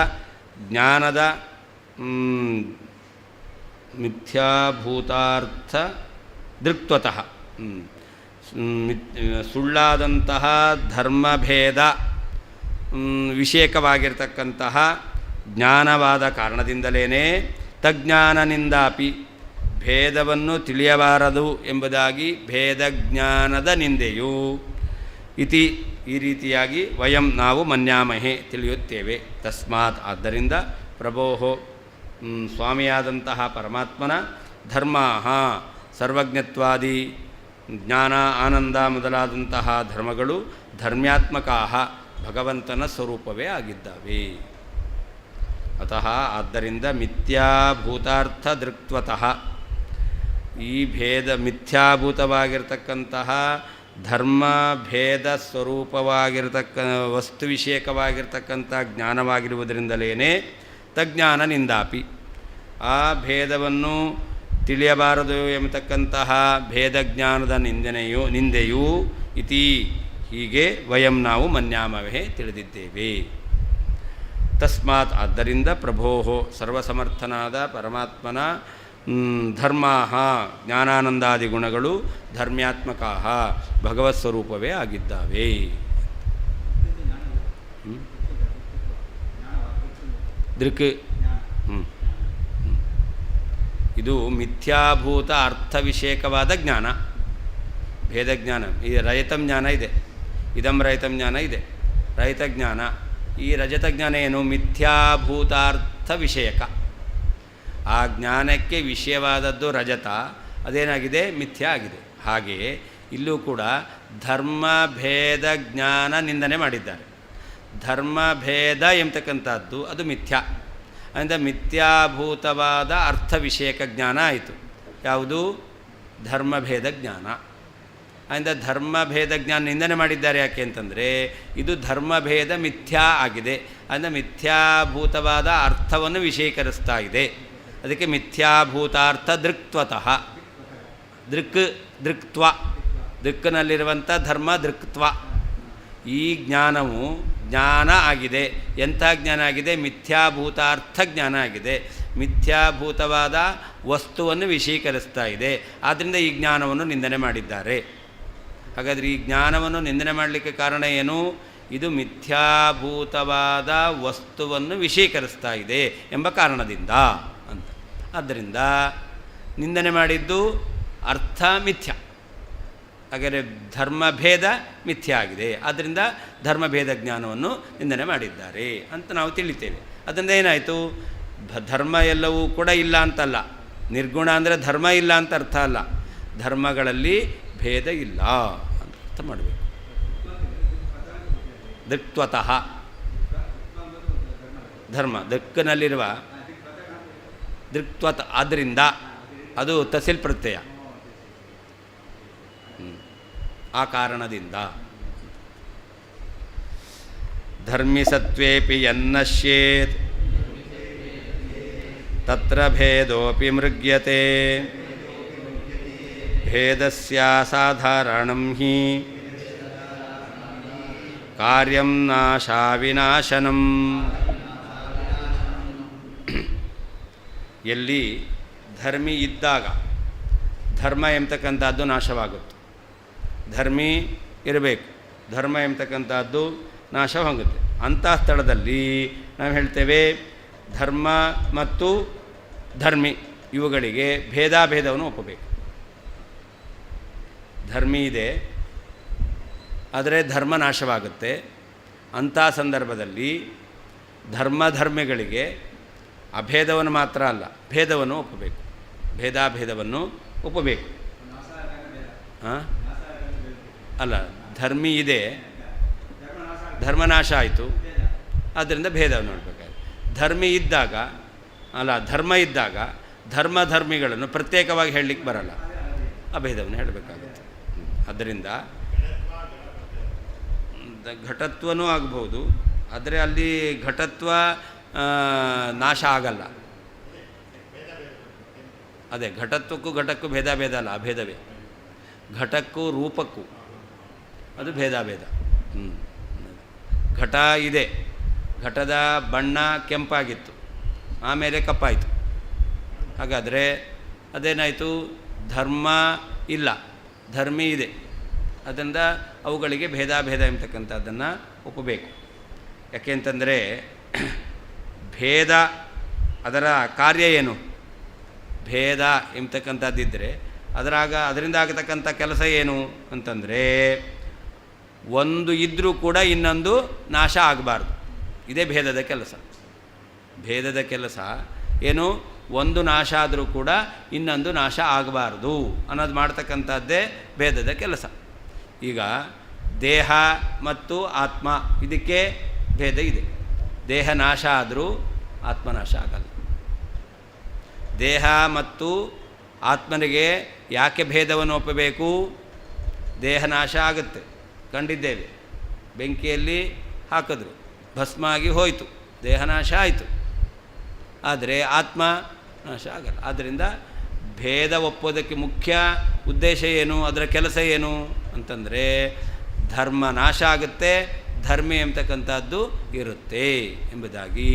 ಜ್ಞಾನದ ಮಿಥ್ಯಾಭೂತಾರ್ಥ ದೃಕ್ತ್ವತಃ ಸುಳ್ಳಾದಂತಹ ಧರ್ಮಭೇದ ವಿಷಯಕವಾಗಿರ್ತಕ್ಕಂತಹ ಜ್ಞಾನವಾದ ಕಾರಣದಿಂದಲೇ ತಜ್ಞಾನನಿಂದಾಪಿ ಭೇದವನ್ನು ತಿಳಿಯಬಾರದು ಎಂಬುದಾಗಿ ಭೇದಜ್ಞಾನದ ನಿಂದೆಯು ಇತಿ ಈ ರೀತಿಯಾಗಿ ವಯಂ ನಾವು ಮನ್ಯಾಮಹೆ ತಿಳಿಯುತ್ತೇವೆ. ತಸ್ಮಾತ್ ಆದ್ದರಿಂದ ಪ್ರಭೋಹೋ ಸ್ವಾಮಿಯಾದಂತಹ ಪರಮಾತ್ಮನ ಧರ್ಮಾಃ ಸರ್ವಜ್ಞತ್ವಾದಿ ಜ್ಞಾನ ಆನಂದ ಮೊದಲಾದಂತಹ ಧರ್ಮಗಳು ಧರ್ಮ್ಯಾತ್ಮಕಾಃ ಭಗವಂತನ ಸ್ವರೂಪವೇ ಆಗಿದ್ದಾವೆ. ಅತಃ ಆದ್ದರಿಂದ ಮಿಥ್ಯಾಭೂತಾರ್ಥ ದೃಕ್ತ್ವತಃ ಈ ಮಿಥ್ಯಾಭೂತವಾಗಿರ್ತಕ್ಕಂತಹ ಧರ್ಮಭೇದ ಸ್ವರೂಪವಾಗಿರ್ತಕ್ಕ ವಸ್ತು ವಿಷಯಕವಾಗಿರ್ತಕ್ಕಂಥ ಜ್ಞಾನವಾಗಿರುವುದರಿಂದಲೇ ತಜ್ಞಾನನಿಂದಾಪಿ ಆ ಭೇದವನ್ನು ತಿಳಿಯಬಾರದು ಎಂಬತಕ್ಕಂತಹ ಭೇದಜ್ಞಾನದ ನಿಂದೆಯೂ ಇತಿ ಹೀಗೆ ವಯಂ ನಾವು ಮನ್ಯಾಮವೇ ತಿಳಿದಿದ್ದೇವೆ. ತಸ್ಮಾತ್ ಆದ್ದರಿಂದ ಪ್ರಭೋ ಸರ್ವಸಮರ್ಥನಾದ ಪರಮಾತ್ಮನ ಧರ್ಮಾ ಜ್ಞಾನಾನಂದಾದಿ ಗುಣಗಳು ಧರ್ಮ್ಯಾತ್ಮಕ ಭಗವತ್ ಸ್ವರೂಪವೇ ಆಗಿದ್ದಾವೆ. ದೃಕ್ ಇದು ಮಿಥ್ಯಾಭೂತ ಅರ್ಥವಿಷೇಕವಾದ ಜ್ಞಾನ, ಭೇದಜ್ಞಾನ. ಈ ರಜತ ಜ್ಞಾನ ಇದೆ, ಇದಂ ರಜತ ಜ್ಞಾನ ಇದೆ, ರಜತ ಜ್ಞಾನ. ಈ ರಜತ ಜ್ಞಾನ ಏನು? ಮಿಥ್ಯಾಭೂತಾರ್ಥ ವಿಷಯಕ. ಆ ಜ್ಞಾನಕ್ಕೆ ವಿಷಯವಾದದ್ದು ರಜತ, ಅದೇನಾಗಿದೆ? ಮಿಥ್ಯಾ ಆಗಿದೆ. ಹಾಗೆಯೇ ಇಲ್ಲೂ ಕೂಡ ಧರ್ಮಭೇದ ಜ್ಞಾನ ನಿಂದನೆ ಮಾಡಿದ್ದಾರೆ. ಧರ್ಮಭೇದ ಎಂಬತಕ್ಕಂಥದ್ದು ಅದು ಮಿಥ್ಯಾ, ಅಂದರೆ ಮಿಥ್ಯಾಭೂತವಾದ ಅರ್ಥ ವಿಷಯಕ ಜ್ಞಾನ ಆಯಿತು. ಯಾವುದು? ಧರ್ಮಭೇದ ಜ್ಞಾನ. ಅಂದರೆ ಧರ್ಮಭೇದ ಜ್ಞಾನ ನಿಂದನೆ ಮಾಡಿದ್ದಾರೆ. ಯಾಕೆ ಅಂತಂದರೆ ಇದು ಧರ್ಮಭೇದ ಮಿಥ್ಯಾ ಆಗಿದೆ, ಅಂದರೆ ಮಿಥ್ಯಾಭೂತವಾದ ಅರ್ಥವನ್ನು ವಿಷಯೀಕರಿಸ್ತಾ ಇದೆ. ಅದಕ್ಕೆ ಮಿಥ್ಯಾಭೂತಾರ್ಥ ದೃಕ್ತ್ವತಃ, ದೃಕ್ತ್ವ, ದೃಕ್ನಲ್ಲಿರುವಂಥ ಧರ್ಮ ದೃಕ್ತ್ವ. ಈ ಜ್ಞಾನವು ಜ್ಞಾನ ಆಗಿದೆ. ಎಂಥ ಜ್ಞಾನ ಆಗಿದೆ? ಮಿಥ್ಯಾಭೂತಾರ್ಥ ಜ್ಞಾನ ಆಗಿದೆ. ಮಿಥ್ಯಾಭೂತವಾದ ವಸ್ತುವನ್ನು ವಿಷೀಕರಿಸ್ತಾ ಇದೆ. ಆದ್ದರಿಂದ ಈ ಜ್ಞಾನವನ್ನು ನಿಂದನೆ ಮಾಡಿದ್ದಾರೆ. ಹಾಗಾದರೆ ಈ ಜ್ಞಾನವನ್ನು ನಿಂದನೆ ಮಾಡಲಿಕ್ಕೆ ಕಾರಣ ಏನು? ಇದು ಮಿಥ್ಯಾಭೂತವಾದ ವಸ್ತುವನ್ನು ವಿಷೀಕರಿಸ್ತಾ ಇದೆ ಎಂಬ ಕಾರಣದಿಂದ ಅಂತ. ಆದ್ದರಿಂದ ನಿಂದನೆ ಮಾಡಿದ್ದು ಅರ್ಥ ಮಿಥ್ಯ, ಹಾಗಾದರೆ ಧರ್ಮಭೇದ ಮಿಥ್ಯ ಆಗಿದೆ. ಆದ್ದರಿಂದ ಧರ್ಮಭೇದ ಜ್ಞಾನವನ್ನು ನಿಂದನೆ ಮಾಡಿದ್ದಾರೆ ಅಂತ ನಾವು ತಿಳಿತೇವೆ. ಅದರಿಂದ ಏನಾಯಿತು? ಧರ್ಮ ಎಲ್ಲವೂ ಕೂಡ ಇಲ್ಲ ಅಂತಲ್ಲ, ನಿರ್ಗುಣ ಅಂದರೆ ಧರ್ಮ ಇಲ್ಲ ಅಂತ ಅರ್ಥ ಅಲ್ಲ, ಧರ್ಮಗಳಲ್ಲಿ ಭೇದ ಇಲ್ಲ ಅಂತ ಅರ್ಥ ಮಾಡಬೇಕು. ದೃಕ್ತ್ವತಃ ಧರ್ಮ, ದೃಕ್ನಲ್ಲಿರುವ ದೃಕ್ತ್ವತ, ಆದ್ದರಿಂದ ಅದು ತಸಿಲ್ ಪ್ರತ್ಯಯ, ಆ ಕಾರಣದಿಂದ. ಧರ್ಮಿಸತ್ವೇಪಿ ಯನ್ನಶ್ಯೇತ್ ತತ್ರ ಭೇದೋಪಿ ಮೃಗ್ಯತೆ ಭೇದಸ್ಯಾಸಾಧಾರಣಂ ಹಿ ಕಾರ್ಯಂ ನಾಶಾವಿನಾಶನಂ. ಎಲ್ಲಿ ಧರ್ಮಿ ಇದ್ದಾಗ ಧರ್ಮ ಎಂಬತಕ್ಕಂಥದ್ದು ನಾಶವಾಗುತ್ತೆ. ಧರ್ಮಿ ಇರಬೇಕು, ಧರ್ಮ ಎಂಬತಕ್ಕಂಥದ್ದು ನಾಶವಾಗುತ್ತೆ. ಅಂಥ ಸ್ಥಳದಲ್ಲಿ ನಾವು ಹೇಳ್ತೇವೆ ಧರ್ಮ ಮತ್ತು ಧರ್ಮಿ ಇವುಗಳಿಗೆ ಭೇದಾಭೇದವನ್ನು ಒಪ್ಪಬೇಕು. ಧರ್ಮಿ ಇದೆ, ಆದರೆ ಧರ್ಮ ನಾಶವಾಗುತ್ತೆ. ಅಂಥ ಸಂದರ್ಭದಲ್ಲಿ ಧರ್ಮಗಳಿಗೆ ಅಭೇದವನ್ನು ಮಾತ್ರ ಅಲ್ಲ, ಭೇದವನ್ನು ಒಪ್ಪಬೇಕು, ಭೇದಾಭೇದವನ್ನು ಒಪ್ಪಬೇಕು. ಅಲ್ಲ, ಧರ್ಮಿ ಇದೆ, ಧರ್ಮನಾಶ ಆಯಿತು, ಆದ್ದರಿಂದ ಭೇದವನ್ನು ನೋಡಬೇಕಾಗಿದೆ. ಧರ್ಮಿ ಇದ್ದಾಗ ಅಲ್ಲ, ಧರ್ಮ ಇದ್ದಾಗ ಧರ್ಮಿಗಳನ್ನು ಪ್ರತ್ಯೇಕವಾಗಿ ಹೇಳಲಿಕ್ಕೆ ಬರಲ್ಲ, ಅಭೇದವನ್ನು ಹೇಳಬೇಕಾಗುತ್ತೆ. ಆದ್ದರಿಂದ ಘಟತ್ವನೂ ಆಗ್ಬೋದು, ಆದರೆ ಅಲ್ಲಿ ಘಟತ್ವ ನಾಶ ಆಗಲ್ಲ. ಅದೇ ಘಟತ್ವಕ್ಕೂ ಘಟಕ್ಕೂ ಭೇದ ಅಲ್ಲ, ಅಭೇದವೇ. ಘಟಕ್ಕೂ ರೂಪಕ್ಕೂ ಅದು ಭೇದ. ಘಟ ಇದೆ, ಘಟದ ಬಣ್ಣ ಕೆಂಪಾಗಿತ್ತು, ಆಮೇಲೆ ಕಪ್ಪಾಯಿತು. ಹಾಗಾದರೆ ಅದೇನಾಯಿತು? ಧರ್ಮ ಇಲ್ಲ, ಧರ್ಮಿ ಇದೆ. ಅದರಿಂದ ಅವುಗಳಿಗೆ ಭೇದ ಎಂಬತಕ್ಕಂಥದ್ದನ್ನು ಒಪ್ಪಬೇಕು. ಯಾಕೆಂತಂದರೆ ಭೇದ ಅದರ ಕಾರ್ಯ ಏನು? ಭೇದ ಎಂಬತಕ್ಕಂಥದ್ದಿದ್ದರೆ ಅದರಿಂದ ಆಗತಕ್ಕಂಥ ಕೆಲಸ ಏನು ಅಂತಂದರೆ ಒಂದು ಇದ್ದರೂ ಕೂಡ ಇನ್ನೊಂದು ನಾಶ ಆಗಬಾರ್ದು. ಇದೇ ಭೇದದ ಕೆಲಸ. ಭೇದದ ಕೆಲಸ ಏನು? ಒಂದು ನಾಶ ಆದರೂ ಕೂಡ ಇನ್ನೊಂದು ನಾಶ ಆಗಬಾರ್ದು ಅನ್ನೋದು ಮಾಡ್ತಕ್ಕಂಥದ್ದೇ ಭೇದದ ಕೆಲಸ. ಈಗ ದೇಹ ಮತ್ತು ಆತ್ಮ ಇದಕ್ಕೆ ಭೇದ ಇದೆ. ದೇಹ ನಾಶ ಆದರೂ ಆತ್ಮನಾಶ ಆಗಲ್ಲ. ದೇಹ ಮತ್ತು ಆತ್ಮನಿಗೆ ಯಾಕೆ ಭೇದವನ್ನು ಒಪ್ಪಬೇಕು? ದೇಹ ನಾಶ ಆಗುತ್ತೆ, ಕಂಡಿದ್ದೇವೆ. ಬೆಂಕಿಯಲ್ಲಿ ಹಾಕಿದ್ರು, ಭಸ್ಮ ಆಗಿ ಹೋಯಿತು, ದೇಹನಾಶ ಆಯಿತು. ಆದರೆ ಆತ್ಮ ನಾಶ ಆಗಲ್ಲ. ಆದ್ದರಿಂದ ಭೇದ ಒಪ್ಪೋದಕ್ಕೆ ಮುಖ್ಯ ಉದ್ದೇಶ ಏನು? ಅದರ ಕೆಲಸ ಏನು ಅಂತಂದರೆ ಧರ್ಮ ನಾಶ ಆಗುತ್ತೆ, ಧರ್ಮಿ ಎಂಬತಕ್ಕಂಥದ್ದು ಇರುತ್ತೆ ಎಂಬುದಾಗಿ.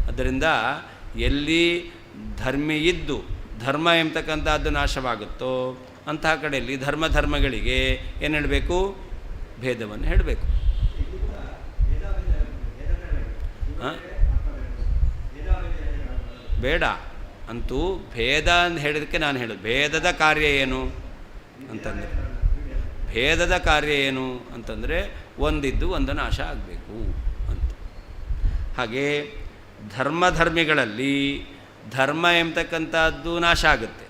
ಅದರಿಂದ ಎಲ್ಲಿ ಧರ್ಮಿ ಇದ್ದು ಧರ್ಮ ಎಂಬತಕ್ಕಂಥದ್ದು ನಾಶವಾಗುತ್ತೋ ಅಂತಹ ಕಡೆಯಲ್ಲಿ ಧರ್ಮಗಳಿಗೆ ಏನು ಹೇಳಬೇಕು? ಭೇದವನ್ನು ಹೇಳಬೇಕು. ಬೇಡ ಅಂತೂ ಭೇದ ಅಂತ ಹೇಳಿದಕ್ಕೆ ನಾನು ಹೇಳೋದು, ಭೇದದ ಕಾರ್ಯ ಏನು ಅಂತಂದರೆ, ಭೇದದ ಕಾರ್ಯ ಏನು ಅಂತಂದರೆ ಒಂದಿದ್ದು ಒಂದು ನಾಶ ಆಗಬೇಕು ಅಂತ. ಹಾಗೆ ಧರ್ಮಿಗಳಲ್ಲಿ ಧರ್ಮ ಎಂಬತಕ್ಕಂಥದ್ದು ನಾಶ ಆಗುತ್ತೆ,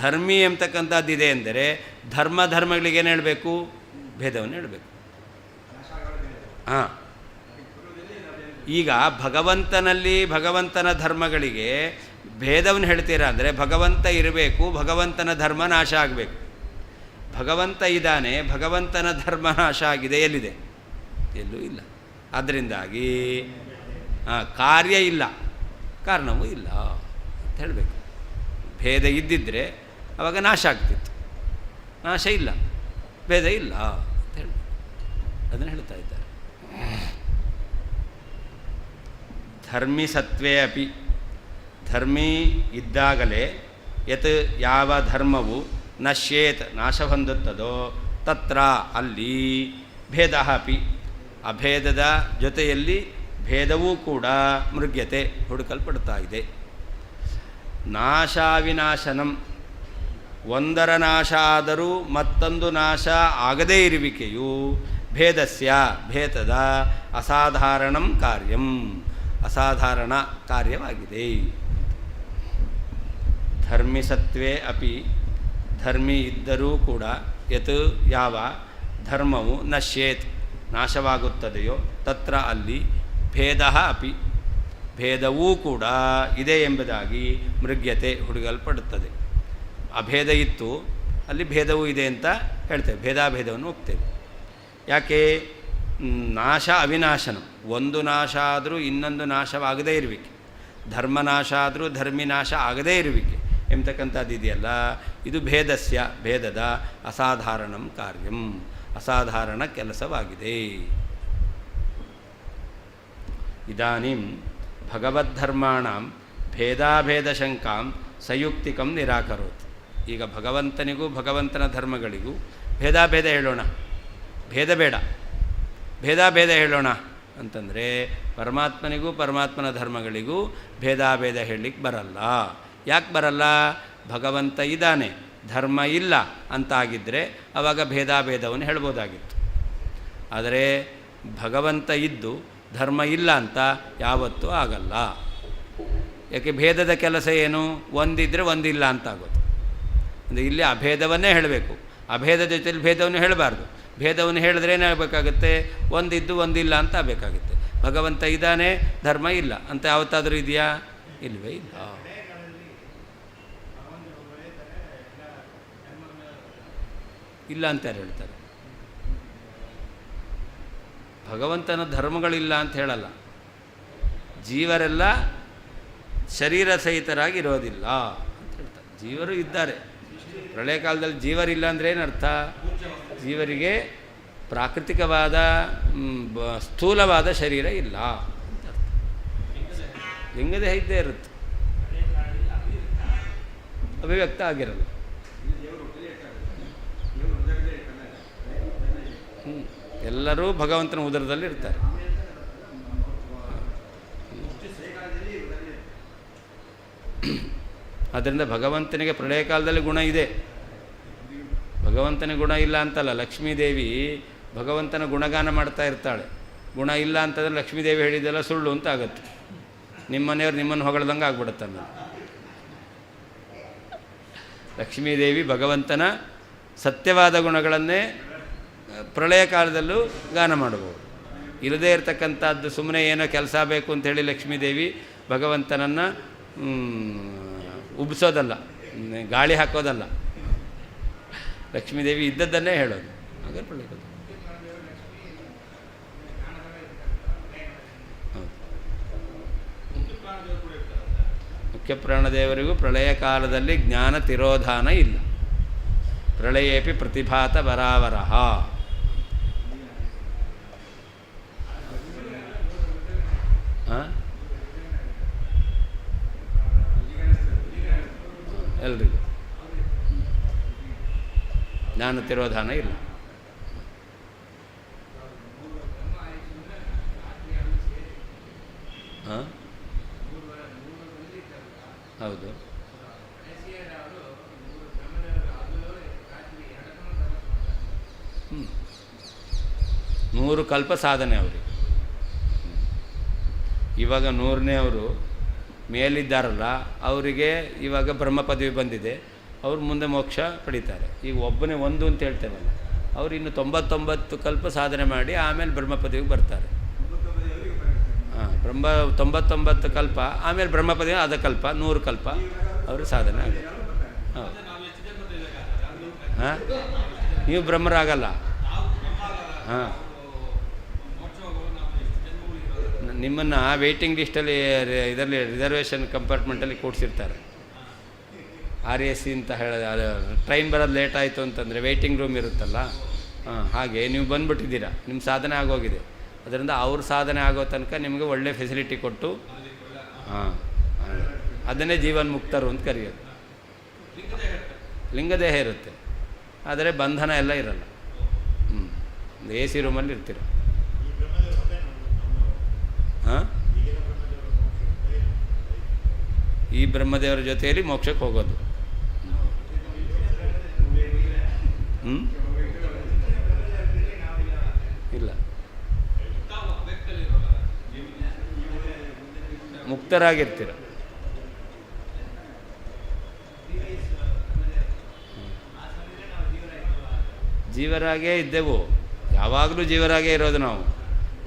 ಧರ್ಮಿ ಎಂಬತಕ್ಕಂಥದ್ದು ಇದೆ ಎಂದರೆ ಧರ್ಮಗಳಿಗೇನು ಹೇಳಬೇಕು? ಭೇದವನ್ನು ಹೇಳಬೇಕು. ಹಾಂ, ಈಗ ಭಗವಂತನ ಧರ್ಮಗಳಿಗೆ ಭೇದವನ್ನು ಹೇಳ್ತೀರಾ ಅಂದರೆ ಭಗವಂತ ಇರಬೇಕು, ಭಗವಂತನ ಧರ್ಮ ನಾಶ ಆಗಬೇಕು. ಭಗವಂತ ಇದ್ದಾನೆ, ಭಗವಂತನ ಧರ್ಮ ನಾಶ ಆಗಿದೆ, ಎಲ್ಲಿದೆ? ಎಲ್ಲೂ ಇಲ್ಲ. ಆದ್ದರಿಂದಾಗಿ ಕಾರ್ಯ ಇಲ್ಲ, ಕಾರಣವೂ ಇಲ್ಲ ಅಂತ ಹೇಳಬೇಕು. ಭೇದ ಇದ್ದಿದ್ದರೆ ಆವಾಗ ನಾಶ ಆಗ್ತಿತ್ತು, ನಾಶ ಇಲ್ಲ, ಭೇದ ಇಲ್ಲ ಅಂತ ಹೇಳಬೇಕು. ಅದನ್ನು ಹೇಳ್ತಾ ಇದ್ದಾರೆ. ಧರ್ಮಿ ಸತ್ವೇ ಅಪಿ, ಧರ್ಮಿ ಇದ್ದಾಗಲೇ ಯತ್ ಯಾವ ಧರ್ಮವು ನಶ್ಯೇತ್ ನಾಶ ಹೊಂದುತ್ತದೋ ತತ್ರ ಅಲ್ಲಿ ಭೇದ ಅಪಿ, ಅಭೇದದ ಜೊತೆಯಲ್ಲಿ ಭೇದವೂ ಕೂಡ ಮೃಗ್ಯತೆ ಹುಡುಕಲ್ಪಡ್ತಾ ಇದೆ. ನಾಶಾವಿನಾಶನಂ, ಒಂದರ ನಾಶ ಆದರೂ ಮತ್ತೊಂದು ನಾಶ ಆಗದೇ ಇರುವಿಕೆಯು ಭೇದದ ಅಸಾಧಾರಣಂ ಕಾರ್ಯಂ, ಅಸಾಧಾರಣ ಕಾರ್ಯವಾಗಿದೆ. ಧರ್ಮಿ ಸತ್ವೇ ಅಪಿ, ಧರ್ಮಿ ಇದ್ದರೂ ಕೂಡ ಯತ್ ಯಾವ ಧರ್ಮವು ನಶ್ಯೇತ್ ನಾಶವಾಗುತ್ತದೆಯೋ ತತ್ರ ಅಲ್ಲಿ ಭೇದ ಅಪಿ, ಭೇದವೂ ಕೂಡ ಇದೆ ಎಂಬುದಾಗಿ ಮೃಗ್ಯತೆ ಹುಡುಗಲ್ಪಡುತ್ತದೆ. ಅಭೇದ ಇತ್ತು, ಅಲ್ಲಿ ಭೇದವೂ ಇದೆ ಅಂತ ಹೇಳ್ತೇವೆ, ಭೇದಾಭೇದವನ್ನು ಹೋಗ್ತೇವೆ. ಯಾಕೆ? ನಾಶ ಅವಿನಾಶನ, ಒಂದು ನಾಶ ಆದರೂ ಇನ್ನೊಂದು ನಾಶವಾಗದೇ ಇರುವಿಕೆ, ಧರ್ಮನಾಶ ಆದರೂ ಧರ್ಮಿನಾಶ ಆಗದೇ ಇರುವಿಕೆ ಎಂಬತಕ್ಕಂಥದ್ದು ಇದೆಯಲ್ಲ, ಇದು ಭೇದದ ಅಸಾಧಾರಣಂ ಕಾರ್ಯಂ, ಅಸಾಧಾರಣ ಕೆಲಸವಾಗಿದೆ. ಇದಾನಿಂ ಭಗವದ್ಧರ್ಮಾಣಂ ಭೇದಾಭೇದಶಂಕಾಂ ಸಯುಕ್ತಿಕಂ ನಿರಾಕರೋತಿ. ಈಗ ಭಗವಂತನಿಗೂ ಭಗವಂತನ ಧರ್ಮಗಳಿಗೂ ಭೇದಾಭೇದ ಹೇಳೋಣ, ಭೇದ ಬೇಡ, ಭೇದಾಭೇದ ಹೇಳೋಣ ಅಂತಂದರೆ ಪರಮಾತ್ಮನಿಗೂ ಪರಮಾತ್ಮನ ಧರ್ಮಗಳಿಗೂ ಭೇದಾಭೇದ ಹೇಳಲಿಕ್ಕೆ ಬರಲ್ಲ. ಯಾಕೆ ಬರಲ್ಲ? ಭಗವಂತ ಇದ್ದಾನೆ, ಧರ್ಮ ಇಲ್ಲ ಅಂತಾಗಿದ್ದರೆ ಆವಾಗ ಭೇದಾಭೇದವನ್ನು ಹೇಳ್ಬೋದಾಗಿತ್ತು. ಆದರೆ ಭಗವಂತ ಇದ್ದು ಧರ್ಮ ಇಲ್ಲ ಅಂತ ಯಾವತ್ತೂ ಆಗಲ್ಲ. ಯಾಕೆ? ಭೇದದ ಕೆಲಸ ಏನು? ಒಂದಿದ್ದರೆ ಒಂದಿಲ್ಲ ಅಂತಾಗೋದು. ಅಂದರೆ ಇಲ್ಲಿ ಅಭೇದವನ್ನೇ ಹೇಳಬೇಕು, ಅಭೇದ ಜೊತೆಯಲ್ಲಿ ಭೇದವನ್ನು ಹೇಳಬಾರ್ದು. ಭೇದವನ್ನು ಹೇಳಿದ್ರೆ ಏನಾಗಬೇಕಾಗುತ್ತೆ? ಒಂದಿದ್ದು ಒಂದಿಲ್ಲ ಅಂತ ಆಗಬೇಕಾಗುತ್ತೆ. ಭಗವಂತ ಇದ್ದಾನೆ, ಧರ್ಮ ಇಲ್ಲ ಅಂತ ಯಾವತ್ತಾದರೂ ಇದೆಯಾ? ಇಲ್ಲವೇ ಇಲ್ಲ. ಇಲ್ಲ ಅಂತ ಯಾರು ಹೇಳ್ತಾರೆ? ಭಗವಂತನ ಧರ್ಮಗಳಿಲ್ಲ ಅಂತ ಹೇಳಲ್ಲ. ಜೀವರೆಲ್ಲ ಶರೀರ ಸಹಿತರಾಗಿ ಇರೋದಿಲ್ಲ ಅಂತ ಹೇಳ್ತಾರೆ. ಜೀವರು ಇದ್ದಾರೆ, ಪ್ರಳಯ ಕಾಲದಲ್ಲಿ ಜೀವರಿಲ್ಲ ಅಂದರೆ ಏನರ್ಥ? ಜೀವರಿಗೆ ಪ್ರಾಕೃತಿಕವಾದ ಸ್ಥೂಲವಾದ ಶರೀರ ಇಲ್ಲ ಅಂತ ಅರ್ಥ. ಲಿಂಗದೇ ಇದ್ದೇ ಇರುತ್ತೆ, ಅಭಿವ್ಯಕ್ತ ಆಗಿರಲ್ಲ. ಎಲ್ಲರೂ ಭಗವಂತನ ಉದರದಲ್ಲಿ ಇರ್ತಾರೆ. ಆದ್ದರಿಂದ ಭಗವಂತನಿಗೆ ಪ್ರಳಯ ಕಾಲದಲ್ಲಿ ಗುಣ ಇದೆ, ಭಗವಂತನಿಗೆ ಗುಣ ಇಲ್ಲ ಅಂತಲ್ಲ. ಲಕ್ಷ್ಮೀದೇವಿ ಭಗವಂತನ ಗುಣಗಾನ ಮಾಡ್ತಾ ಇರ್ತಾಳೆ. ಗುಣ ಇಲ್ಲ ಅಂತಂದರೆ ಲಕ್ಷ್ಮೀದೇವಿ ಹೇಳಿದ್ದೆಲ್ಲ ಸುಳ್ಳು ಅಂತ ಆಗುತ್ತೆ. ನಿಮ್ಮನೆಯವ್ರು ನಿಮ್ಮನ್ನು ಹೊಗಳ್ದಂಗೆ ಆಗ್ಬಿಡುತ್ತೆ. ಆಮೇಲೆ ಲಕ್ಷ್ಮೀದೇವಿ ಭಗವಂತನ ಸತ್ಯವಾದ ಗುಣಗಳನ್ನೇ ಪ್ರಳಯ ಕಾಲದಲ್ಲೂ ಗಾನ ಮಾಡಬಹುದು. ಇಲ್ಲದೇ ಇರತಕ್ಕಂಥದ್ದು ಸುಮ್ಮನೆ ಏನೋ ಕೆಲಸ ಬೇಕು ಅಂಥೇಳಿ ಲಕ್ಷ್ಮೀದೇವಿ ಭಗವಂತನನ್ನು ಉಬ್ಬಿಸೋದಲ್ಲ, ಗಾಳಿ ಹಾಕೋದಲ್ಲ. ಲಕ್ಷ್ಮೀದೇವಿ ಇದ್ದದ್ದನ್ನೇ ಹೇಳೋದು. ಹಾಗೆ ಪ್ರಳಯ ಕಾಲ ಮುಖ್ಯ ಪ್ರಾಣದೇವರಿಗೂ ಪ್ರಳಯ ಕಾಲದಲ್ಲಿ ಜ್ಞಾನ ತಿರೋಧಾನ ಇಲ್ಲ. ಪ್ರಳಯೇಪಿ ಪ್ರತಿಭಾತ ವರಾವರಹ. ಎಲ್ರಿಗೂ. ಜ್ಞಾನ ತಿರೋಧಾನ ಇಲ್ಲ. ಹಾಂ, ಹೌದು. ಹ್ಞೂ, 100 ಕಲ್ಪ ಸಾಧನೆ ಅವರಿಗೆ. ಇವಾಗ 100ನೇ ಅವರು ಮೇಲಿದ್ದಾರಲ್ಲ, ಅವರಿಗೆ ಇವಾಗ ಬ್ರಹ್ಮ ಪದವಿ ಬಂದಿದೆ, ಅವರು ಮುಂದೆ ಮೋಕ್ಷ ಪಡೀತಾರೆ. ಈಗ ಒಬ್ಬನೇ ಒಂದು ಅಂತ ಹೇಳ್ತೇವಲ್ಲ, ಅವರು ಇನ್ನು 99 ಕಲ್ಪ ಸಾಧನೆ ಮಾಡಿ ಆಮೇಲೆ ಬ್ರಹ್ಮ ಪದವಿಗೆ ಬರ್ತಾರೆ. ಹಾಂ, 99 ಕಲ್ಪ ಆಮೇಲೆ ಬ್ರಹ್ಮ ಪದವಿ, ಅದ ಕಲ್ಪ 100 ಕಲ್ಪ ಅವರು ಸಾಧನೆ ಆಗುತ್ತೆ. ಹೌದು. ಹಾಂ, ನೀವು ಬ್ರಹ್ಮರಾಗಲ್ಲ. ಹಾಂ, ನಿಮ್ಮನ್ನು ವೆಯ್ಟಿಂಗ್ ಲಿಸ್ಟಲ್ಲಿ ಇದರಲ್ಲಿ ರಿಸರ್ವೇಷನ್ ಕಂಪಾರ್ಟ್ಮೆಂಟಲ್ಲಿ ಕೂಡಿಸಿರ್ತಾರೆ. RSC ಅಂತ ಹೇಳೋದು, ಟ್ರೈನ್ ಬರೋದು ಲೇಟ್ ಆಯಿತು ಅಂತಂದರೆ ವೆಯ್ಟಿಂಗ್ ರೂಮ್ ಇರುತ್ತಲ್ಲ, ಹಾಂ, ಹಾಗೆ ನೀವು ಬಂದುಬಿಟ್ಟಿದ್ದೀರಾ, ನಿಮ್ಮ ಸಾಧನೆ ಆಗೋಗಿದೆ. ಅದರಿಂದ ಅವ್ರ ಸಾಧನೆ ಆಗೋ ತನಕ ನಿಮಗೆ ಒಳ್ಳೆ ಫೆಸಿಲಿಟಿ ಕೊಟ್ಟು, ಹಾಂ, ಅದನ್ನೇ ಜೀವನ್ಮುಕ್ತರು ಅಂತ ಕರೆಯೋದು. ಲಿಂಗದೇಹ ಇರುತ್ತೆ, ಆದರೆ ಬಂಧನ ಎಲ್ಲ ಇರಲ್ಲ. AC ರೂಮಲ್ಲಿ ಇರ್ತೀರ. ಹಾಂ, ಈ ಬ್ರಹ್ಮದೇವರ ಜೊತೆಯಲ್ಲಿ ಮೋಕ್ಷಕ್ಕೆ ಹೋಗೋದು. ಇಲ್ಲ, ಮುಕ್ತರಾಗಿರ್ತೀರ. ಜೀವರಾಗೇ ಇದ್ದೆವು, ಯಾವಾಗಲೂ ಜೀವರಾಗೇ ಇರೋದು ನಾವು.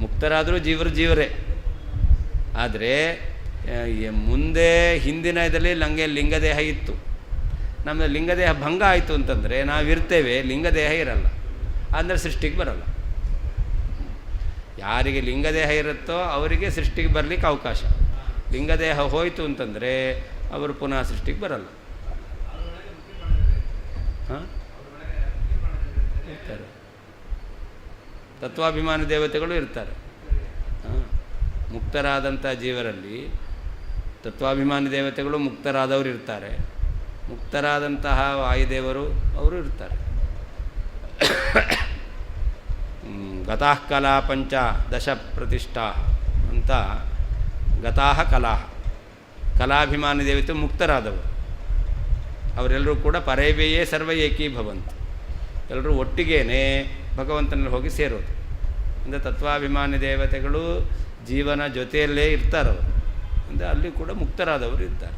ಮುಕ್ತರಾದರೂ ಜೀವರೇ. ಆದರೆ ಮುಂದೆ ಹಿಂದಿನ ಇದರಲ್ಲಿ ಲಿಂಗದೇಹ ಇತ್ತು. ನಮ್ಮದು ಲಿಂಗದೇಹ ಭಂಗ ಆಯಿತು ಅಂತಂದರೆ ನಾವಿರ್ತೇವೆ, ಲಿಂಗದೇಹ ಇರಲ್ಲ, ಅಂದರೆ ಸೃಷ್ಟಿಗೆ ಬರಲ್ಲ. ಯಾರಿಗೆ ಲಿಂಗದೇಹ ಇರುತ್ತೋ ಅವರಿಗೆ ಸೃಷ್ಟಿಗೆ ಬರಲಿಕ್ಕೆ ಅವಕಾಶ. ಲಿಂಗದೇಹ ಹೋಯಿತು ಅಂತಂದರೆ ಅವರು ಪುನಃ ಸೃಷ್ಟಿಗೆ ಬರಲ್ಲ. ಹಾಂ, ಇರ್ತಾರೆ. ತತ್ವಾಭಿಮಾನಿ ದೇವತೆಗಳು ಇರ್ತಾರೆ. ಹಾಂ, ಮುಕ್ತರಾದಂಥ ಜೀವರಲ್ಲಿ ತತ್ವಾಭಿಮಾನಿ ದೇವತೆಗಳು ಮುಕ್ತರಾದವರು ಇರ್ತಾರೆ. ಮುಕ್ತರಾದಂತಹ ವಾಯುದೇವರು ಅವರು ಇರ್ತಾರೆ. ಗತಾಃ ಕಲಾ ಪಂಚದಶ ಪ್ರತಿಷ್ಠಾ ಅಂತ ಗತಾಃ ಕಲಾಭಿಮಾನಿ ದೇವತೆ ಮುಕ್ತರಾದವರು ಅವರೆಲ್ಲರೂ ಕೂಡ ಪರೈವೇಯೇ ಸರ್ವ ಏಕೀಭವಂತ, ಎಲ್ಲರೂ ಒಟ್ಟಿಗೇನೆ ಭಗವಂತನಲ್ಲಿ ಹೋಗಿ ಸೇರೋದು. ಅಂದರೆ ತತ್ವಾಭಿಮಾನಿ ದೇವತೆಗಳು ಜೀವನ ಜೊತೆಯಲ್ಲೇ ಇರ್ತಾರವರು, ಅಂದರೆ ಅಲ್ಲಿ ಕೂಡ ಮುಕ್ತರಾದವರು ಇರ್ತಾರೆ.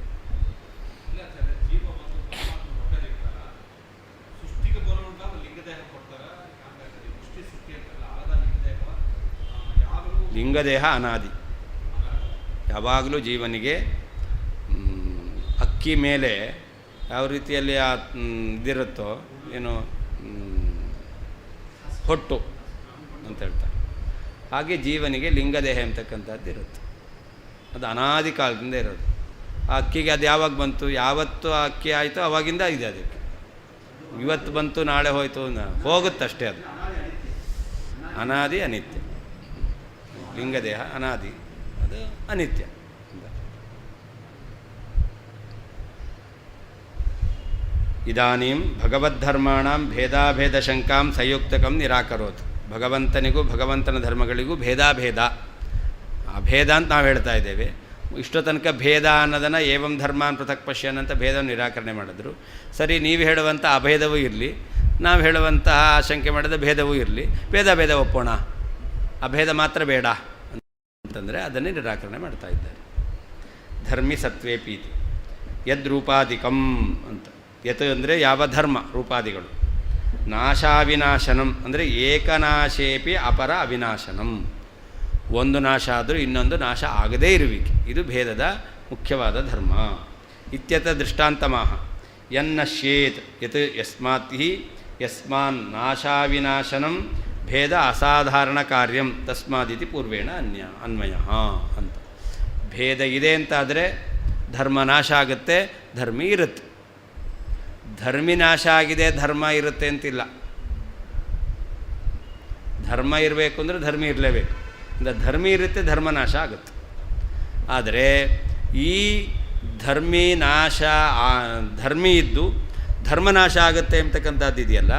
ಲಿಂಗದೇಹ ಅನಾದಿ, ಯಾವಾಗಲೂ ಜೀವನಿಗೆ ಅಕ್ಕಿ ಮೇಲೆ ಯಾವ ರೀತಿಯಲ್ಲಿ ಇದಿರುತ್ತೋ ಏನು ಹೊಟ್ಟು ಅಂತ ಹೇಳ್ತಾರೆ, ಹಾಗೆ ಜೀವನಿಗೆ ಲಿಂಗದೇಹ ಅಂತಕ್ಕಂಥದ್ದು ಇರುತ್ತೆ. ಅದು ಅನಾದಿ ಕಾಲದಿಂದ ಇರೋದು. ಆ ಅಕ್ಕಿಗೆ ಅದು ಯಾವಾಗ ಬಂತು, ಯಾವತ್ತು ಆ ಅಕ್ಕಿ ಆಯಿತು ಆವಾಗಿಂದ ಇದೆ. ಅದಕ್ಕೆ ಇವತ್ತು ಬಂತು ನಾಳೆ ಹೋಯಿತು ಹೋಗುತ್ತಷ್ಟೇ. ಅದು ಅನಾದಿ ಅನಿತ್ಯ. ಲಿಂಗದೇಹ ಅನಾದಿ, ಅದು ಅನಿತ್ಯ. ಇದಾನೀಂ ಭಗವದ್ಧರ್ಮಾಣಂ ಭೇದಾಭೇದ ಶಂಕಾಂ ಸಂಯುಕ್ತಕಂ ನಿರಾಕರೋತ್. ಭಗವಂತನಿಗೂ ಭಗವಂತನ ಧರ್ಮಗಳಿಗೂ ಭೇದಾಭೇದ, ಆ ಭೇದ ಅಂತ ನಾವು ಹೇಳ್ತಾ ಇದ್ದೇವೆ. ಇಷ್ಟೋ ತನಕ ಭೇದ ಅನ್ನೋದನ್ನು ಏವಂ ಧರ್ಮಾನ್ ಪೃಥಕ್ ಪಶ್ಯನ್ ಅಂತ ಭೇದವನ್ನು ನಿರಾಕರಣೆ ಮಾಡಿದ್ರು. ಸರಿ, ನೀವು ಹೇಳುವಂಥ ಅಭೇದವೂ ಇರಲಿ, ನಾವು ಹೇಳುವಂತಹ ಆಶಂಕೆ ಮಾಡಿದ ಭೇದವೂ ಇರಲಿ, ಭೇದ ಒಪ್ಪೋಣ, ಅಭೇದ ಮಾತ್ರ ಬೇಡ ಅಂತಂದರೆ ಅದನ್ನೇ ನಿರಾಕರಣೆ ಮಾಡ್ತಾ ಇದ್ದಾರೆ. ಧರ್ಮಿ ಸತ್ವೇ ಪೀತಿ ಯದ್ರೂಪಾದಿಕಂ ಅಂತ. ಯತ್ ಅಂದರೆ ಯಾವ ಧರ್ಮ, ರೂಪಾದಿಗಳು. ನಾಶಾವಿನಾಶನಂ ಅಂದರೆ ಏಕನಾಶೇಪಿ ಅಪರ ಅವಿನಾಶನಂ, ಒಂದು ನಾಶ ಆದರೂ ಇನ್ನೊಂದು ನಾಶ ಆಗದೇ ಇರುವಿಕೆ, ಇದು ಭೇದದ ಮುಖ್ಯವಾದ ಧರ್ಮ. ಇತ್ಯತ ದೃಷ್ಟಾಂತಮಾಹ ಯನ್ನಶ್ಯೇತ್ ಯತ್ ಯಸ್ಮಾತ್ ಹಿ ಯಸ್ಮಾನ್ ನಾಶಾವಿನಾಶನಂ ಭೇದ ಅಸಾಧಾರಣ ಕಾರ್ಯಂ ತಸ್ಮಾದಿತಿ ಪೂರ್ವೇಣ ಅನ್ವಯ ಅಂತ. ಭೇದ ಇದೆ ಅಂತಾದರೆ ಧರ್ಮ ನಾಶ ಆಗುತ್ತೆ, ಧರ್ಮಿ ಇರುತ್ತೆ. ಧರ್ಮಿ ನಾಶ ಆಗಿದೆ, ಧರ್ಮ ಇರುತ್ತೆ ಅಂತಿಲ್ಲ. ಧರ್ಮ ಇರಬೇಕು ಅಂದರೆ ಧರ್ಮಿ ಇರಲೇಬೇಕು. ಅಂದರೆ ಧರ್ಮಿ ಇರುತ್ತೆ, ಧರ್ಮ ನಾಶ ಆಗುತ್ತೆ. ಆದರೆ ಈ ಧರ್ಮಿ ನಾಶ ಧರ್ಮಿ ಇದ್ದು ಧರ್ಮನಾಶ ಆಗುತ್ತೆ ಅಂತಕ್ಕಂಥದ್ದು ಇದೆಯಲ್ಲ,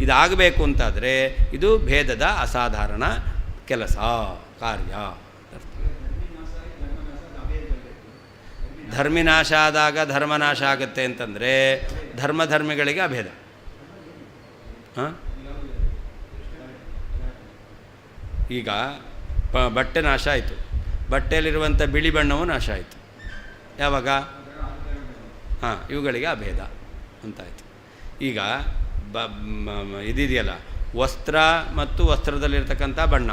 ಇದಾಗಬೇಕು ಅಂತಾದರೆ ಇದು ಭೇದದ ಅಸಾಧಾರಣ ಕೆಲಸ ಕಾರ್ಯ. ಧರ್ಮಿನಾಶ ಆದಾಗ ಧರ್ಮನಾಶ ಆಗುತ್ತೆ ಅಂತಂದರೆ ಧರ್ಮಿಗಳಿಗೆ ಅಭೇದ. ಈಗ ಬಟ್ಟೆ ನಾಶ ಆಯಿತು, ಬಟ್ಟೆಯಲ್ಲಿರುವಂಥ ಬಿಳಿ ಬಣ್ಣವೂ ನಾಶ ಆಯಿತು. ಯಾವಾಗ? ಇವುಗಳಿಗೆ ಅಭೇದ ಅಂತಾಯಿತು. ಈಗ ಇದಿದೆಯಲ್ಲ, ವಸ್ತ್ರ ಮತ್ತು ವಸ್ತ್ರದಲ್ಲಿರ್ತಕ್ಕಂಥ ಬಣ್ಣ,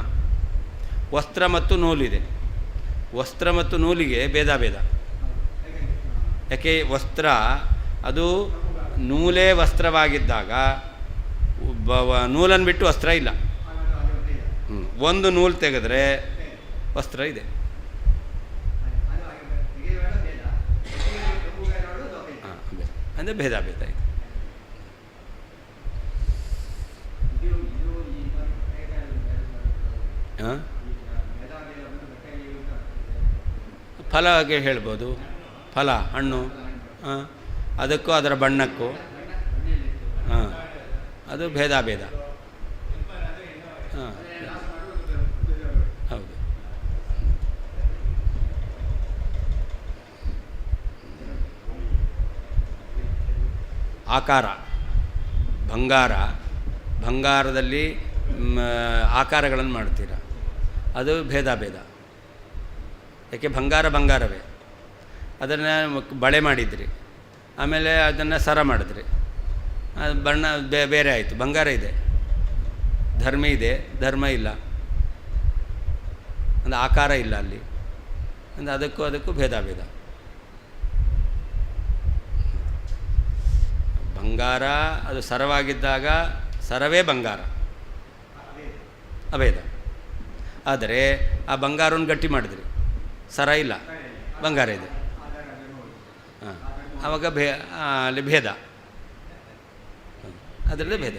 ವಸ್ತ್ರ ಮತ್ತು ನೂಲಿದೆ. ವಸ್ತ್ರ ಮತ್ತು ನೂಲಿಗೆ ಭೇದ. ಯಾಕೆ? ವಸ್ತ್ರ ಅದು ನೂಲೇ ವಸ್ತ್ರವಾಗಿದ್ದಾಗ ನೂಲನ್ನು ಬಿಟ್ಟು ವಸ್ತ್ರ ಇಲ್ಲ. ಒಂದು ನೂಲು ತೆಗೆದ್ರೆ ವಸ್ತ್ರ ಇದೆ. ಅಂದರೆ ಭೇದ ಇದೆ. ಫಲಗೆ ಹೇಳ್ಬೋದು, ಫಲ ಹಣ್ಣು, ಅದಕ್ಕೂ ಅದರ ಬಣ್ಣಕ್ಕೂ ಅದು ಭೇದ. ಹೌದು. ಆಕಾರ, ಬಂಗಾರದಲ್ಲಿ ಆಕಾರಗಳನ್ನು ಮಾಡ್ತೀರ, ಅದು ಭೇದ. ಯಾಕೆ? ಬಂಗಾರವೇ. ಅದನ್ನು ಬಳೆ ಮಾಡಿದ್ರಿ, ಆಮೇಲೆ ಅದನ್ನು ಸರ ಮಾಡಿದ್ರಿ, ಬಣ್ಣ ಬೇರೆ ಆಯಿತು. ಬಂಗಾರ ಇದೆ, ಧರ್ಮ ಇದೆ, ಧರ್ಮ ಇಲ್ಲ. ಅಂದರೆ ಆಕಾರ ಇಲ್ಲ ಅಲ್ಲಿ, ಅಂದರೆ ಅದಕ್ಕೂ ಭೇದ. ಬಂಗಾರ ಅದು ಸರವಾಗಿದ್ದಾಗ ಸರವೇ ಬಂಗಾರ, ಅಭೇದ. ಆದರೆ ಆ ಬಂಗಾರವನ್ನು ಗಟ್ಟಿ ಮಾಡಿದ್ರಿ, ಸರ ಇಲ್ಲ, ಬಂಗಾರ ಇದೆ, ಆವಾಗ ಅಲ್ಲಿ ಭೇದ. ಅದರಲ್ಲೇ ಭೇದ.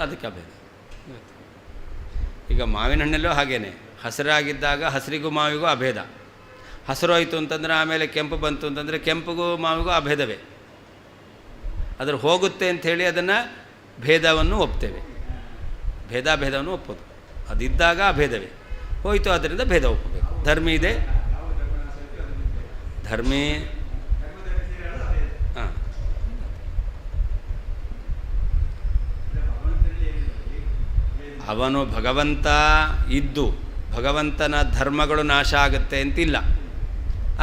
ಅದಕ್ಕೆ ಅಭೇದ. ಈಗ ಮಾವಿನ ಹಣ್ಣಲ್ಲೂ ಹಾಗೇನೆ, ಹಸಿರಾಗಿದ್ದಾಗ ಹಸಿರಿಗೂ ಮಾವಿಗೂ ಅಭೇದ. ಹಸಿರು ಆಯಿತು ಅಂತಂದರೆ ಆಮೇಲೆ ಕೆಂಪು ಬಂತು ಅಂತಂದರೆ ಕೆಂಪಿಗೂ ಮಾವಿಗೂ ಅಭೇದವೇ. ಅದ್ರ ಹೋಗುತ್ತೆ ಅಂಥೇಳಿ ಅದನ್ನು ಭೇದವನ್ನು ಒಪ್ತೇವೆ. ಭೇದವನ್ನು ಒಪ್ಪೋದು. ಅದಿದ್ದಾಗ ಅಭೇದವೇ. ಹೋಯಿತು, ಅದರಿಂದ ಭೇದ ಒಪ್ಪಬೇಕು. ಧರ್ಮಿ ಇದೆ, ಧರ್ಮಿ ಅವನು ಭಗವಂತ ಇದ್ದು ಭಗವಂತನ ಧರ್ಮಗಳು ನಾಶ ಆಗುತ್ತೆ ಅಂತಿಲ್ಲ.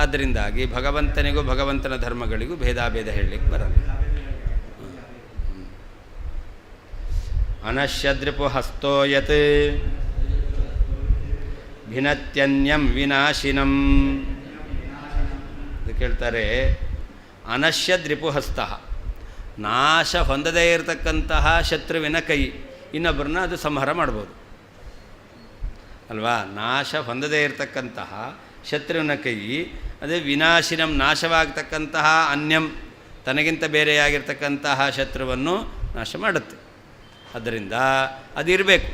ಆದ್ದರಿಂದಾಗಿ ಭಗವಂತನಿಗೂ ಭಗವಂತನ ಧರ್ಮಗಳಿಗೂ ಭೇದ ಹೇಳಲಿಕ್ಕೆ ಬರಲ್ಲ. ಅನಶ್ಯದ್ರಿಪು ಹಸ್ತೋ ಯತ್ ಭಿನ್ನತ್ಯನ್ಯಂ ವಿನಾಶಿನಂ. ಕೇಳ್ತಾರೆ, ಅನಶ್ಯದ್ರಿಪು ಹಸ್ತ, ನಾಶ ಹೊಂದದೇ ಇರತಕ್ಕಂತಹ ಶತ್ರುವಿನ ಕೈ, ಇನ್ನೊಬ್ಬರನ್ನ ಅದು ಸಂಹಾರ ಮಾಡ್ಬೋದು ಅಲ್ವಾ? ನಾಶ ಹೊಂದದೇ ಇರತಕ್ಕಂತಹ ಶತ್ರುವಿನ ಕೈ, ಅದೇ ವಿನಾಶಿನಂ, ನಾಶವಾಗತಕ್ಕಂತಹ ಅನ್ಯಂ, ತನಗಿಂತ ಬೇರೆಯಾಗಿರ್ತಕ್ಕಂತಹ ಶತ್ರುವನ್ನು ನಾಶ ಮಾಡುತ್ತೆ. ಅದರಿಂದ ಅದಿರಬೇಕು,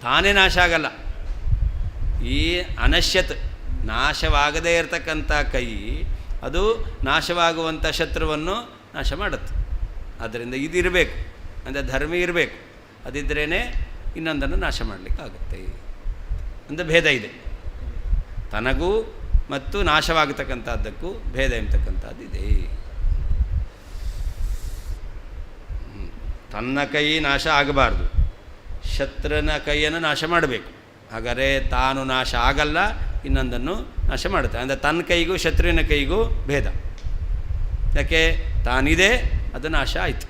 ತಾನೇ ನಾಶ ಆಗಲ್ಲ. ಈ ಅನಶ್ಯತ್, ನಾಶವಾಗದೇ ಇರತಕ್ಕಂಥ ಕೈ ಅದು ನಾಶವಾಗುವಂಥ ಶತ್ರುವನ್ನು ನಾಶ ಮಾಡುತ್ತೆ. ಆದ್ದರಿಂದ ಇದಿರಬೇಕು, ಅಂದರೆ ಧರ್ಮಿ ಇರಬೇಕು. ಅದಿದ್ರೇ ಇನ್ನೊಂದನ್ನು ನಾಶ ಮಾಡಲಿಕ್ಕಾಗುತ್ತೆ. ಅಂದರೆ ಭೇದ ಇದೆ, ತನಗೂ ಮತ್ತು ನಾಶವಾಗತಕ್ಕಂಥದ್ದಕ್ಕೂ ಭೇದ ಎಂಬತಕ್ಕಂಥದ್ದಿದೆ. ತನ್ನ ಕೈ ನಾಶ ಆಗಬಾರ್ದು, ಶತ್ರುನ ಕೈಯನ್ನು ನಾಶ ಮಾಡಬೇಕು. ಹಾಗಾದರೆ ತಾನು ನಾಶ ಆಗಲ್ಲ, ಇನ್ನೊಂದನ್ನು ನಾಶ ಮಾಡುತ್ತೆ. ಅಂದರೆ ತನ್ನ ಕೈಗೂ ಶತ್ರುವಿನ ಕೈಗೂ ಭೇದ. ಯಾಕೆ? ತಾನಿದೆ, ಅದು ನಾಶ ಆಯಿತು.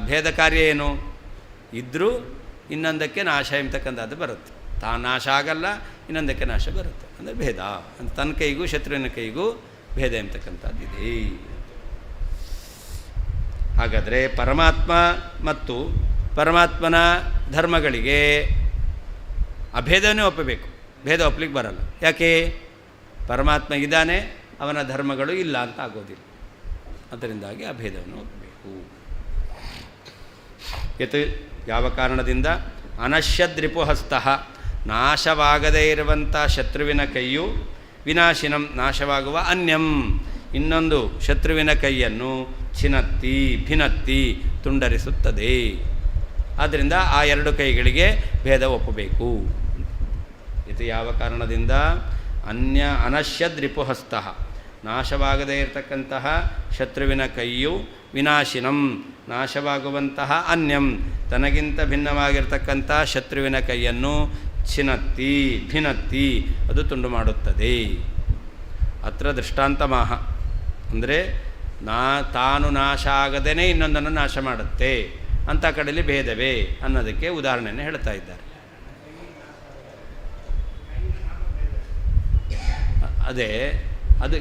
ಭೇದ ಕಾರ್ಯ ಏನು? ಇದ್ದರೂ ಇನ್ನೊಂದಕ್ಕೆ ನಾಶ ಎಂಬತಕ್ಕಂಥದ್ದು ಬರುತ್ತೆ. ತಾನು ನಾಶ ಆಗಲ್ಲ, ಇನ್ನೊಂದಕ್ಕೆ ನಾಶ ಬರುತ್ತೆ. ಅಂದರೆ ಭೇದ. ಅಂದರೆ ತನ್ನ ಕೈಗೂ ಶತ್ರುವಿನ ಕೈಗೂ ಭೇದ ಎಂಬತಕ್ಕಂಥದ್ದಿದೆ. ಹಾಗಾದರೆ ಪರಮಾತ್ಮ ಮತ್ತು ಪರಮಾತ್ಮನ ಧರ್ಮಗಳಿಗೆ ಅಭೇದವೇ ಒಪ್ಪಬೇಕು, ಭೇದ ಒಪ್ಪಲಿಕ್ಕೆ ಬರಲ್ಲ. ಯಾಕೆ? ಪರಮಾತ್ಮ ಇದ್ದಾನೆ, ಅವನ ಧರ್ಮಗಳು ಇಲ್ಲ ಅಂತ ಆಗೋದಿಲ್ಲ. ಅದರಿಂದಾಗಿ ಅಭೇದವನ್ನು ಒಪ್ಪಬೇಕು. ಯತ್, ಯಾವ ಕಾರಣದಿಂದ? ಅನಶ್ಯದ್ರಿಪುಹಸ್ತಃ, ನಾಶವಾಗದೇ ಇರುವಂಥ ಶತ್ರುವಿನ ಕೈಯು ವಿನಾಶಿನಂ ನಾಶವಾಗುವ ಅನ್ಯಂ ಇನ್ನೊಂದು ಶತ್ರುವಿನ ಕೈಯನ್ನು ಛಿನತ್ತಿ ಭಿನತ್ತಿ ತುಂಡರಿಸುತ್ತದೆ. ಆದ್ದರಿಂದ ಆ ಎರಡು ಕೈಗಳಿಗೆ ಭೇದ ಒಪ್ಪಬೇಕು. ಇದು ಯಾವ ಕಾರಣದಿಂದ? ಅನಶ್ಯದ್ರಿಪುಹಸ್ತಃ ನಾಶವಾಗದೇ ಇರತಕ್ಕಂತಹ ಶತ್ರುವಿನ ಕೈಯು ವಿನಾಶಿನಂ ನಾಶವಾಗುವಂತಹ ಅನ್ಯಂ ತನಗಿಂತ ಭಿನ್ನವಾಗಿರ್ತಕ್ಕಂಥ ಶತ್ರುವಿನ ಕೈಯನ್ನು ಛಿನತ್ತಿ ಭಿನತ್ತಿ ಅದು ತುಂಡು ಮಾಡುತ್ತದೆ. ಅತ್ರ ದೃಷ್ಟಾಂತಮಾಹ ಅಂದರೆ ತಾನು ನಾಶ ಆಗದೇ ಇನ್ನೊಂದನ್ನು ನಾಶ ಮಾಡುತ್ತೆ ಅಂಥ ಕಡೆಯಲ್ಲಿ ಭೇದವೇ ಅನ್ನೋದಕ್ಕೆ ಉದಾಹರಣೆಯನ್ನು ಹೇಳ್ತಾ ಇದ್ದಾರೆ. ಅದೇ ಅದು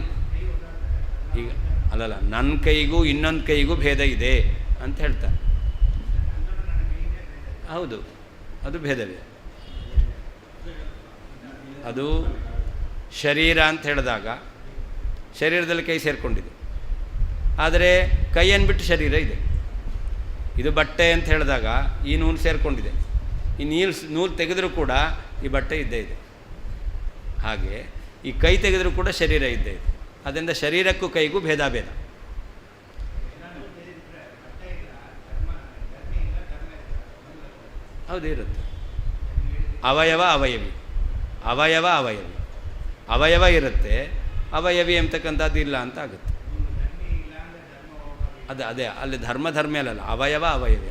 ಈಗ ಅಲ್ಲಲ್ಲ, ನನ್ನ ಕೈಗೂ ಇನ್ನೊಂದು ಕೈಗೂ ಭೇದ ಇದೆ ಅಂತ ಹೇಳ್ತಾರೆ. ಹೌದು, ಅದು ಭೇದವೇ. ಅದು ಶರೀರ ಅಂತ ಹೇಳಿದಾಗ ಶರೀರದಲ್ಲಿ ಕೈ ಸೇರಿಕೊಂಡಿದೆ, ಆದರೆ ಕೈಯನ್ನು ಬಿಟ್ಟು ಶರೀರ ಇದೆ. ಇದು ಬಟ್ಟೆ ಅಂತ ಹೇಳಿದಾಗ ಈ ನೂಲು ಸೇರಿಕೊಂಡಿದೆ, ಈ ನೂಲು ತೆಗೆದರೂ ಕೂಡ ಈ ಬಟ್ಟೆ ಇದ್ದೇ ಇದೆ. ಹಾಗೆ ಈ ಕೈ ತೆಗೆದರೂ ಕೂಡ ಶರೀರ ಇದ್ದೇ ಇದೆ. ಅದರಿಂದ ಶರೀರಕ್ಕೂ ಕೈಗೂ ಭೇದ ಭೇದ. ಹೌದು, ಇರುತ್ತೆ. ಅವಯವ ಅವಯವಿ, ಅವಯವ ಅವಯವಿ, ಅವಯವ ಇರುತ್ತೆ, ಅವಯವಿ ಎಂಬತಕ್ಕಂಥದ್ದು ಇಲ್ಲ ಅಂತ ಆಗುತ್ತೆ. ಅದೇ ಅಲ್ಲಿ ಧರ್ಮ ಅಲ್ಲ, ಅವಯವ ಅವಯವಿ.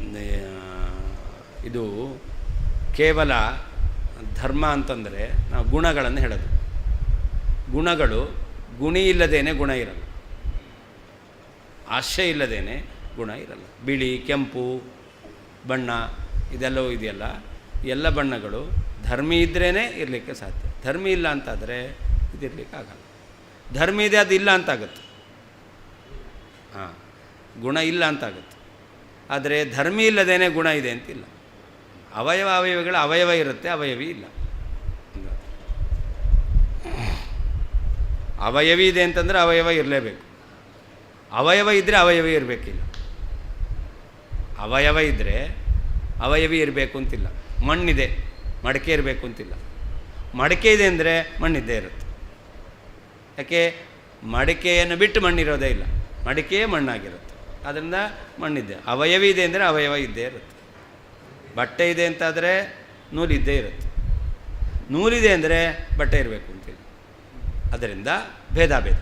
ಅದು ಇದು ಕೇವಲ ಧರ್ಮ ಅಂತಂದರೆ ನಾವು ಗುಣಗಳನ್ನು ಹೇಳೋದು. ಗುಣಗಳು ಗುಣಿ ಇಲ್ಲದೇನೆ ಗುಣ ಇರಲ್ಲ, ಆಶ್ರಯ ಇಲ್ಲದೇನೆ ಗುಣ ಇರಲ್ಲ. ಬಿಳಿ ಕೆಂಪು ಬಣ್ಣ ಇದೆಲ್ಲವೂ ಇದೆಯಲ್ಲ, ಎಲ್ಲ ಬಣ್ಣಗಳು ಧರ್ಮಿ ಇದ್ರೇ ಇರಲಿಕ್ಕೆ ಸಾಧ್ಯ. ಧರ್ಮಿ ಇಲ್ಲ ಅಂತಾದರೆ ಇದಿರಲಿಕ್ಕೆ ಆಗಲ್ಲ. ಧರ್ಮಿ ಇದೆ ಅದು ಇಲ್ಲ ಅಂತಾಗುತ್ತೆ. ಹಾಂ, ಗುಣ ಇಲ್ಲ ಅಂತಾಗುತ್ತೆ. ಆದರೆ ಧರ್ಮಿ ಇಲ್ಲದೇನೆ ಗುಣ ಇದೆ ಅಂತಿಲ್ಲ. ಅವಯವಿಗಳ ಅವಯವ ಇರುತ್ತೆ, ಅವಯವಿ ಇಲ್ಲ. ಅವಯವಿ ಇದೆ ಅಂತಂದರೆ ಅವಯವ ಇರಲೇಬೇಕು. ಅವಯವ ಇದ್ದರೆ ಅವಯವಿ ಇರಬೇಕಿಲ್ಲ. ಅವಯವ ಇದ್ದರೆ ಅವಯವಿ ಇರಬೇಕು ಅಂತಿಲ್ಲ. ಮಣ್ಣಿದೆ, ಮಡಿಕೆ ಇರಬೇಕು ಅಂತಿಲ್ಲ. ಮಡಿಕೆ ಇದೆ ಅಂದರೆ ಮಣ್ಣಿದ್ದೇ ಇರುತ್ತೆ. ಯಾಕೆ? ಮಡಿಕೆಯನ್ನು ಬಿಟ್ಟು ಮಣ್ಣಿರೋದೇ ಇಲ್ಲ, ಮಡಿಕೆಯೇ ಮಣ್ಣಾಗಿರುತ್ತೆ. ಅದರಿಂದ ಮಣ್ಣಿದೆ. ಅವಯವಿ ಇದೆ ಅಂದರೆ ಅವಯವ ಇದ್ದೇ ಇರುತ್ತೆ. ಬಟ್ಟೆ ಇದೆ ಅಂತಾದರೆ ನೂಲಿದ್ದೇ ಇರುತ್ತೆ. ನೂಲಿದೆ ಅಂದರೆ ಬಟ್ಟೆ ಇರಬೇಕು ಅಂತಿಲ್ಲ. ಅದರಿಂದ ಭೇದ ಭೇದ.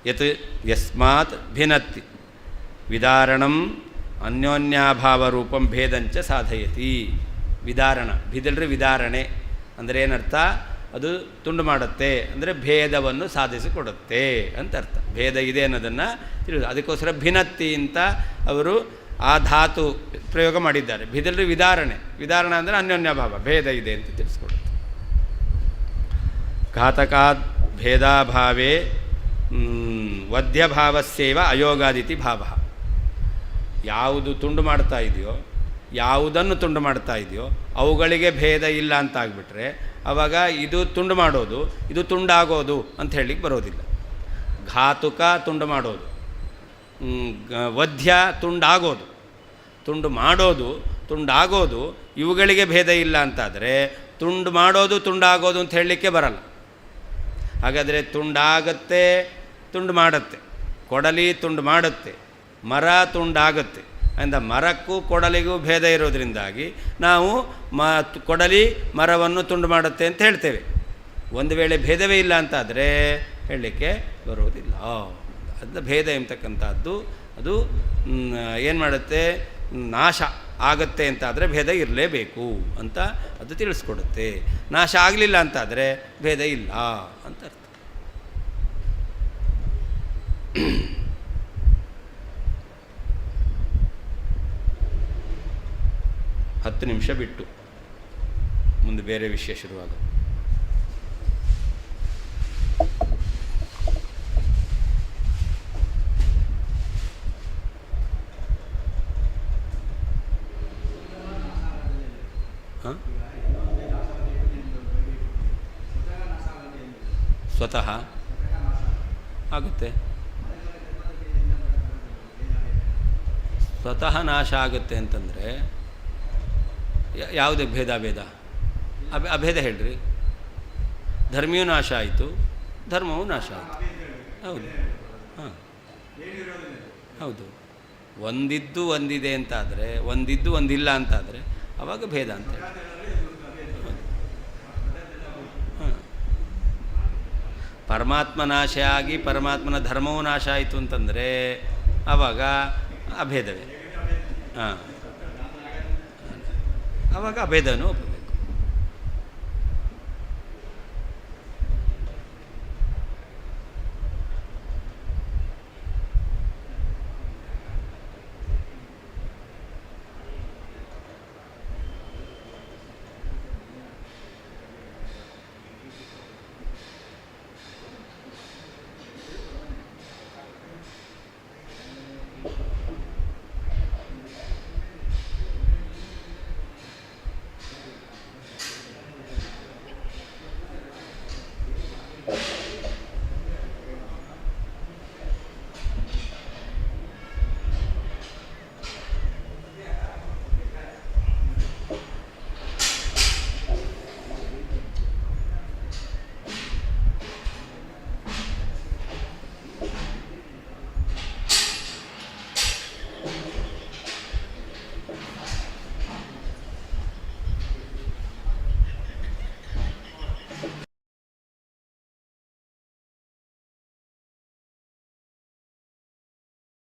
ಯತ್ ಯಸ್ಮಾತ್ ಭಿನತ್ತಿ ವಿದಾರಣಂ ಅನ್ಯೋನ್ಯಾಭಾವರೂಪಂ ಭೇದಂಚ ಸಾಧಯತಿ. ವಿದಾರಣ ಭಿದಲ್ರಿ ವಿದಾರಣೆ ಅಂದರೆ ಏನರ್ಥ? ಅದು ತುಂಡು ಮಾಡುತ್ತೆ ಅಂದರೆ ಭೇದವನ್ನು ಸಾಧಿಸಿಕೊಡುತ್ತೆ ಅಂತ ಅರ್ಥ. ಭೇದ ಇದೆ ಅನ್ನೋದನ್ನು ತಿಳಿದು ಅದಕ್ಕೋಸ್ಕರ ಭಿನತ್ತಿ ಅಂತ ಅವರು ಆ ಧಾತು ಪ್ರಯೋಗ ಮಾಡಿದ್ದಾರೆ. ಭಿದಲ್ರಿ ವಿದಾರಣೆ. ವಿದಾರಣ ಅಂದರೆ ಅನ್ಯೋನ್ಯಭಾವ, ಭೇದ ಇದೆ ಅಂತ ತಿಳಿಸ್ಕೊಡುತ್ತೆ. ಘಾತಕಾತ್ ಭೇದಾಭಾವೇ ವಧ್ಯಭಾವಸ್ಯೇವ ಅಯೋಗಾದಿತಿ ಭಾವ. ಯಾವುದು ತುಂಡು ಮಾಡ್ತಾ ಇದೆಯೋ, ಯಾವುದನ್ನು ತುಂಡು ಮಾಡ್ತಾ ಇದೆಯೋ ಅವುಗಳಿಗೆ ಭೇದ ಇಲ್ಲ ಅಂತ ಆಗಿಬಿಟ್ರೆ ಆವಾಗ ಇದು ತುಂಡು ಮಾಡೋದು, ಇದು ತುಂಡಾಗೋದು ಅಂತ ಹೇಳಲಿಕ್ಕೆ ಬರೋದಿಲ್ಲ. ಘಾತುಕ ತುಂಡು ಮಾಡೋದು, ವಧ್ಯ ತುಂಡಾಗೋದು, ತುಂಡು ಮಾಡೋದು, ತುಂಡಾಗೋದು ಇವುಗಳಿಗೆ ಭೇದ ಇಲ್ಲ ಅಂತಾದರೆ ತುಂಡು ಮಾಡೋದು ತುಂಡಾಗೋದು ಅಂತ ಹೇಳಲಿಕ್ಕೆ ಬರಲ್ಲ. ಹಾಗಾದರೆ ತುಂಡಾಗತ್ತೆ, ತುಂಡು ಮಾಡುತ್ತೆ. ಕೊಡಲಿ ತುಂಡು ಮಾಡುತ್ತೆ, ಮರ ತುಂಡಾಗುತ್ತೆ. ಅಂದ ಮರಕ್ಕೂ ಕೊಡಲಿಗೂ ಭೇದ ಇರೋದರಿಂದಾಗಿ ನಾವು ಕೊಡಲಿ ಮರವನ್ನು ತುಂಡು ಮಾಡುತ್ತೆ ಅಂತ ಹೇಳ್ತೇವೆ. ಒಂದು ವೇಳೆ ಭೇದವೇ ಇಲ್ಲ ಅಂತಾದರೆ ಹೇಳಲಿಕ್ಕೆ ಬರೋದಿಲ್ಲ. ಅದು ಭೇದ ಎಂಬತಕ್ಕಂಥದ್ದು ಅದು ಏನು ಮಾಡುತ್ತೆ? ನಾಶ ಆಗುತ್ತೆ ಅಂತಾದರೆ ಭೇದ ಇರಲೇಬೇಕು ಅಂತ ಅದು ತಿಳಿಸ್ಕೊಡುತ್ತೆ. ನಾಶ ಆಗಲಿಲ್ಲ ಅಂತಾದರೆ ಭೇದ ಇಲ್ಲ ಅಂತ ಅರ್ಥ. ಹತ್ತು ನಿಮಿಷ ಬಿಟ್ಟು ಮುಂದೆ ಬೇರೆ ವಿಷಯ ಶುರುವಾಗ. ಸ್ವತಃ ಆಗುತ್ತೆ. ಸ್ವತಃ ನಾಶ ಆಗುತ್ತೆ ಅಂತಂದರೆ ಯಾವುದೇ ಭೇದ ಅಭೇದ ಹೇಳ್ರಿ. ಧರ್ಮಿಯೂ ನಾಶ ಆಯಿತು, ಧರ್ಮವೂ ನಾಶ ಆಯಿತು. ಹೌದು, ಹಾಂ ಹೌದು. ಒಂದಿದ್ದು ಒಂದಿದೆ ಅಂತಾದರೆ, ಒಂದಿದ್ದು ಒಂದಿಲ್ಲ ಅಂತಾದರೆ ಆವಾಗ ಭೇದ ಅಂತ ಹೇಳಿ. ಹಾಂ, ಪರಮಾತ್ಮ ನಾಶ ಆಗಿ ಪರಮಾತ್ಮನ ಧರ್ಮವೂ ನಾಶ ಆಯಿತು ಅಂತಂದರೆ ಆವಾಗ ಅಭೇದವೇ. ಹಾಂ, ಆವಾಗ ಅಭೇದನೂ ಒಪ್ಪಬೇಕು.